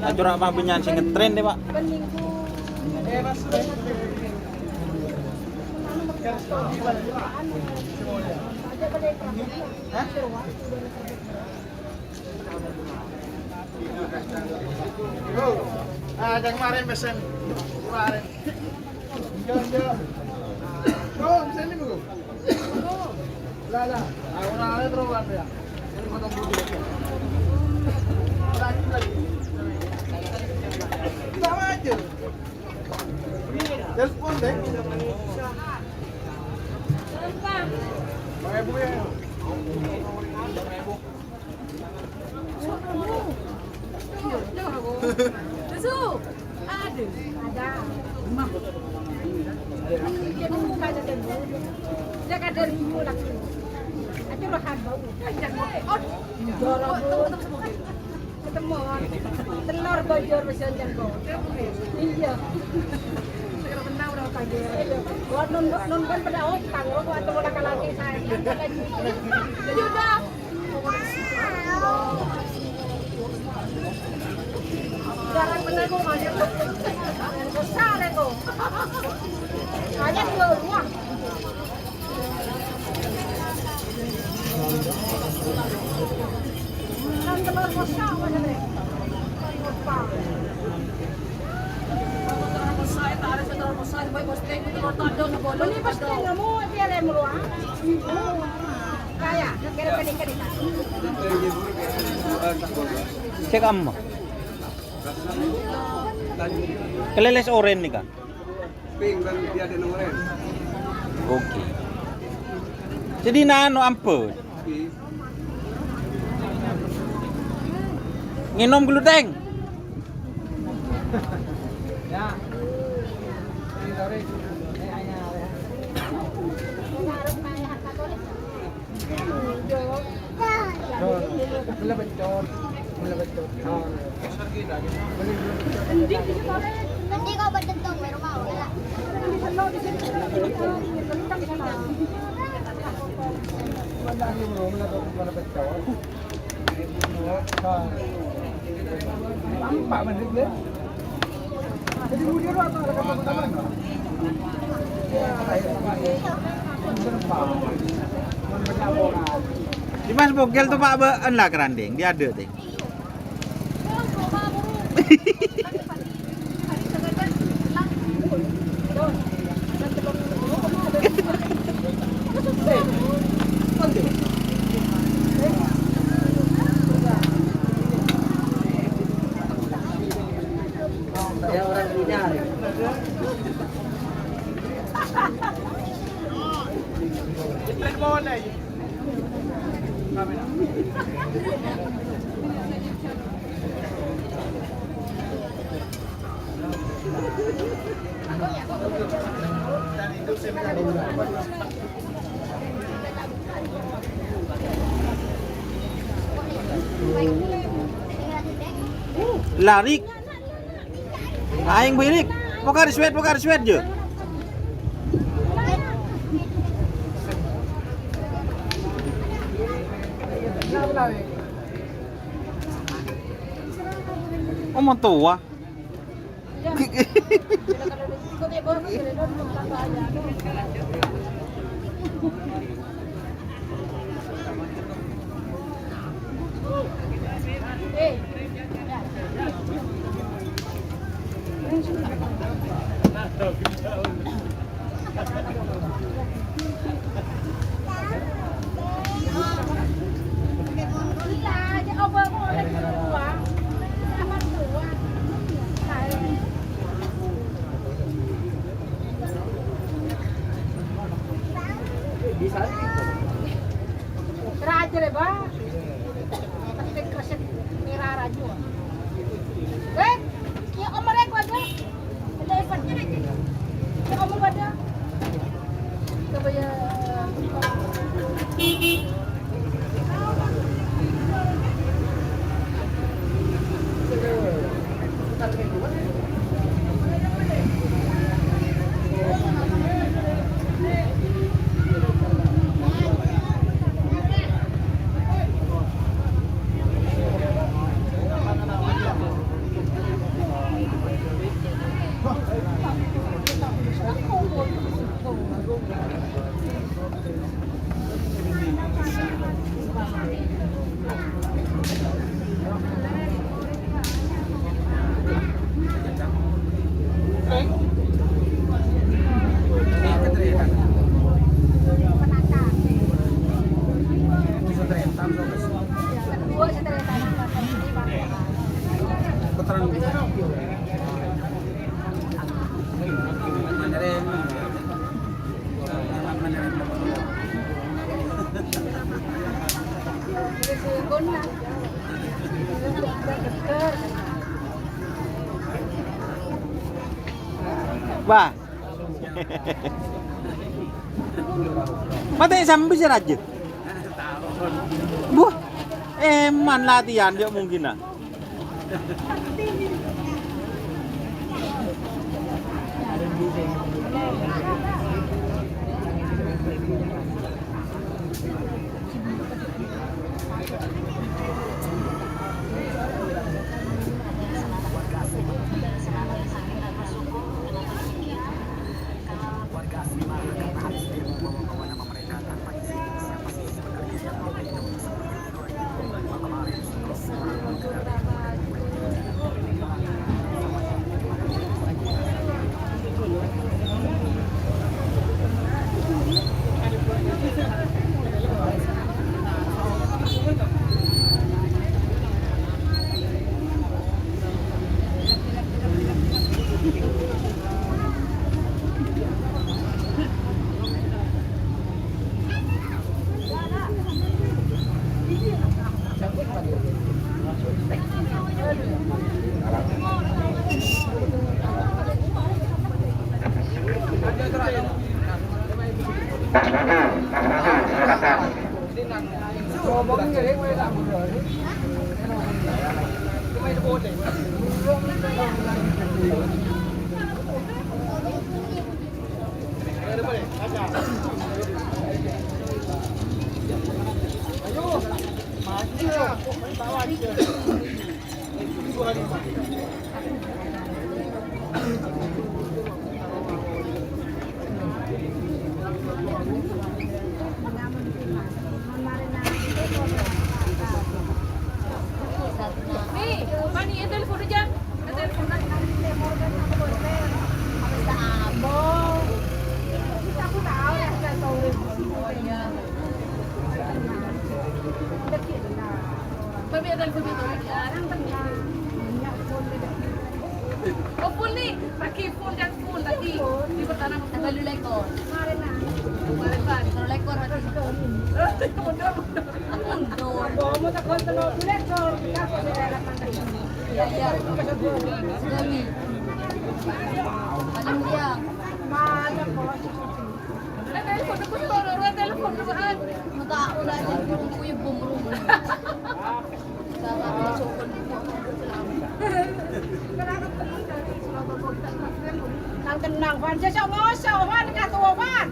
Speaker 1: Acara apa binyan sing ngetren deh, Pak?
Speaker 3: Yang kemarin pesen kemarin. Jangan. Oh, sini Bu. Lah. Aku nanya terus ya. Ini potong dulu. Lagi. Sama aja. Telepon deh. Pakai Bu ya.
Speaker 6: Susu. Ada. Dia nunggu aja kan. Dia kan dari minggu lagi. Aja rohan bau. Dorong ketemu telur bojor mesin jangko. Iya. Sekarang menang udah pagi. Buat non kan pada utang, lo buat teman laki saya. Jadi udah. Jarang bener gue banyak. Besar itu. Banyak dua ruang. Kan telur besar mana deh? Beli pasti nggak mau dia lem luang. Kaya, kira-kira.
Speaker 1: Cek amma. Keleles oren nih kan?
Speaker 3: Pink dan dia ada oren.
Speaker 1: Oke. Jadi nano ampun. Nginom gludeng.
Speaker 3: Ya. Ini sorry. Mula bencot.
Speaker 5: Nanti kau berdentong baru mau ya.
Speaker 3: Nampak menit deh. Jadi dia lu atau ada kamu
Speaker 1: Di Mas Bogel tuh Pak Been lah kerandeng, dia ada deh.
Speaker 2: Saya orang Blitar.
Speaker 1: Larik. Aing bilik. Pokar sweat je. Omong tua.
Speaker 6: Raja le ba? Tapi kreset merah raja. Ya om mereka ada. Ada efek. Ya om ada. Coba ya.
Speaker 1: Wah. Mati sampai si Raja. Buh. Eman latihan dia mungkin lah.
Speaker 5: Oh full nih, pakai full dan full tadi di pertama terlalu lekor. Kemarin kan terlalu lekor hati. Mundur.
Speaker 6: Kamu tak kontrol lekor, aku tidak pandai.
Speaker 5: Ya ya. Suami. Paling dia.
Speaker 6: Mana kau?
Speaker 5: Telepon aku orang telepon doaan. Mata ulah jadi kuyu bumrung. Sama sokon.
Speaker 6: Nang tenang, Van. Sesok ngosok, Van. Kata Van.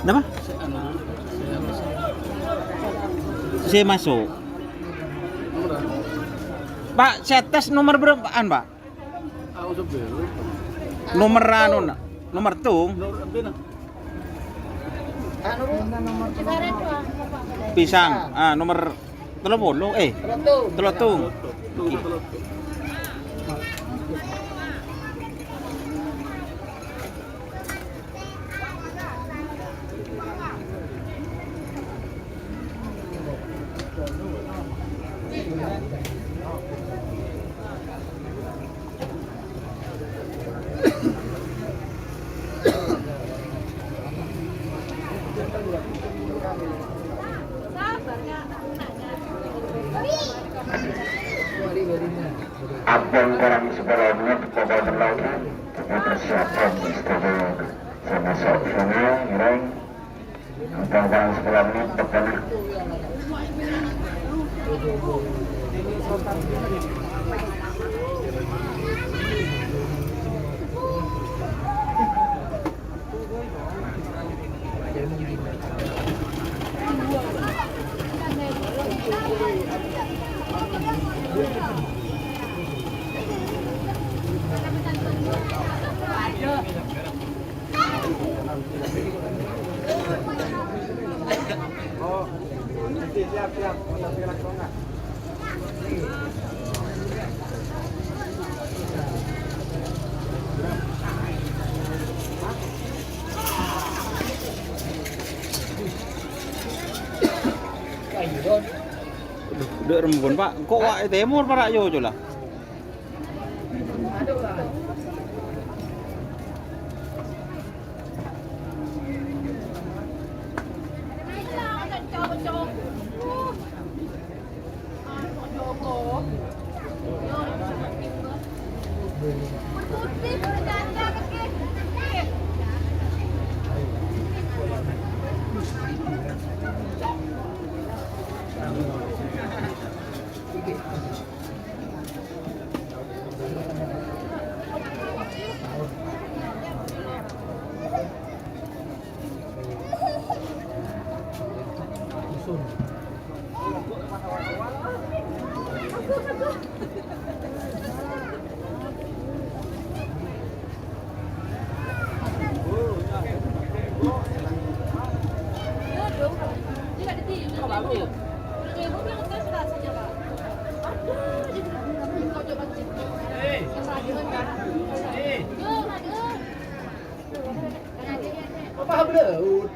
Speaker 1: Kenapa? Saya masuk. Pak, saya tes nomor berapaan, Pak? Nomor anu, nomor tung. Pisang. Ah, nomor 30. Telotung.
Speaker 4: Abang barang sebelumnya berkobar lagi kita persiapan istirahat sama sopirnya ngiring abang barang sebelumnya berkobar
Speaker 3: siap
Speaker 1: Udah rembun, Pak. Kok wak temur para yo lah.
Speaker 2: Apa belum?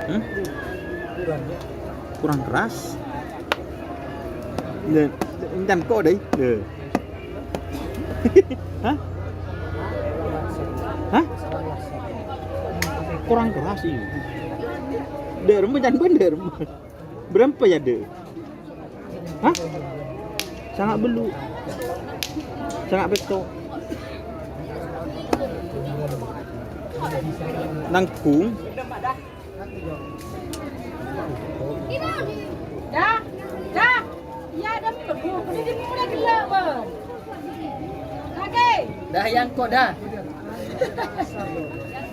Speaker 1: Hmm? Kurang keras. Nè, nhăn cô đấy. Nè. Hah? Hah? Kurang keras sih. Der jangan bener. Berapa ya, Dek? Hah? Sangat belu. Sangat betul. Nangkung.
Speaker 6: Dah. Dah. Ya dah bebu. Ini dia mulai gelap ber. Okey.
Speaker 2: Dah yang kok dah.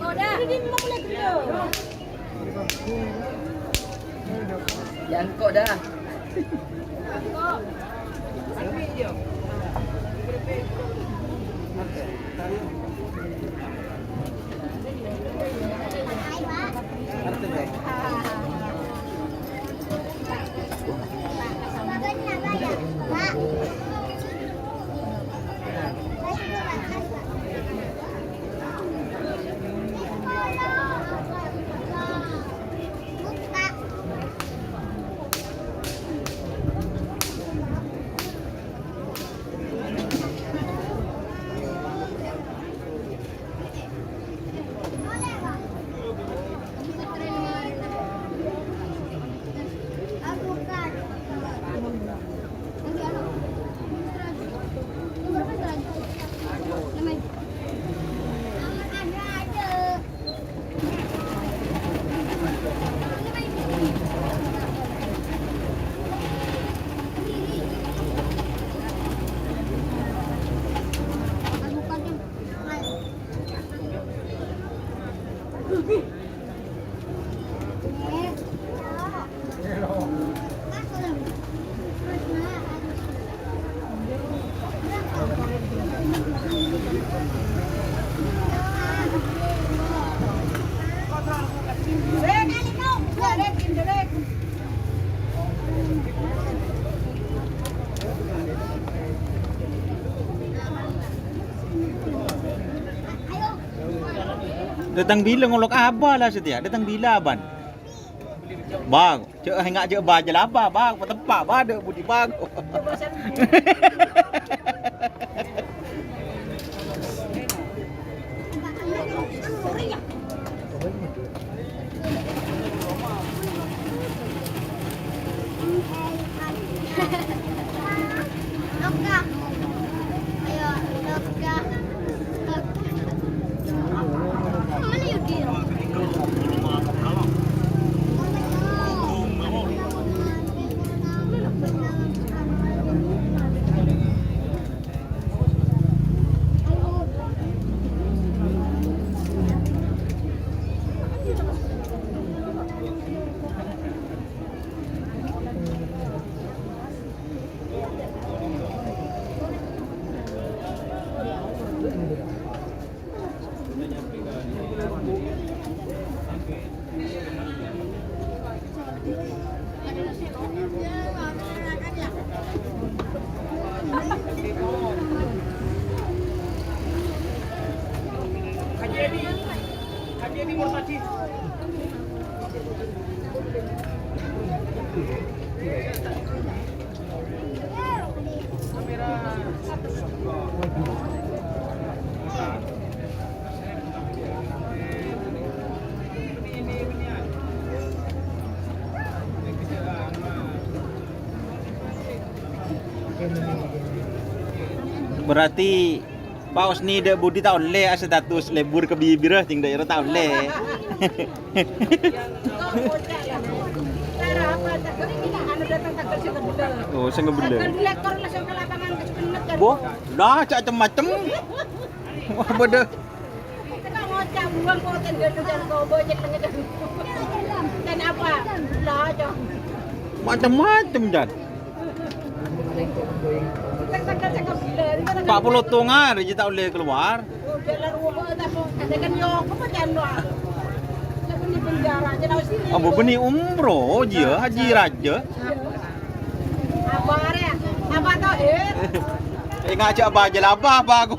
Speaker 6: Oh dah. Ini dia mulai gelap.
Speaker 2: Yang kok dah.
Speaker 1: Datang bila ngolok abah lah setia. Datang bila aban. Bang, cek hangak cek baja lah abah, bang. Petempak bade budi bang. Berarti paus ni dak budi tahun le status lebur ke bibir ting daerah tahun le. Oh, saya ngebela.
Speaker 6: Lekor langsung ke lapangan ke sepenet kan.
Speaker 1: Boh, dah cak macam-macam. Wah, beda.
Speaker 6: Kita ngocak buang koten gaduhan kau bojek dengan dan apa? Lah aja.
Speaker 1: Macam-macam jan.
Speaker 6: Tengah cakap bila ni kan.
Speaker 1: 40 tungan dia tak boleh keluar.
Speaker 6: Jalan rumah tapi ada kan yo apa jangan. Tapi di penjara je dah sini.
Speaker 1: Abu beni umroh dia, haji raja.
Speaker 6: Apa ya? Apa tau
Speaker 1: Ngajak abah je lah abah aku.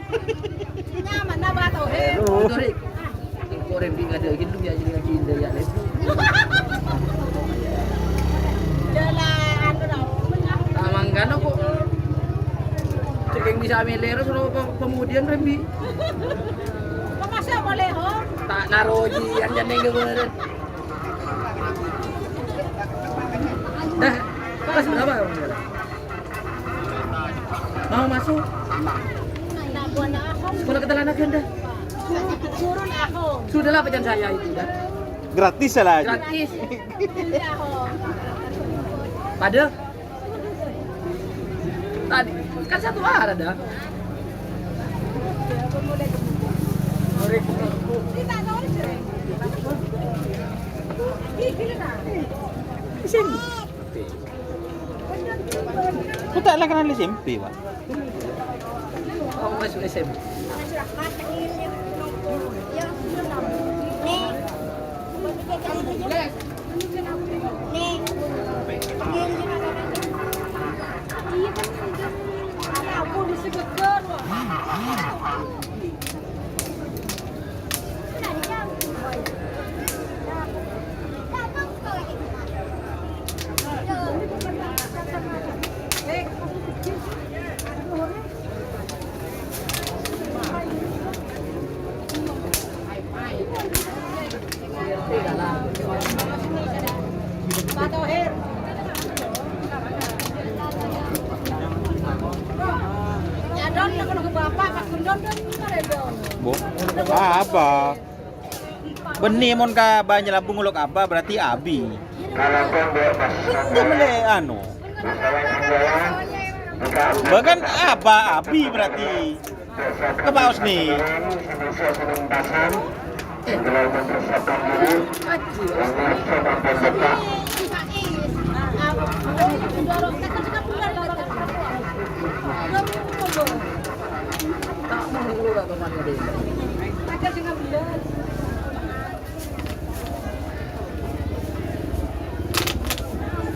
Speaker 6: Nyaman apa tau
Speaker 2: Dore. Korem di ada gitu ya jadi lagi indah ya. Amelero suruh kemudian Rembi.
Speaker 6: Kok masa boleh ho?
Speaker 2: Tak naroji yang jandeng kemarin. Dah, kelas berapa kamu sekarang? Mau masuk?
Speaker 6: Nak buat nak aku.
Speaker 2: Sekolah ketelanakan dah.
Speaker 6: Turun aku.
Speaker 2: Sudahlah pejan saya itu dah.
Speaker 1: Gratis lah aja.
Speaker 2: Gratis.
Speaker 6: Aku.
Speaker 2: Pada? Tadi kan satu arah dah.
Speaker 6: Kita tahu ni cerita. Gila nak.
Speaker 2: Sini.
Speaker 1: Kau tak lah kenal SMP, Pak.
Speaker 2: Kamu masuk SM.
Speaker 6: Aku disebutkan. Pak Tohir. Ya don kalau ke bapak Pak Kundon don don.
Speaker 1: Bu. Apa? Benih mon ka banyak labung ulok apa berarti abi.
Speaker 4: Kalau pondok pasukan
Speaker 1: Boleh anu. Bahkan apa abi berarti. Kebaos nih.
Speaker 4: Indonesia sedang pasang segera mempersiapkan diri untuk coba pembuka
Speaker 2: Tak mau keluar teman dia.
Speaker 6: Ada dengan belas.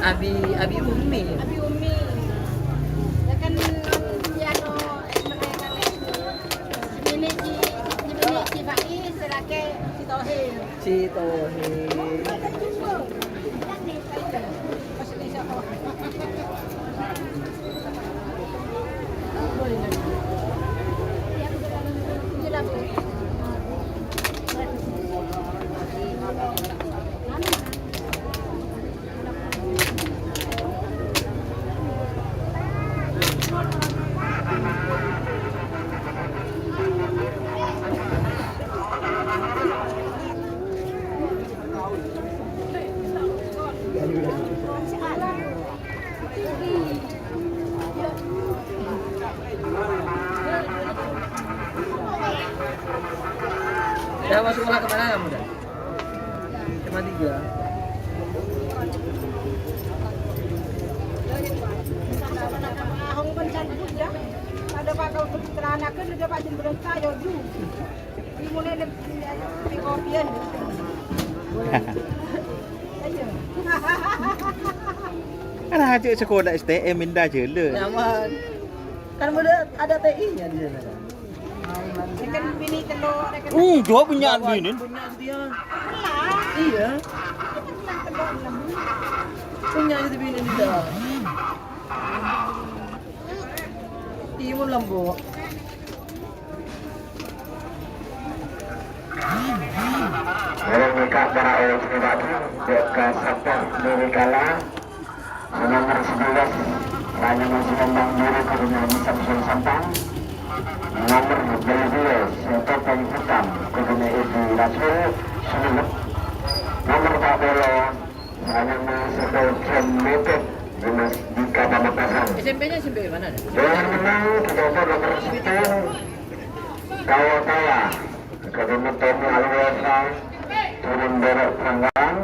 Speaker 2: Abi Umi.
Speaker 6: Abi Umi. Ya kan piano ini ci Faiz serake ci Tohir.
Speaker 2: Si Tony. Dah masuk sekolah kemana kamu dah? SMA 3.
Speaker 6: Ahong pencabut ya. Ada bakal teranakan ada pajin berenta yo ju. Dimulai di kopian. Ayo.
Speaker 1: Kan aja sekolah STM minda je le.
Speaker 2: Nyaman. Kan ada TI-nya di sana kan.
Speaker 6: Kan bini telur kan.
Speaker 1: Jawab punya ini.
Speaker 2: Punya dia.
Speaker 6: Lah.
Speaker 2: Iya.
Speaker 6: Kan telur lemu.
Speaker 2: Punya itu bini dia. Timun lambo.
Speaker 4: Mereka para orang pribadi Deka Sabtar dari Kala nomor 11 hanya masih memang diri karena Samsul Sampang nomor 12 Topeng Hitam karena Ibu Rasul Sulut nomor 14 hanya masih Ken Mepet di Kata Makassar.
Speaker 2: SMP-nya SMP mana?
Speaker 4: Dengan menang kita nomor 10 Kawataya karena Tommy Alwasa turun berak panggang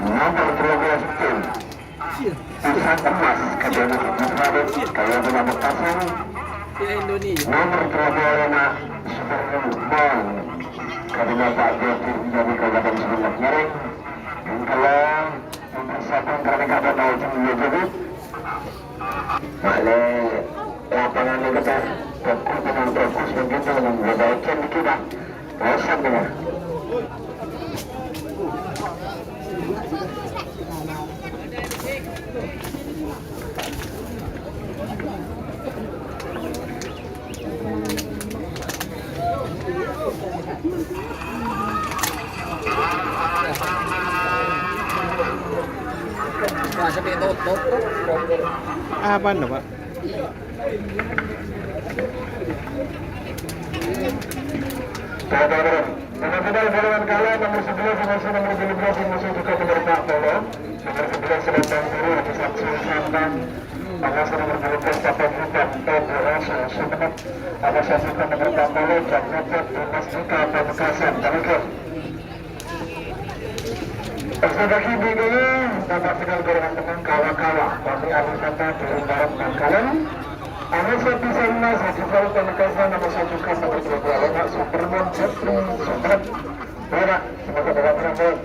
Speaker 4: nomor 12 tim Pusat Emas karena Muhammad Kaya Bina Makassar
Speaker 2: Di Indonesia.
Speaker 4: nomor 25 Superman karena Pak Jati menjadi kawasan sebelah Nyering dan kalau mempersiapkan karena kata tahu cuma jadi oleh lapangan ini kita fokus dengan fokus begitu memperbaiki kita bosan dengan
Speaker 2: sampai tutup.
Speaker 1: Apa nih Pak?
Speaker 4: Benar-benar golongan kalah nomor 11 masih nomor 12 masih juga penerima tolong. Nomor 11 selatan biru di saksi selatan. Pengasas nomor 12 dapat hukum Toburoso. Sebenarnya ada saksikan nomor 40 dan Robert Dimas Ika Pamekasan. Terakhir. Persebaya BGI dapat final golongan menang kawa-kawa. Kami alih kata turun barat Bangkalan. Anissa Pisana satu kali Pamekasan nomor 1 kata berbeda lemak Superman Jeffrey Subhat Berak semoga dalam rangkaian.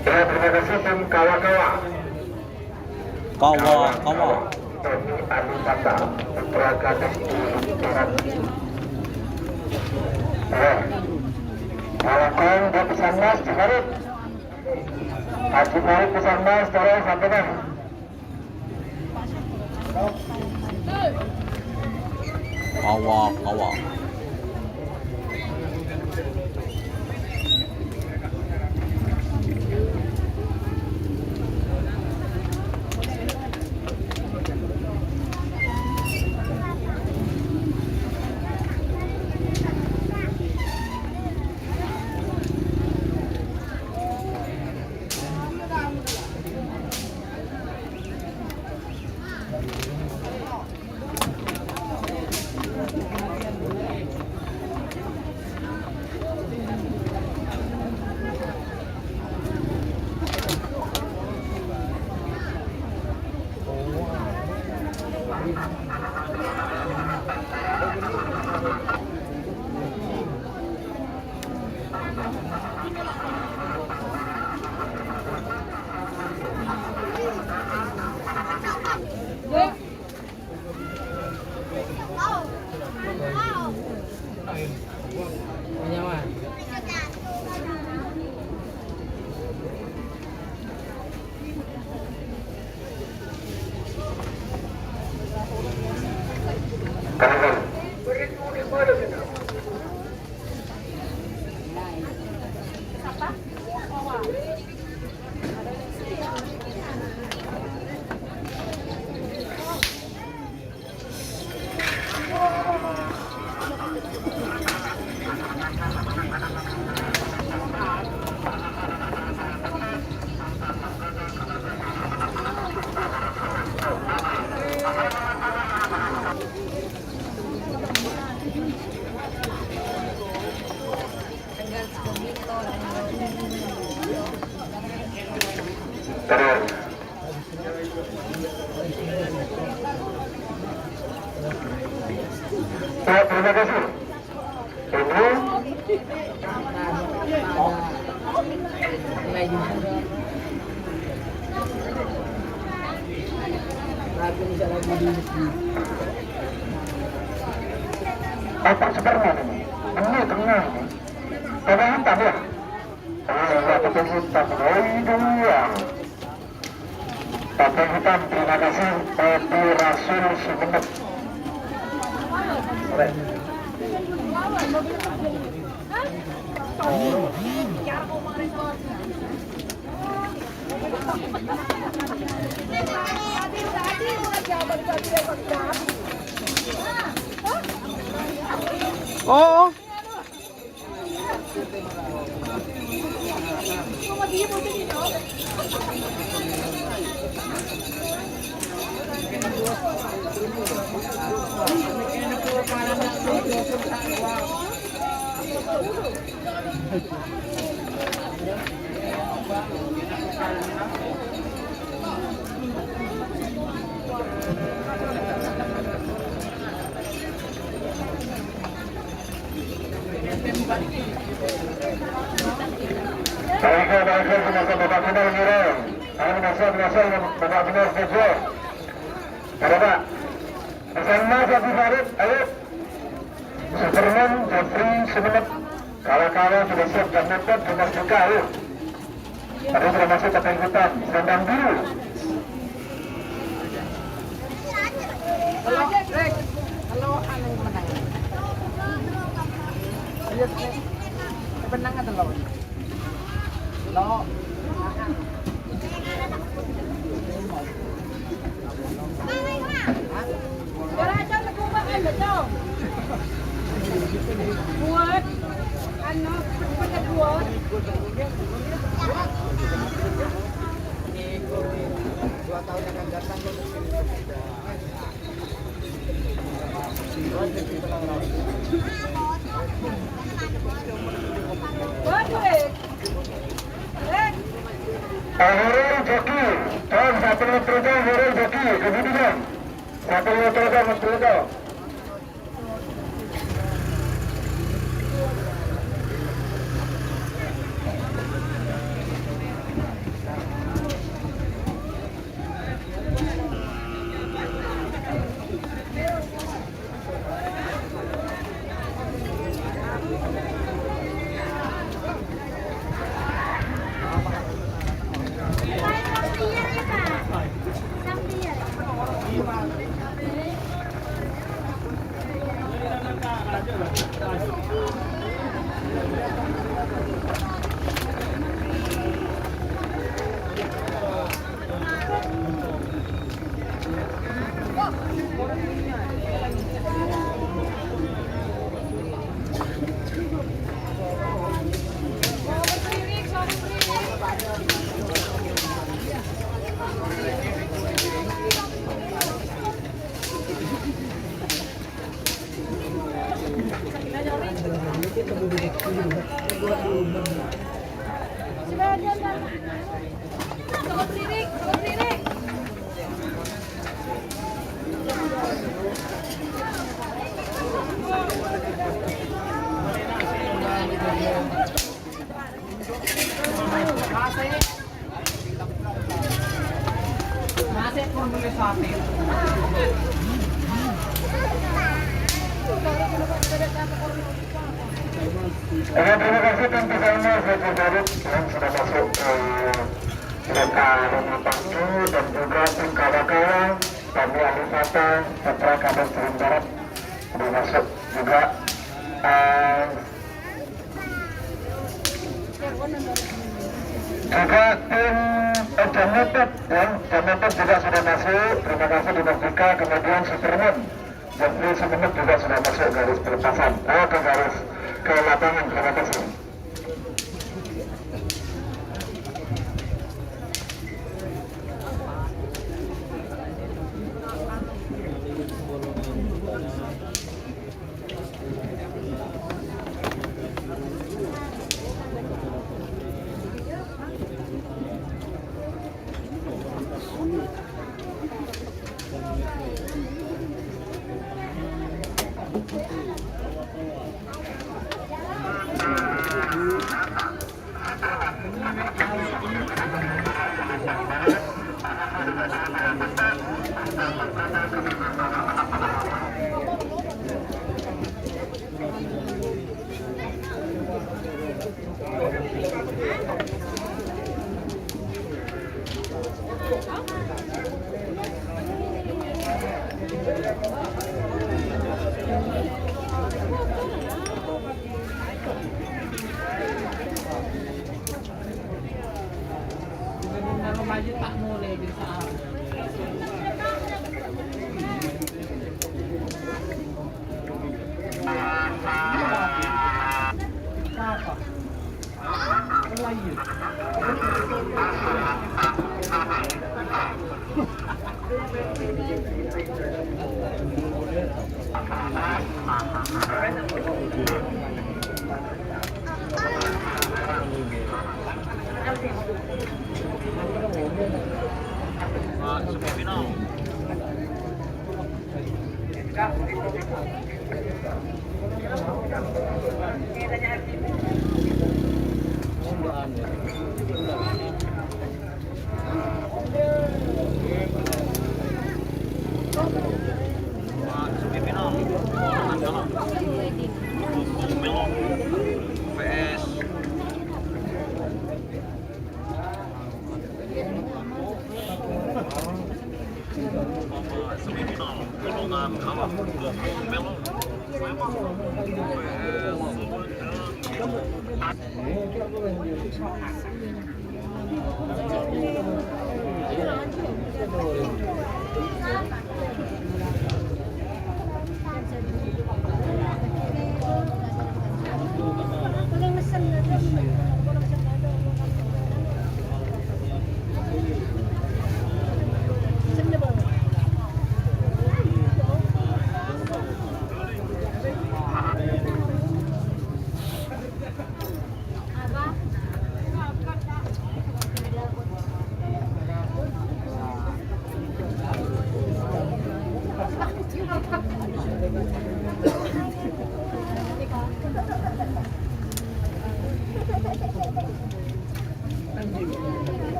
Speaker 4: Terima kasih tim kawa-kawa.
Speaker 1: Kawa.
Speaker 4: Tony Anipata, Putra Gadis Malakong di pesan mas, Cikarut. Haji Farid pesan mas, tolong sampai dah.
Speaker 1: Kawa.
Speaker 2: Aku bisa lagi di
Speaker 4: Apa sebenarnya ini? Ini tengah ini. Tengah hitam ya? Iya, betul hitam. Oh, iya. Topeng hitam, terima kasih Pepi Rasul Sumenep. Baik.
Speaker 1: Oh.
Speaker 4: Baiklah, semasa babak final Mirel. Ayo masuk babak final saja. Ada Pak. Bersama Fabi Farid, ayo. Superman, Jeffrey, Sumenep. Kalah-kalah sudah siap dan nonton, sudah buka, ayo. Tadi sudah masuk topeng hitam, selendang biru.
Speaker 6: Halo, Rek. Halo, aneh menang. Ayo, Rek. Benang atau lo? Lo. Cara aja nagubah ano to? Buat ano, pagkabuat.
Speaker 2: Dua tahun yang akan datang
Speaker 6: Buat, Rek. Rek.
Speaker 4: Horil Joki, Tom, satu meter Horil Joki, kemudian 1 meter Mas. Terima kasih tentu saja Fabi Farid yang sudah masuk ke mereka Rumah Pangku dan juga tim kawan-kawan kami Alifata Putra Kabupaten Serang Barat sudah masuk juga. Juga tim Jametet ya, Jametet juga sudah masuk. Terima kasih Dinas Dika, kemudian Superman Jeffrey Sumenep juga sudah masuk garis pelepasan, ke garis ke lapangan. Terima kasih.
Speaker 2: Kalau maju tak mulai bisa. Apa? Melayu.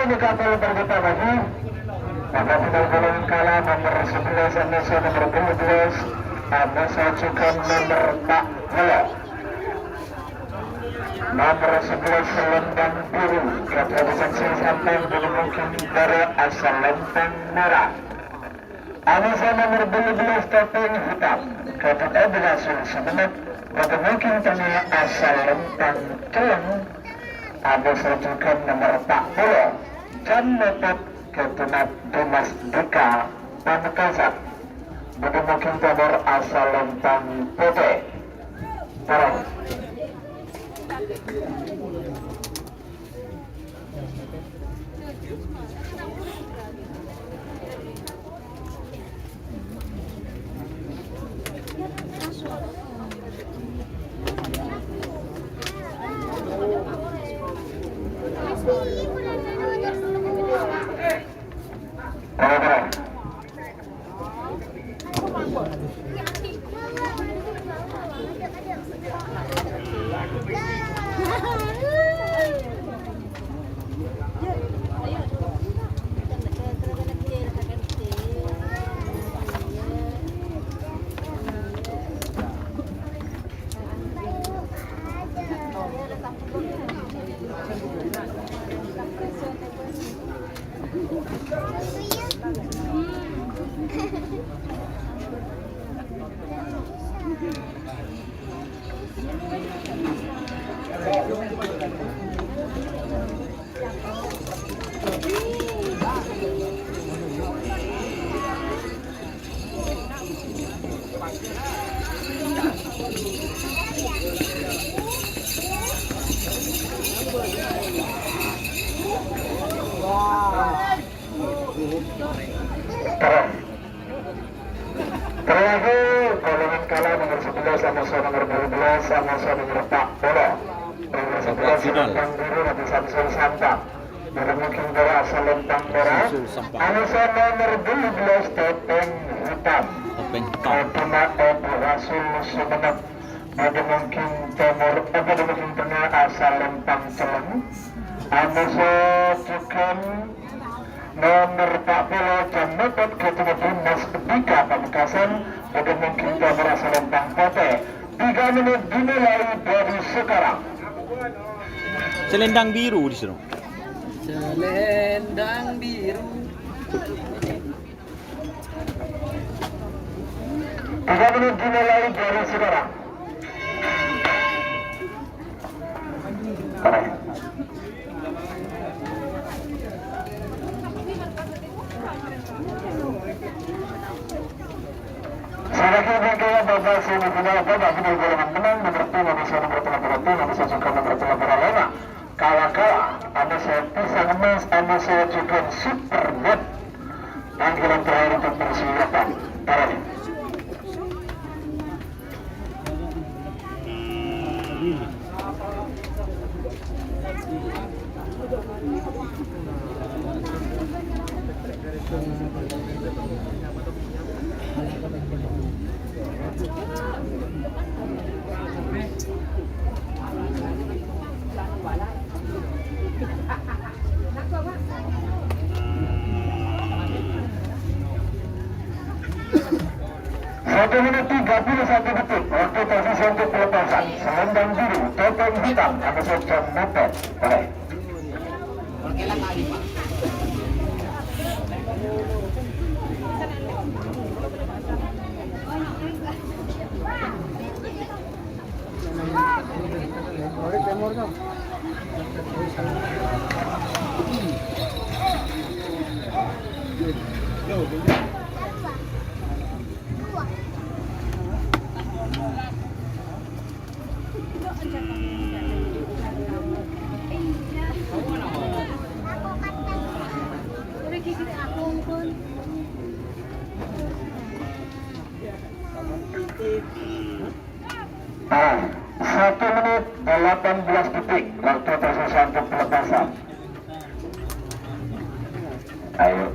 Speaker 4: Ini kapal bergetar lagi. Maka final golongan kalah nomor 11 Anissa nomor 12 Anissa Cukan nomor 40 nomor 11 Selendang Biru kata disaksi sampai mungkin dari asal lempeng merah. Anissa nomor 12 topeng hitam kata berhasil semenit kata mungkin tanya asal lempeng teleng Anissa Cukan nomor 40 dan dapat ketunat Dimas Dika Pamekasan mungkin tabur asal lempang putih Parang terakhir golongan kalah nomor 11 sama nomor 12 sama nomor 40 nomor 11 Lempang Biru Nabi Samsul Santa mungkin dari asal Lempang Merah Anissa nomor 12
Speaker 1: Bentong.
Speaker 4: Puna Ebu Rasul Sumenep pada mungkin timur pada mungkin tengah asal Lempang Celeng anu sejukan nomor 40 Jambatan Ketua Dinas Ketiga Pamekasan pada mungkin timur asal Lempang Pote 3 menit dimulai dari sekarang.
Speaker 1: Selendang biru di sini.
Speaker 2: Selendang biru.
Speaker 4: 3 menit dimulai dari sekarang. Sebagai bagian babak semifinal babak final golongan menang nomor 2 nomor 1 nomor 3 nomor 1 juga nomor 3 beralona kalah-kalah ada saya pisang emas ada saya juga super net panggilan terakhir untuk persiapan parade. Satu menit 31 detik waktu posisi untuk pelepasan selendang biru topeng hitam ada saja mepet. Baik. Ah, 1 menit 18 detik waktu tersisa untuk pelepasan. Ayo.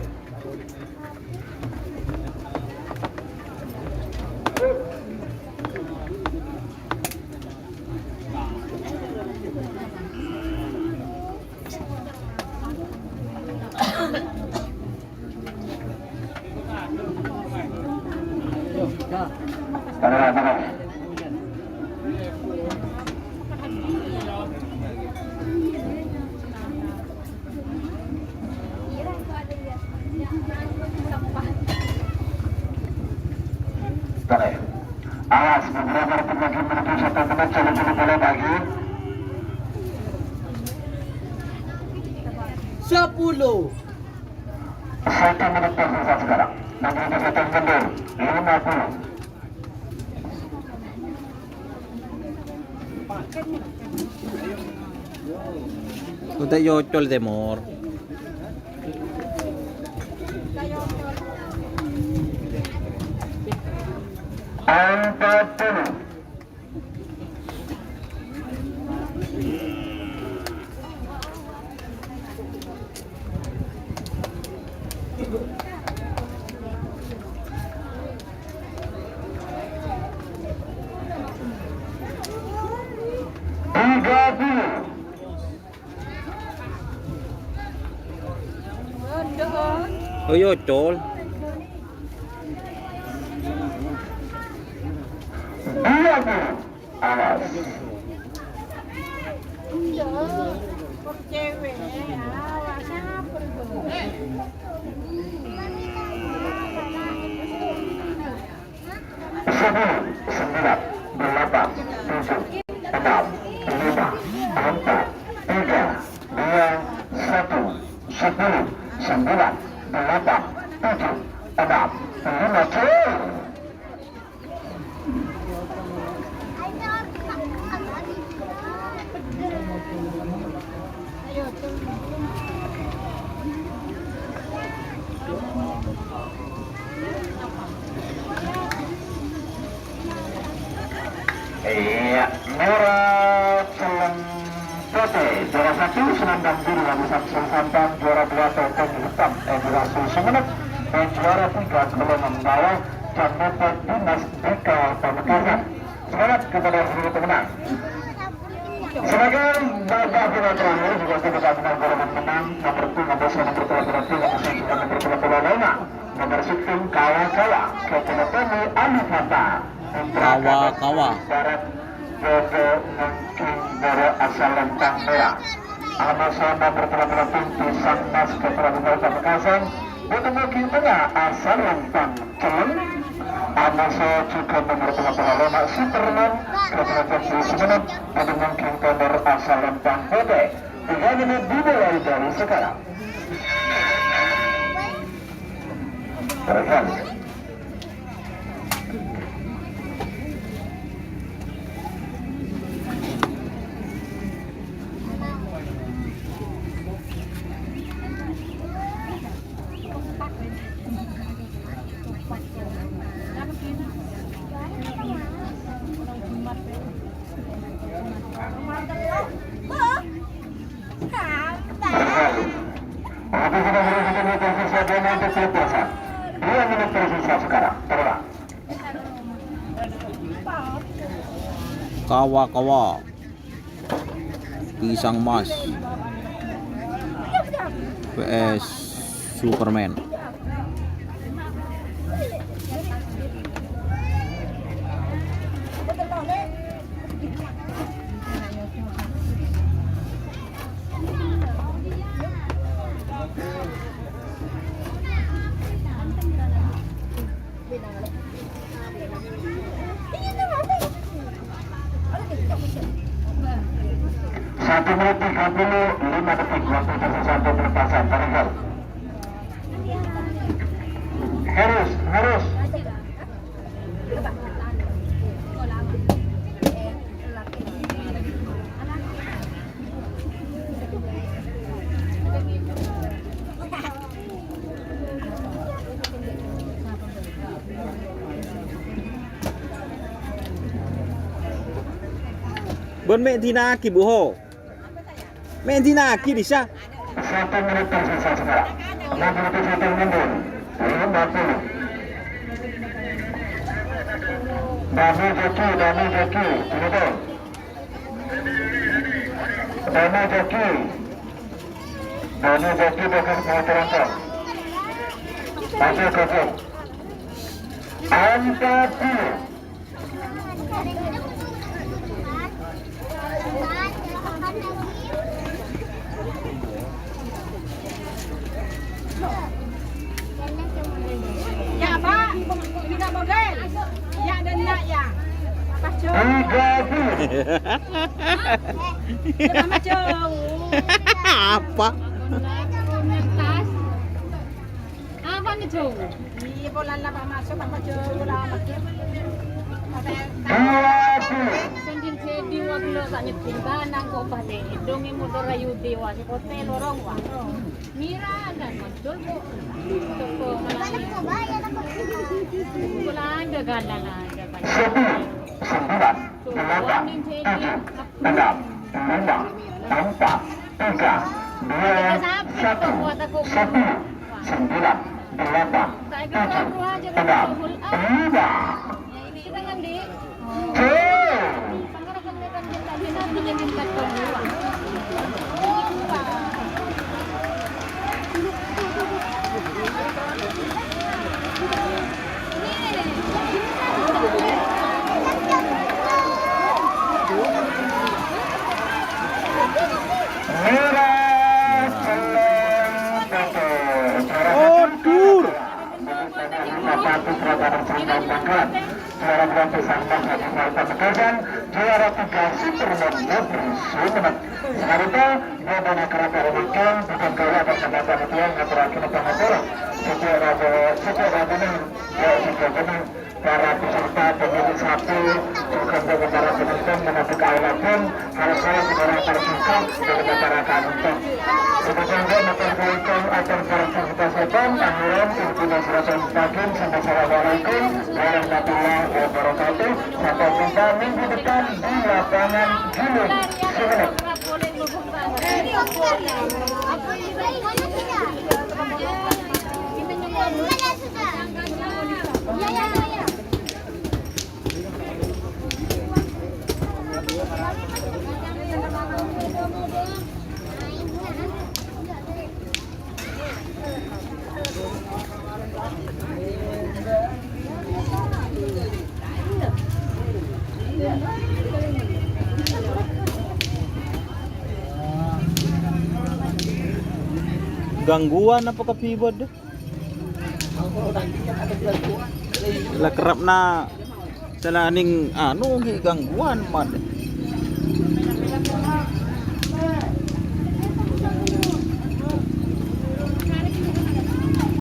Speaker 4: Tahan. Awas beberapa detik lagi menuju 1 menit jalan-jalan boleh bagi
Speaker 2: 10.
Speaker 4: 1 menit tersisa sekarang. Nanti kita mundur 50.
Speaker 1: Udah yocol demor.
Speaker 4: Empat puluh.
Speaker 1: Oh yocol.
Speaker 4: 20. Awas.
Speaker 6: Kok cewek awasnya apa itu?
Speaker 4: 10, 9, 8, 7, 6, 5, 4, 3, 2, 1, 10, 9, 8, 7, 6, 5, cuy. Iya, merah Celeng Putih, juara 1 Senandang Biru, Lapisan Sultan, juara 2 Topeng Hitam, Edward Sumenep, dan juara 3 Golongan Bawah Camat Dimas Dika Pamekasan. Semangat kepada seluruh pemenang. Sebagai babak final terakhir juga kita menang golongan menang nomor 2 nomor 1 nomor 2 nomor 3 nomor 4 nomor 5 nomor 16 kawa-kawa Kepenetemi Alifata
Speaker 1: Kawa-kawa.
Speaker 4: Barat Bobo Mungkin Boro asal Lentang Merah Amasana bertolak Pisang Mas Kepenetemi Pamekasan Bobo Mungkin Tengah asal Lentang Celeng Amaso juga nomor 35 Superman Kepenetemi Semenit Bobo Mungkin Tengah asal Lentang Putih 3 menit dimulai dari sekarang. Terkali
Speaker 1: Kawa-kawa Pisang Mas PS Superman.
Speaker 4: Satu menit 35 detik waktu tersesat perpasan Terenggal. Harus
Speaker 1: Bon mek dinaki buho. Mek dinaki disah.
Speaker 4: 1 menit tersisa sekarang. 61 mundur. 50. Dami Joki, Cirebon. Dami Joki bahkan mau terangkan. Maju Joki. 40.
Speaker 6: Ya Pak, tidak model. Ya dan nak ya. Macam.
Speaker 4: 30.
Speaker 6: Macam.
Speaker 1: Apa?
Speaker 6: Apa ni tu? Iya bola laba masuk apa macam bola macam.
Speaker 4: 20.
Speaker 7: Sendin sedi waglo sa nipin banang ko pati dongi mo do rayu dewa si hotel lorong wa mira dan madul ko to malaki wala ada galan ada kan
Speaker 4: 9, 8, 7, 6, 5, 4, 3, 2, 1.
Speaker 7: kita ngandi
Speaker 4: Tuh.
Speaker 7: pangarap ang nekan din tadi nanti yang minta dua
Speaker 4: Juara gratis Sambang Nasional Pamekasan, juara 3 Superman Putri Sumenep. Sekarita, Nobana Kerata Remikan, bukan kaya akan kembali mutual, ngaturakin apa ngaturang. Secara benar, para peserta pemilik satu, bukan bagi para penonton, menapik aulakan, hal-hal negara tersingkap, dari para kanuntan. Kemudian dia memperbaikkan akan partisipasikan, anggaran, informasi seratan pagin, sampai assalamualaikum, warahmatullahi wabarakatuh. Sampai jumpa minggu depan di lapangan Gunung Sumenep.
Speaker 5: Mana sudah? Ya.
Speaker 1: gangguan apa kapibod deh. Lah kerap na sa laning ano gangguan man.